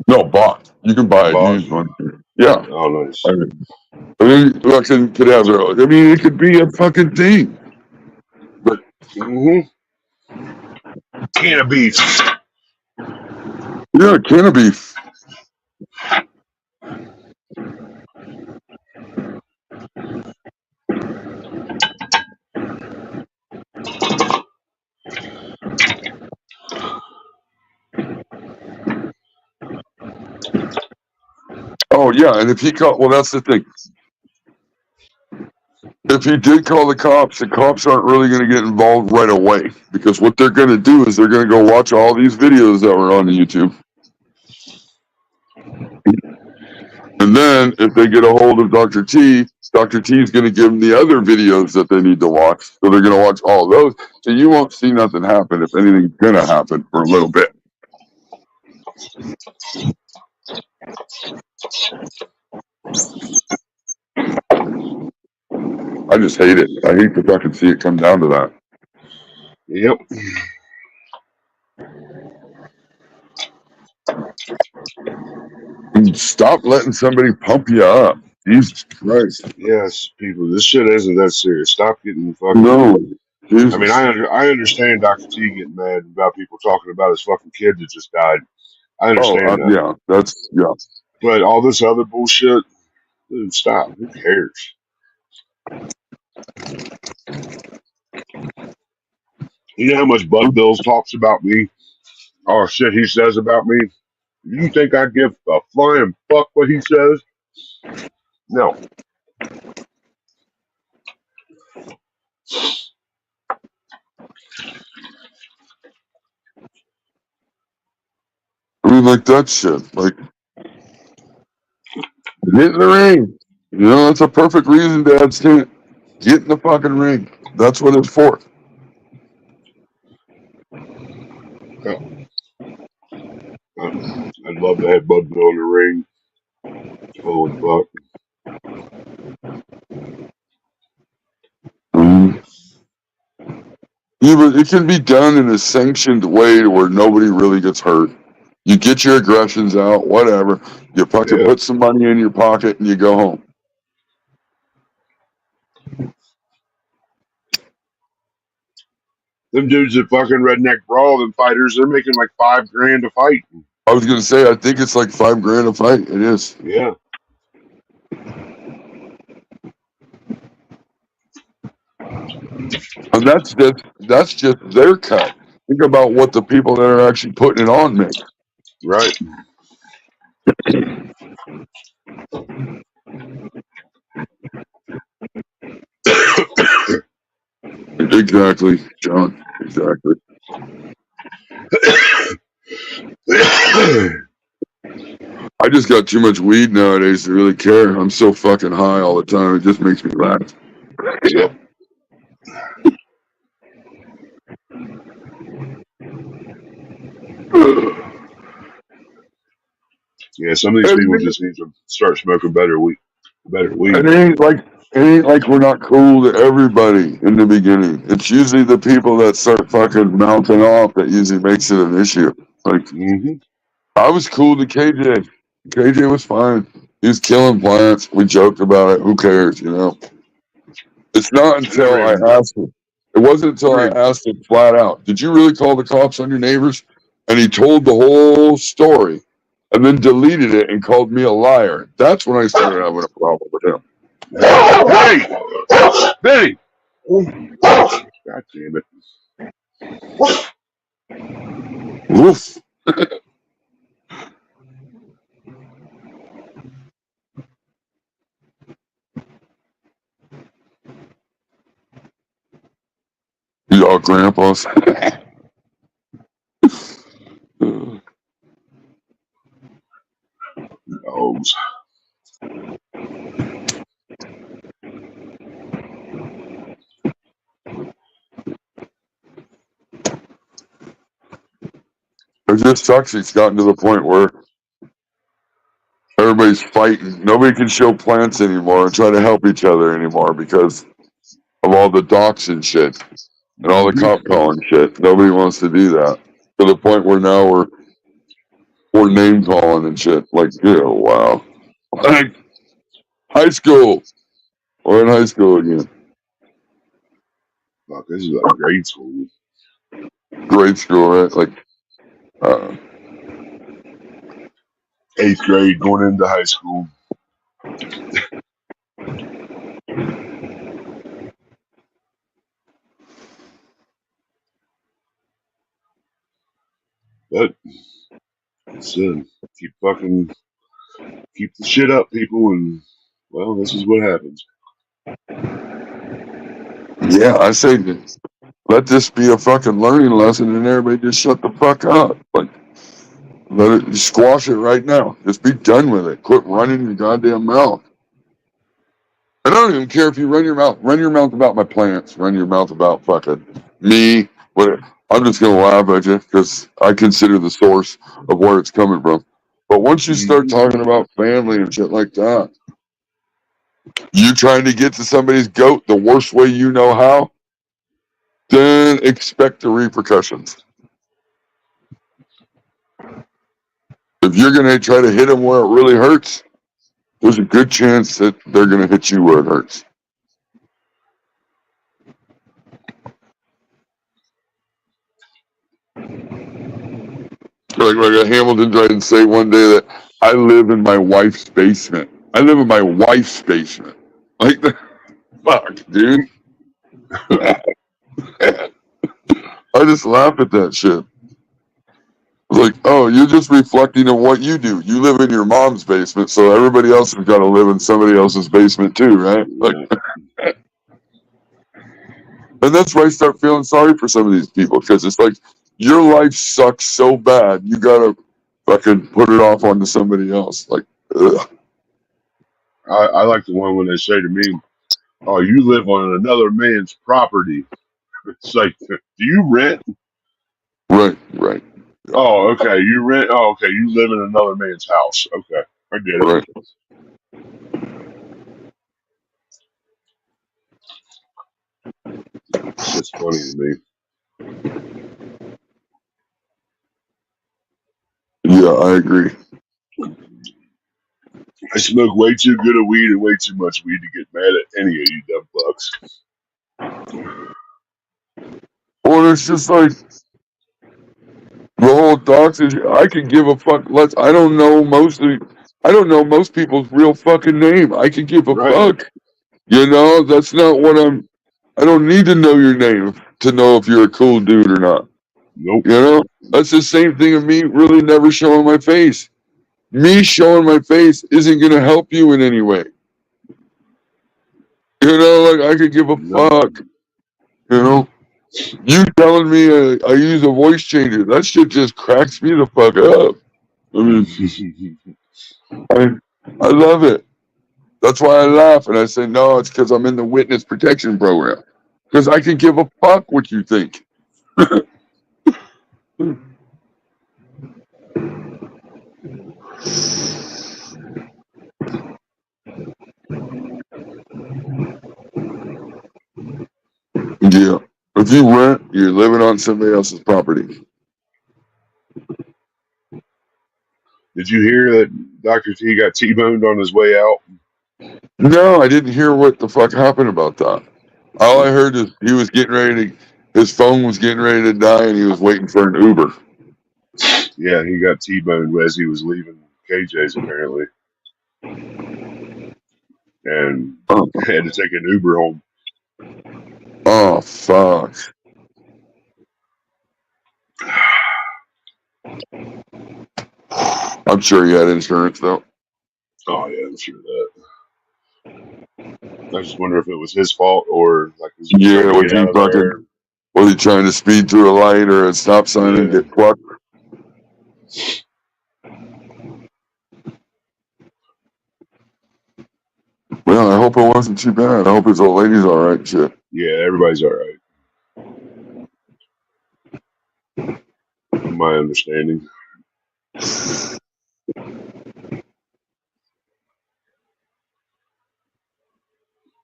No, bought. You can buy a used one. Yeah. Oh, nice. I mean, could have their. I mean, it could be a fucking thing. But can of beef. Yeah, can of beef. Oh yeah, and if he called, well, that's the thing. If he did call the cops aren't really going to get involved right away because what they're going to do is they're going to go watch all these videos that were on YouTube, and And then if they get a hold of Dr. T is going to give them the other videos that they need to watch. So they're going to watch all those. So you won't see nothing happen if anything's going to happen for a little bit. I just hate it. I hate to fucking see it come down to that. Yep. And stop letting somebody pump you up. Jesus Christ. Yes, people, this shit isn't that serious. Stop getting fucking. No. Jesus. I mean, I understand Dr. T getting mad about people talking about his fucking kid that just died. I understand that. Yeah, that's, yeah. But all this other bullshit, dude, stop. Who cares? You know how much Bud Bills talks about me? Oh, shit he says about me? You think I give a flying fuck what he says? No. I mean, like that shit. Like, get in the ring. You know, that's a perfect reason, Dad. Get in the fucking ring. That's what it's for. I'd love to have Bud Bill in the ring. Holy fuck. Yeah, but it can be done in a sanctioned way where nobody really gets hurt. You get your aggressions out, whatever. You fucking put some money in your pocket and you go home. Them dudes at fucking Redneck Brawl, them fighters, they're making like $5,000 a fight. I was gonna say, I think it's like $5,000 a fight. It is. Yeah. And that's just their cut. Think about what the people that are actually putting it on make. Right. Exactly, John. Exactly. I just got too much weed nowadays to really care. I'm so fucking high all the time. It just makes me laugh. Yep. Yeah, some of these people just need to start smoking better weed. It ain't like we're not cool to everybody in the beginning. It's usually the people that start fucking mounting off that usually makes it an issue. Like, I was cool to KJ. KJ was fine. He was killing plants. We joked about it. Who cares, you know? It's not until I asked him. It wasn't until I asked him flat out, did you really call the cops on your neighbors? And he told the whole story and then deleted it and called me a liar. That's when I started having a problem with him. Hey! Benny! God damn it. Oof. Y'all grandpas. Dogs. It just sucks. It's gotten to the point where everybody's fighting. Nobody can show plants anymore and try to help each other anymore because of all the docs and shit and all the cop calling shit. Nobody wants to do that to the point where now we're name calling and shit. Like, yeah, wow. Like high school. We're in high school again. Fuck, this is like grade school. Grade school, right? Like 8th grade going into high school. But keep the shit up, people, and well, this is what happens. Yeah, I say let this be a fucking learning lesson and everybody just shut the fuck up. Like, Let it squash it right now. Just be done with it. Quit running your goddamn mouth. I don't even care if you run your mouth. Run your mouth about my plants. Run your mouth about fucking me. Whatever. I'm just gonna laugh at you because I consider the source of where it's coming from. But once you start talking about family and shit like that, you trying to get to somebody's goat the worst way you know how, then expect the repercussions. If you're gonna try to hit them where it really hurts, there's a good chance that they're gonna hit you where it hurts. Like Hamilton tried to say one day that I live in my wife's basement. I live in my wife's basement. Like, fuck, dude. I just laugh at that shit. Like, oh, you're just reflecting on what you do. You live in your mom's basement, so everybody else has got to live in somebody else's basement too, right? Like, and that's why I start feeling sorry for some of these people, because it's like your life sucks so bad, you gotta fucking put it off onto somebody else. Like, ugh. I like the one when they say to me, "Oh, you live on another man's property." It's like, do you rent? Right, right, Oh, okay, you rent. Oh, okay, you live in another man's house. Okay, I get it. right. It's funny to me. Yeah, I agree. I smoke way too good of weed and way too much weed to get mad at any of you dumb fucks. Well, it's just like the whole doxing. I could give a fuck less. I don't know most people's real fucking name. I could give a Right. fuck. You know, that's not what I'm. I don't need to know your name to know if you're a cool dude or not. Nope. You know, that's the same thing of me really never showing my face. Me showing my face isn't gonna help you in any way. You know, like I could give a fuck. You know, you telling me I use a voice changer, that shit just cracks me the fuck up. I mean, I love it. That's why I laugh and I say, no, it's because I'm in the witness protection program. Because I can give a fuck what you think. Yeah. If you rent, you're living on somebody else's property. Did you hear that Dr. T got T-boned on his way out? No, I didn't hear what the fuck happened about that. All I heard is he was getting ready to, his phone was getting ready to die and he was waiting for an Uber. Yeah, he got T-boned as he was leaving KJ's apparently. And had to take an Uber home. Oh, fuck. I'm sure he had insurance though. Oh yeah, I'm sure of that. I just wonder if it was his fault or like was he Yeah, trying to was get he out of there? fucking, was he trying to speed through a light or a stop sign and Yeah. get plucked? Well, I hope it wasn't too bad. I hope his old lady's alright and shit. Yeah, everybody's all right. From my understanding.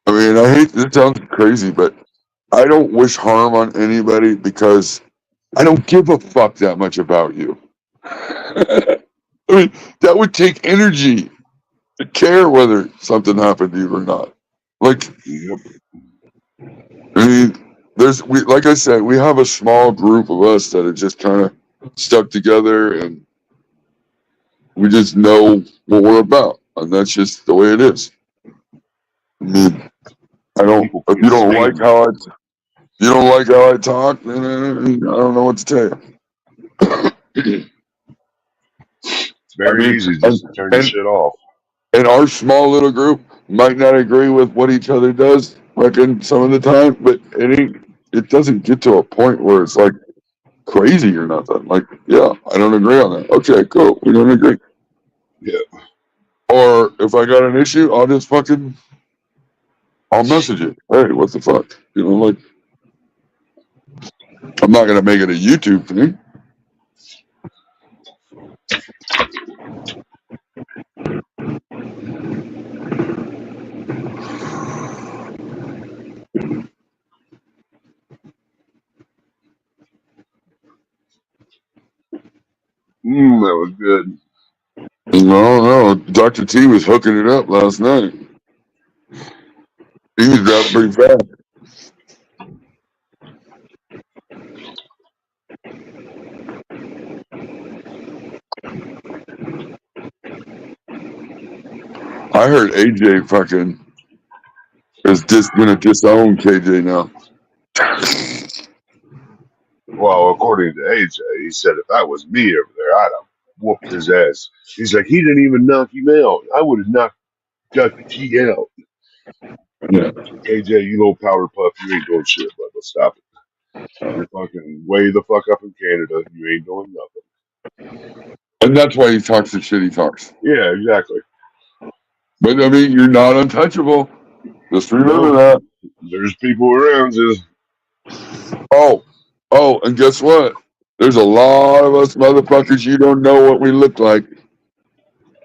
I mean, I hate, this sounds crazy, but I don't wish harm on anybody because I don't give a fuck that much about you. I mean, that would take energy to care whether something happened to you or not. Like, Yep. I mean, like I said, we have a small group of us that are just kind of stuck together and we just know what we're about. And that's just the way it is. I mean, if you don't like how I talk, then I don't know what to tell you. It's very easy just to turn your shit off. And our small little group might not agree with what each other does, reckon some of the time, but it doesn't get to a point where it's like crazy or nothing. Like, yeah, I don't agree on that. Okay, cool. We don't agree. Yeah. Or if I got an issue, I'll just fucking, I'll message it. Hey, what the fuck? You know, like, I'm not gonna make it a YouTube thing. That was good. No, Dr. T was hooking it up last night. He was driving pretty fast. I heard AJ fucking is gonna disown KJ now. Well, according to AJ, he said if that was me over there, I'd have whooped his ass. He's like, he didn't even knock him out. I would have knocked Dr. T out. Yeah. AJ, you little powder puff, you ain't doing shit, but let's stop it. You're fucking way the fuck up in Canada. You ain't doing nothing. And that's why he talks the shit he talks. Yeah, exactly. But I mean, you're not untouchable. Just remember that. There's people around just Oh, and guess what? There's a lot of us motherfuckers you don't know what we look like.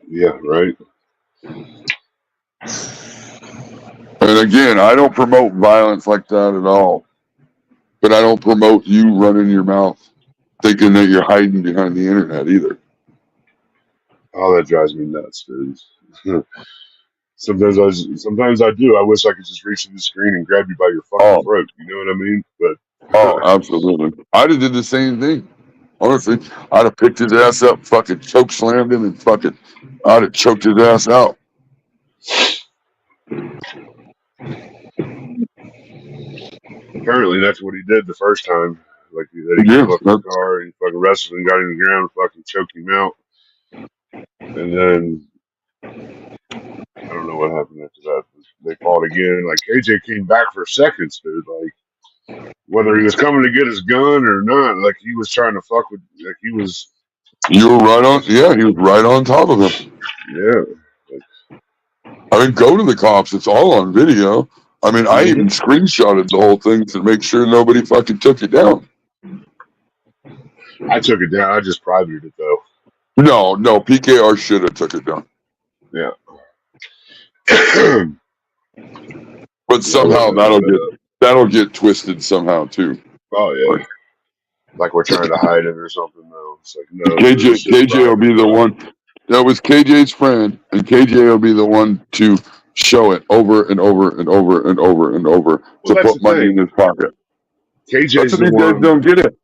yeah, right. And again, I don't promote violence like that at all. But I don't promote you running your mouth thinking that you're hiding behind the internet either. Oh, that drives me nuts, dude. Sometimes I do. I wish I could just reach in the screen and grab you by your fucking throat. You know what I mean? But Oh, absolutely. I'd have did the same thing. Honestly, I'd have picked his ass up, fucking choke slammed him, and fucking I'd have choked his ass out. apparently that's what he did the first time. Like that he Yeah, came up in the car and fucking wrestled and got him to the ground, fucking choked him out. And then I don't know what happened after that. They fought again. Like KJ came back for seconds, dude. Like whether he was coming to get his gun or not, like he was trying to fuck with. Like he was. You were right on. Yeah, he was right on top of him. Yeah. I mean, go to the cops. It's all on video. I mean, I even screenshotted the whole thing to make sure nobody fucking took it down. I took it down. I just privated it though. No, PKR should have took it down. Yeah. But somehow that'll get twisted somehow too. Oh yeah. Like we're trying to hide it or something though. It's like no. KJ will be the one. That was KJ's friend, and KJ will be the one to show it over and over and over and over and over to put money in his pocket. KJ's That's what these guys don't get it.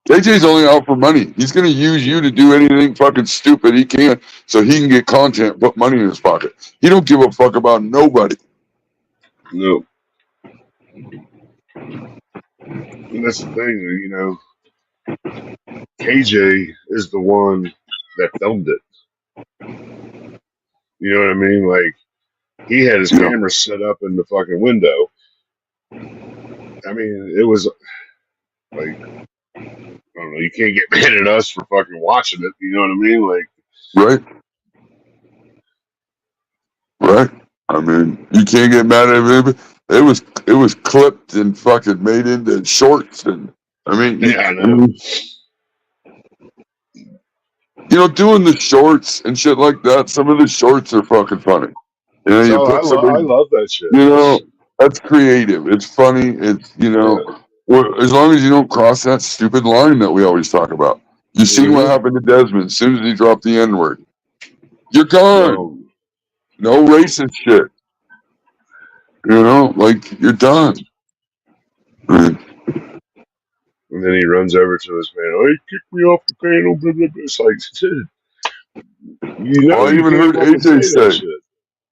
KJ's only out for money. He's going to use you to do anything fucking stupid he can so he can get content, put money in his pocket. He don't give a fuck about nobody. No. And that's the thing, you know. KJ is the one that filmed it. You know what I mean? Like, he had his camera set up in the fucking window. I mean, it was like, I don't know, you can't get mad at us for fucking watching it. You know what I mean? Like, Right. I mean, you can't get mad at it. It was clipped and fucking made into shorts, and I mean, yeah, I know. You know, doing the shorts and shit like that. Some of the shorts are fucking funny. You know, So I love that shit. You know, that's creative. It's funny. It's as long as you don't cross that stupid line that we always talk about. You see what happened to Desmond as soon as he dropped the N-word. You're gone. No racist shit. You know, like you're done. And then he runs over to his man. Oh, he kicked me off the panel. Blah, blah, blah. It's like, shit. You know, I even heard AJ say.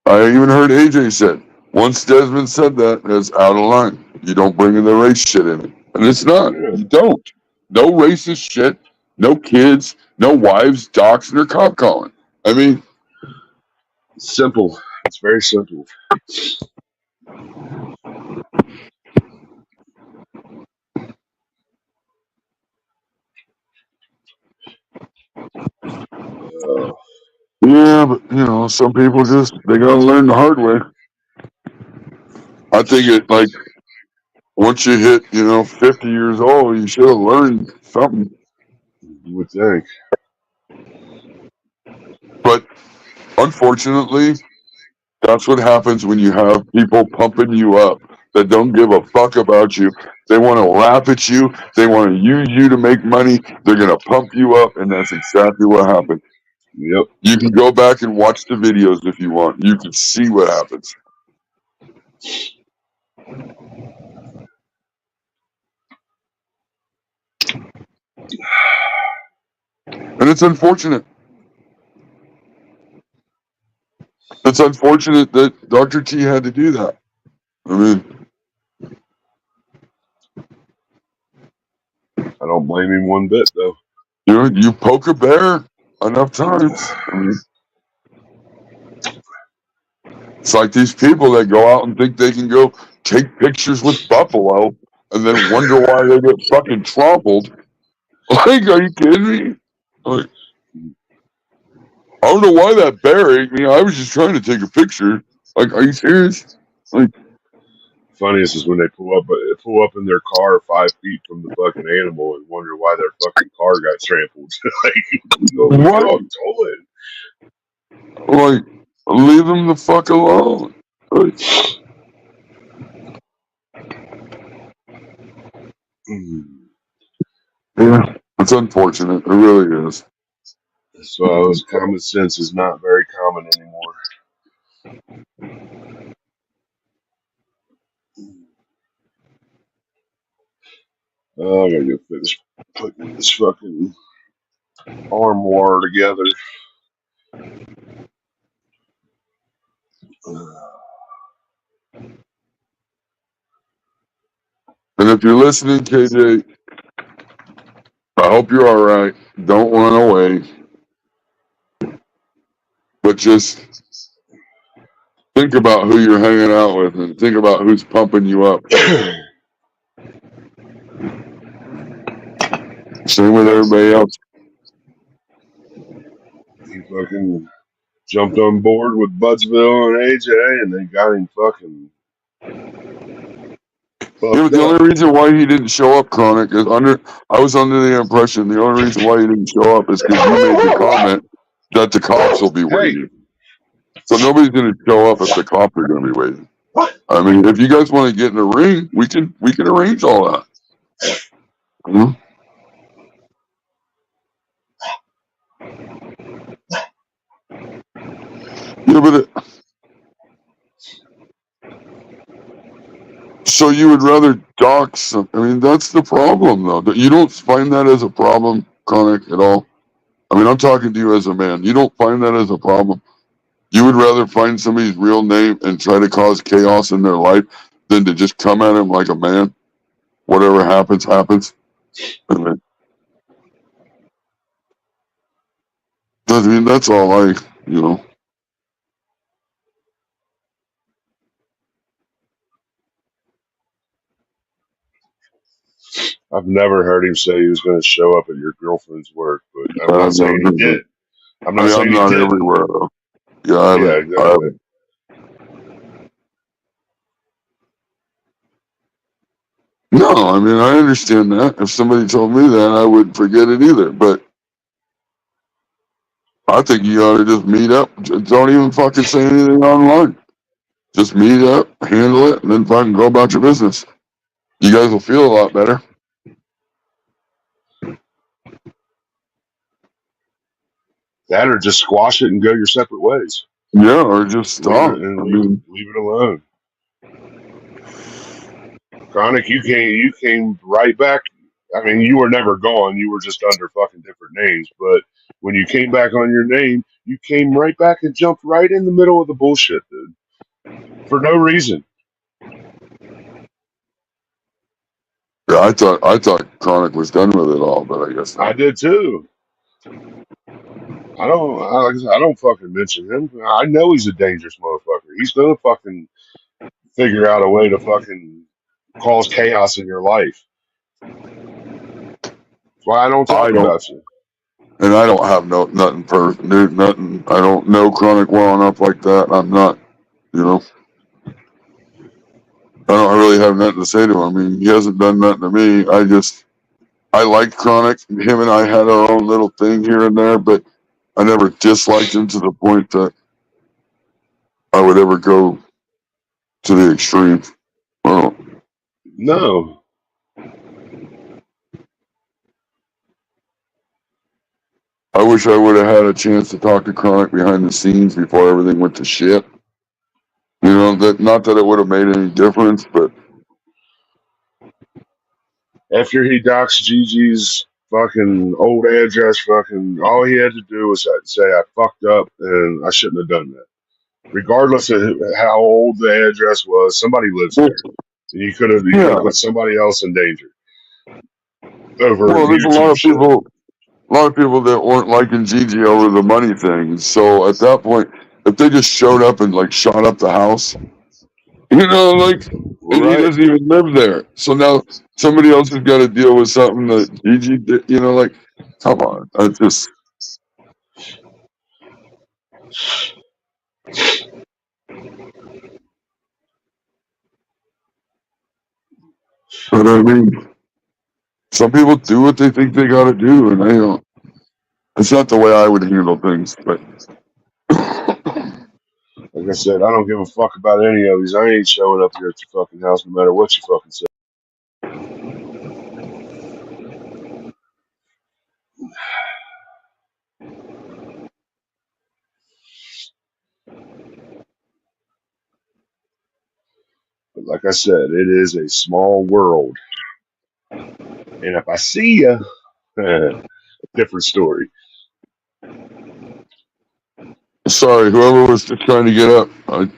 I even heard AJ said. Once Desmond said that, that's out of line. You don't bring in the race shit in it, and it's not. Yeah. You don't. No racist shit. No kids. No wives doxing or cop calling. I mean, simple. It's very simple. Yeah, but you know, some people just they gotta learn the hard way. I think it like once you hit, 50 years old, you should have learned something. You would think. But unfortunately, that's what happens when you have people pumping you up that don't give a fuck about you. They want to laugh at you. They want to use you to make money. They're going to pump you up, and that's exactly what happened. Yep. You can go back and watch the videos if you want. You can see what happens. And it's unfortunate. It's unfortunate that Dr. T had to do that. I mean, I don't blame him one bit, though. you poke a bear enough times. I mean, it's like these people that go out and think they can go take pictures with buffalo and then wonder why they get fucking trampled. Like, are you kidding me? Like, I don't know why that bear ate me. I was just trying to take a picture. Like, are you serious? Like, Funniest is when they pull up in their car 5 feet from the fucking animal and wonder why their fucking car got trampled. Like, go look what? all toilet. Like, leave them the fuck alone. Like, yeah, it's unfortunate. It really is. So common sense is not very common anymore. Oh, I gotta go finish putting this fucking armoire together. And if you're listening, KJ, I hope you're all right. Don't run away. But just think about who you're hanging out with and think about who's pumping you up. Same with everybody else. He fucking jumped on board with Budsville and AJ, and they got him fucking Yeah, but the only reason why he didn't show up, Chronic, is I was under the impression the only reason why he didn't show up is because you made the comment that the cops will be waiting. So nobody's going to show up if the cops are going to be waiting. I mean, if you guys want to get in a ring, we can arrange all that. Hmm? Yeah, but so you would rather dox? I mean, that's the problem, though. You don't find that as a problem, Chronic, at all. I mean, I'm talking to you as a man. You don't find that as a problem. You would rather find somebody's real name and try to cause chaos in their life than to just come at him like a man. Whatever happens, happens. I mean, that's all I've never heard him say he was going to show up at your girlfriend's work, but I'm not saying he did. I'm not saying I'm not he did. everywhere, though. Yeah, Exactly. No, I mean, I understand that. If somebody told me that, I wouldn't forget it either. But I think you ought to just meet up. Don't even fucking say anything online. Just meet up, handle it, and then fucking go about your business. You guys will feel a lot better. That or just squash it and go your separate ways. Yeah, or just stop. Leave it alone. Chronic, you came right back. I mean, you were never gone. You were just under fucking different names. But when you came back on your name, you came right back and jumped right in the middle of the bullshit, dude. For no reason. Yeah, I thought Chronic was done with it all, but I guess not. I did too. I don't fucking mention him. I know he's a dangerous motherfucker. He's gonna fucking figure out a way to fucking cause chaos in your life. That's why I don't talk about you. And I don't have nothing there's nothing. I don't know Chronic well enough like that. I'm not, you know. I don't really have nothing to say to him. I mean, he hasn't done nothing to me. I liked Chronic. Him and I had our own little thing here and there, but I never disliked him to the point that I would ever go to the extreme. Well, No. I wish I would have had a chance to talk to Chronic behind the scenes before everything went to shit. You know, that not that it would have made any difference, but After he doxed Gigi's fucking old address, fucking all he had to do was say I fucked up and I shouldn't have done that. Regardless of how old the address was, somebody lives there. And you could have yeah. put somebody else in danger over Well, there's YouTube shit. a lot of people that weren't liking Gigi over the money thing. So at that point, if they just showed up and like shot up the house, you know, like, and he Right. doesn't even live there. So now somebody else has got to deal with something that Gigi did, you know, like, come on. I just, but I mean, some people do what they think they got to do, and I don't, it's not the way I would handle things, but. Like I said, I don't give a fuck about any of these. I ain't showing up here at your fucking house no matter what you fucking say. But like I said, it is a small world. And if I see you, different story. Sorry, whoever was just trying to get up, if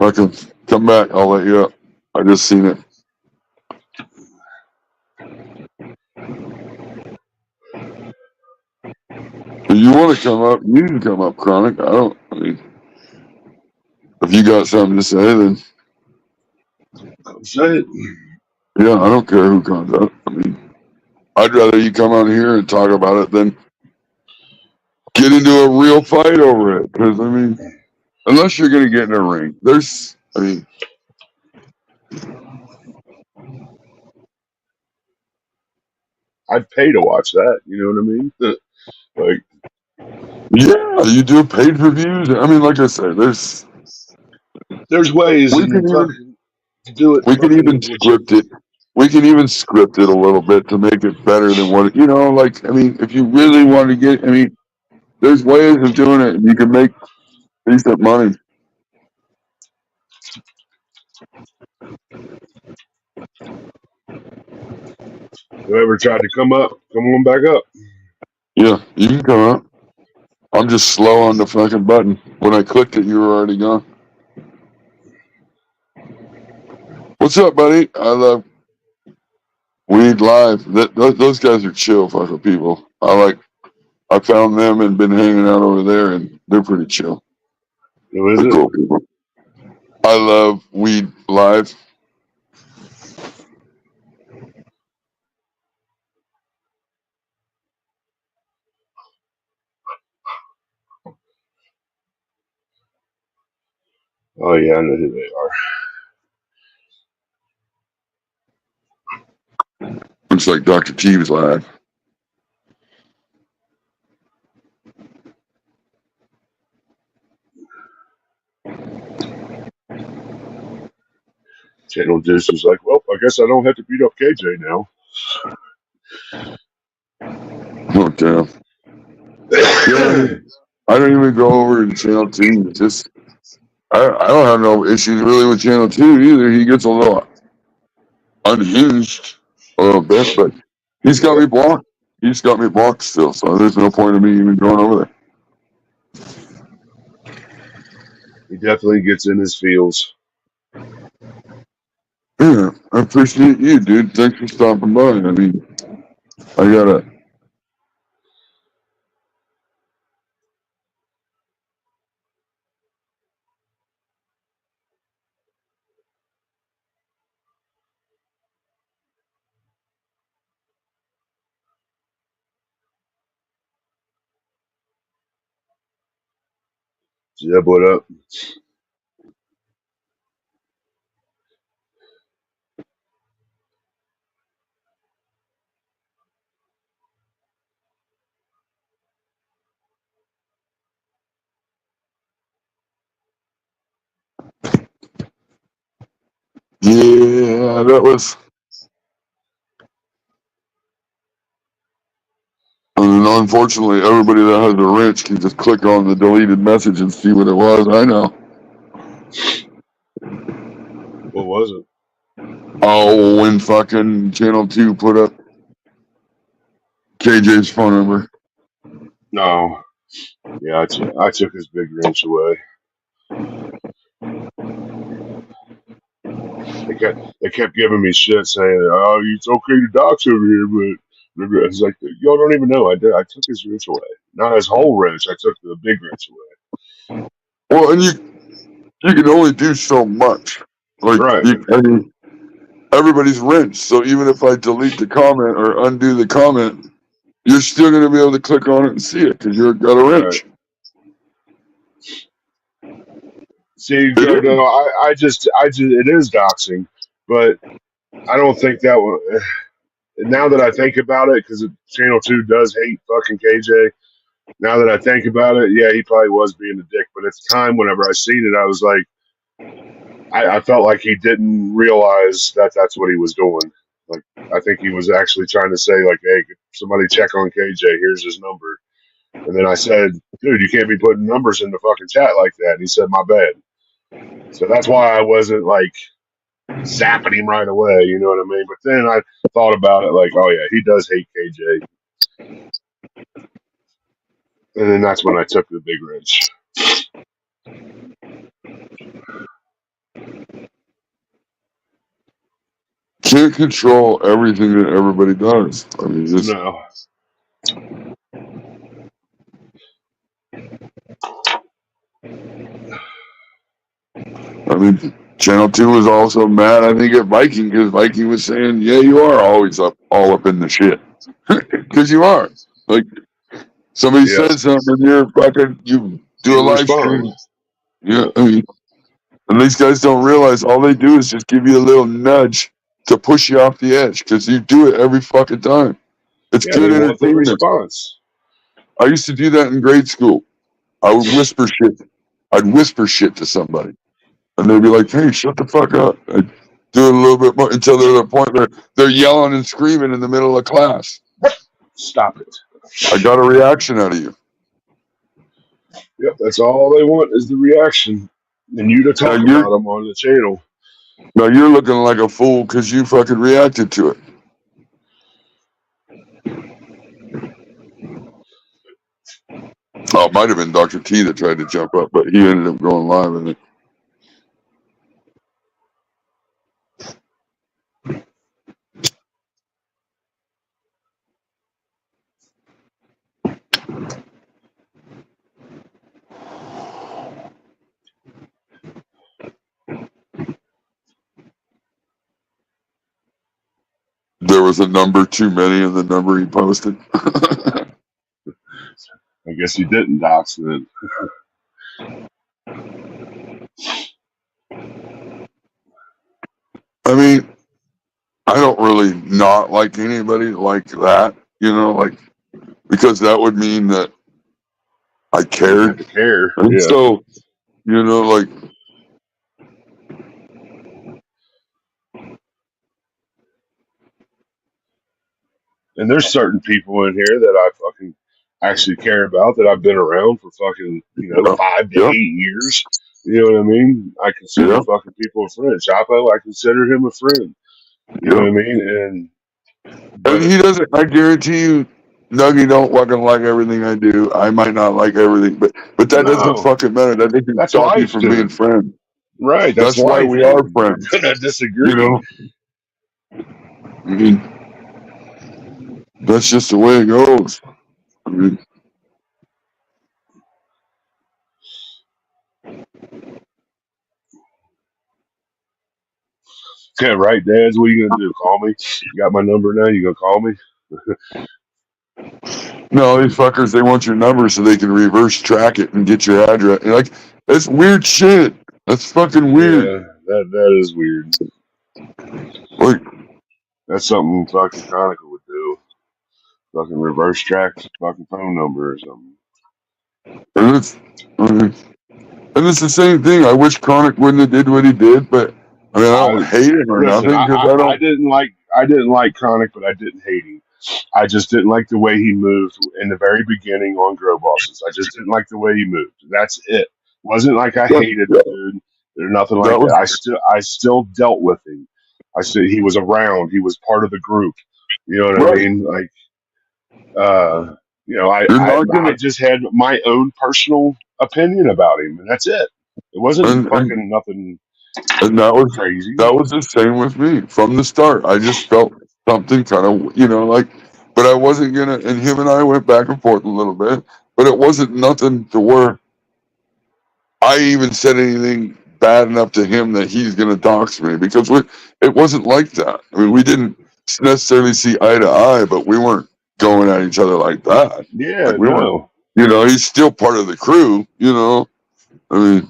I can come back, I'll let you up. I just seen it. If you want to come up, you can come up, Chronic. I mean, if you got something to say, then Come say it. yeah, I don't care who comes up. I mean, I'd rather you come out here and talk about it than get into a real fight over it. Because, I mean, unless you're going to get in a ring, I mean, I'd pay to watch that. You know what I mean? Like, yeah, you do pay-per-views. I mean, like I said, there's ways we and can even, fucking do it we can fucking even legit. script it. We can even script it a little bit to make it better than what, you know, like, I mean, if you really want to get, I mean, there's ways of doing it. You can make decent money. Whoever tried to come up, come on back up. Yeah, you can come up. I'm just slow on the fucking button. When I clicked it, you were already gone. What's up, buddy? I love Weed Live. Those guys are chill fucking people. I found them and been hanging out over there, and they're pretty chill. Who is They're it? cool people. I love Weed Live. Oh yeah, I know who they are. Looks like Dr. T's live. Channel Juice was like, well, I guess I don't have to beat up KJ now. Oh damn. Yeah, I don't even go over to Channel 2. Just I don't have no issues really with Channel 2 either. He gets a little unhinged a little bit, but he's got me blocked. He's got me blocked still, so there's no point in me even going over there. He definitely gets in his feels. Yeah, I appreciate you, dude. Thanks for stopping by. I mean, I gotta. Jeb, what up? Yeah, that was. And unfortunately, everybody that has a wrench can just click on the deleted message and see what it was. I know. What was it? Oh, when fucking Channel 2 put up KJ's phone number. No. Yeah, I took his big wrench away. They kept giving me shit saying, "Oh, it's okay to dox over here," but it's like y'all don't even know. I did. I took his wrench away, not his whole wrench. I took the big wrench away. Well, and you can only do so much. Like, Right. I mean, everybody's wrench. So even if I delete the comment or undo the comment, you're still going to be able to click on it and see it because you've got a wrench. Right. See, It is. no, I just, it is doxing, but I don't think that one. Now that I think about it, because Channel 2 does hate fucking KJ. Now that I think about it, yeah, he probably was being a dick. But at the time, whenever I seen it, I was like, I felt like he didn't realize that that's what he was doing. Like, I think he was actually trying to say, like, hey, could somebody check on KJ? Here's his number. And then I said, dude, you can't be putting numbers in the fucking chat like that. And he said, my bad. So that's why I wasn't like zapping him right away. You know what I mean? But then I thought about it, like, oh yeah, he does hate KJ. And then that's when I took the big wrench. Can't control everything that everybody does. I mean, just. No. I mean, Channel 2 was also mad, I think, at Viking because Viking was saying, yeah, you are always all up in the shit. Because you are. Like, somebody Yeah. says something, you do a You live respond. stream. Yeah, I mean, and these guys don't realize all they do is just give you a little nudge to push you off the edge because you do it every fucking time. It's Yeah, they good want the entertainment. response. I used to do that in grade school. I would whisper shit. I'd whisper shit to somebody. And they'd be like, hey, shut the fuck up. I'd do it a little bit more until they're at a point where they're yelling and screaming in the middle of class. Stop it. I got a reaction out of you. Yep, that's all they want is the reaction. And you to talk about them on the channel. Now you're looking like a fool because you fucking reacted to it. Oh, it might have been Dr. T that tried to jump up, but he ended up going live in it. There was a number too many in the number he posted. I guess he didn't dox then. I mean, I don't really not like anybody like that, like, because that would mean that I You have cared. to care. And Yeah. so, like, And there's certain people in here that I fucking actually care about that I've been around for fucking, 5 to 8 years. You know what I mean? I consider fucking people a friend. Chapo, I consider him a friend. You know what I mean? And he doesn't, I guarantee you, Nuggy don't fucking like everything I do. I might not like everything, but that doesn't fucking matter. That doesn't That's stop you life, from dude. being friends. Right. That's why life, we dude. are friends. We're gonna disagree. I mean, that's just the way it goes. I mean, Yeah, right, Dad. What are you gonna do? Call me? You got my number now? You gonna call me? No, these fuckers, they want your number so they can reverse track it and get your address. And like, that's weird shit. That's fucking weird. Yeah, that is weird. Like, That's something fucking Chronicle would do. Fucking reverse track fucking phone number or something. and it's the same thing. I wish Chronic wouldn't have did what he did, but I mean, I don't hate him or Listen, nothing because I don't. I didn't like Chronic, but I didn't hate him. I just didn't like the way he moved in the very beginning on Grow Bosses. I just didn't like the way he moved. That's it. Wasn't like I hated the dude or nothing like that. I still dealt with him. He was around. He was part of the group. You know what I mean? Like, I just had my own personal opinion about him, and that's it. It wasn't fucking nothing. And that was crazy. That was the same with me from the start. I just felt something kind of, like, but I wasn't gonna. And him and I went back and forth a little bit, but it wasn't nothing to where I even said anything bad enough to him that he's gonna dox me, because it wasn't like that. I mean, we didn't necessarily see eye to eye, but we weren't going at each other like that. Yeah, like we weren't. He's still part of the crew. I mean,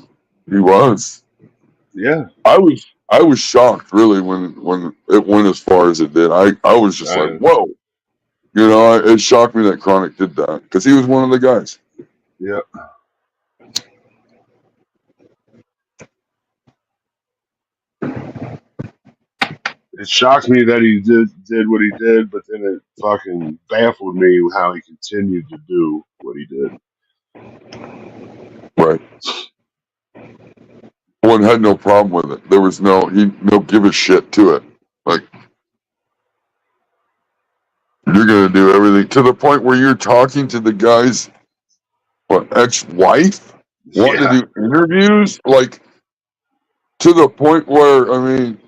he was. Yeah, I was shocked really when it went as far as it did. I was just like, whoa, it shocked me that Chronic did that because he was one of the guys. Yeah. It shocked me that he did what he did, but then it fucking baffled me how he continued to do what he did. Right. One had no problem with it. There was no give a shit to it. Like, you're gonna do everything to the point where you're talking to the guy's ex-wife, wanting to do interviews, like to the point where I mean,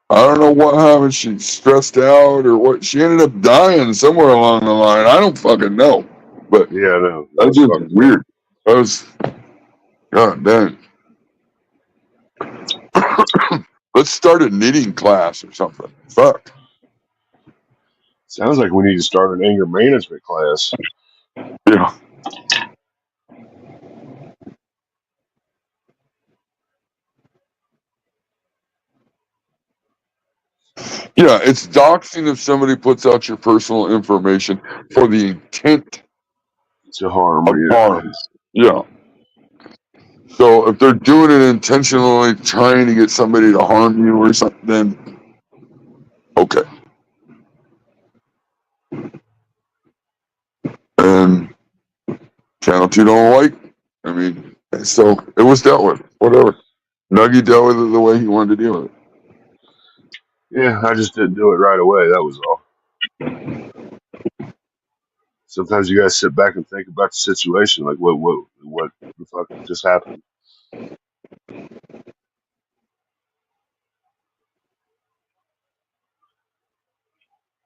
I don't know what happened. She stressed out or what. She ended up dying somewhere along the line. I don't fucking know. But yeah, no, that's just weird. That was, god dang. Let's start a knitting class or something. Fuck. Sounds like we need to start an anger management class. Yeah. Yeah, it's doxing if somebody puts out your personal information for the intent to harm. Harm. Yeah. So if they're doing it intentionally, trying to get somebody to harm you or something, then okay. And Channel 2 don't like. I mean, so it was dealt with. Whatever. Nuggy dealt with it the way he wanted to deal with it. Yeah, I just didn't do it right away. That was all. Sometimes you guys sit back and think about the situation, like what the fuck just happened.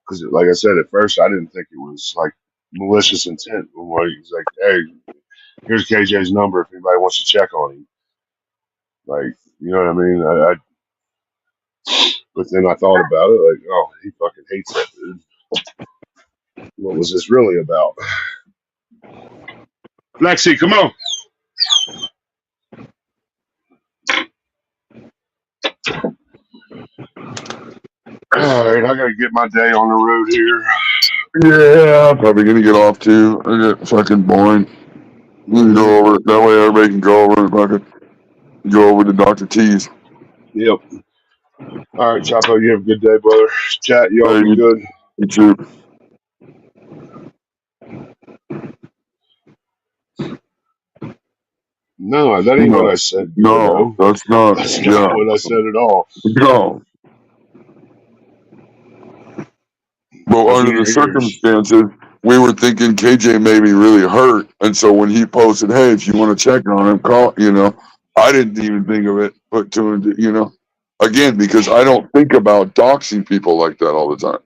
Because, like I said, at first I didn't think it was like malicious intent. When he's like, "Hey, here's KJ's number if anybody wants to check on him." Like, you know what I mean? But then I thought about it, like, oh, he fucking hates that dude. What was this really about? Lexi, come on. All right, I gotta get my day on the road here. Yeah, probably gonna get off too. I get fucking boring. We can go over it. That way everybody can go over and fucking go over to Dr. T's. Yep. All right, Chapo, you have a good day, brother. Chat, you all be good. You too. No, that ain't what I said. No, that's not. That's not what I said at all. No. Well, under the circumstances, we were thinking KJ may be really hurt, and so when he posted, "Hey, if you want to check on him, call," I didn't even think of it. Put two and again, because I don't think about doxing people like that all the time.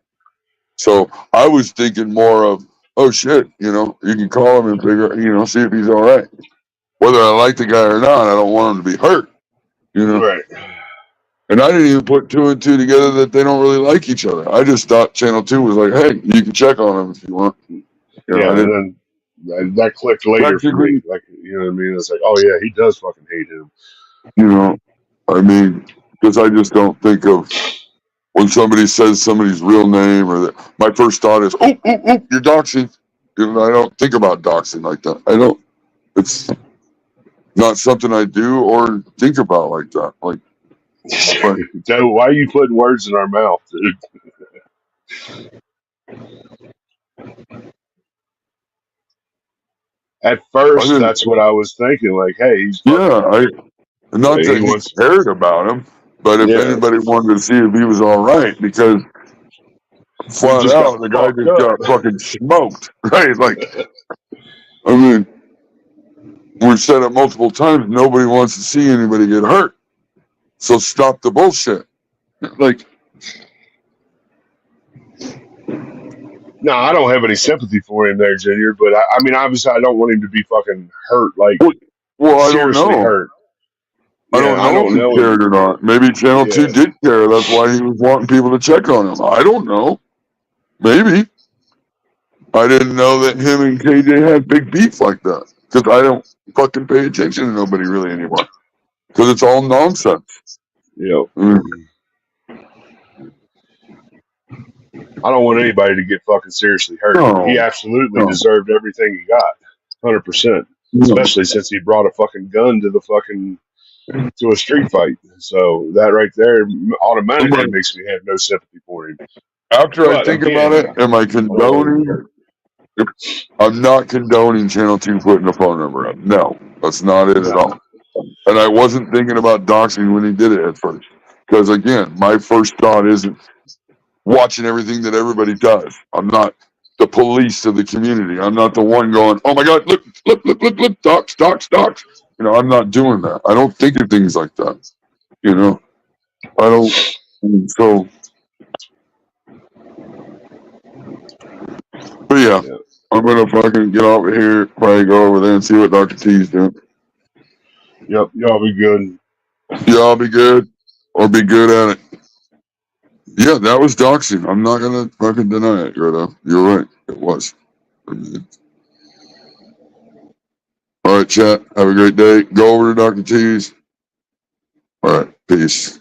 So I was thinking more of, oh shit, you can call him and figure, see if he's all right. Whether I like the guy or not, I don't want him to be hurt. Right. And I didn't even put 2 and 2 together that they don't really like each other. I just thought Channel 2 was like, hey, you can check on them if you want. You know, Yeah, I didn't, and then that clicked later for me. practically, Like, you know what I mean? It's like, oh yeah, he does fucking hate him. you know, I mean, because I just don't think of when somebody says somebody's real name or that. My first thought is, oh, you're doxing. You know, I don't think about doxing like that. I don't. It's not something I do or think about like that. Like, but Joe, why are you putting words in our mouth, dude? At I first, didn't. that's what I was thinking. Like, hey, he's Yeah, fucking. not He that he wants. cared about him, but if Yeah, anybody wanted to see if he was all right, because he flat just got out the guy fucked just up. got fucking smoked, right? Like, I mean, we've said it multiple times. Nobody wants to see anybody get hurt, so stop the bullshit. Like, No, I don't have any sympathy for him there, Junior. But I mean, obviously, I don't want him to be fucking hurt, like well, I don't seriously know. hurt. I Yeah, don't I know if don't he know him. cared or not. Maybe Channel 2 Yeah, did care. That's why he was wanting people to check on him. I don't know. Maybe. I didn't know that him and KJ had big beef like that. Because I don't fucking pay attention to nobody really anymore. Because it's all nonsense. yeah. Mm. I don't want anybody to get fucking seriously hurt. He No, absolutely no. deserved everything he got, 100%. No. Especially since he brought a fucking gun to the fucking to a street fight. So that right there automatically But makes me have no sympathy for him. after I But think about again, it, am I condoning? I'm not condoning Channel 2 putting a phone number up. No, that's not it at no, all. And I wasn't thinking about doxing when he did it at first. Because again, my first thought isn't watching everything that everybody does. I'm not the police of the community. I'm not the one going, oh my God, look, dox. You know, I'm not doing that. I don't think of things like that. You know, I don't. So, but yeah, yeah, I'm going to fucking get over here, probably go over there and see what Dr. T's doing. yep, y'all be good. Y'all be good or be good at it. Yeah, that was doxing. I'm not going to fucking deny it, Greta. You're right. It was. All right, chat. Have a great day. Go over to Dr. T's. All right. Peace.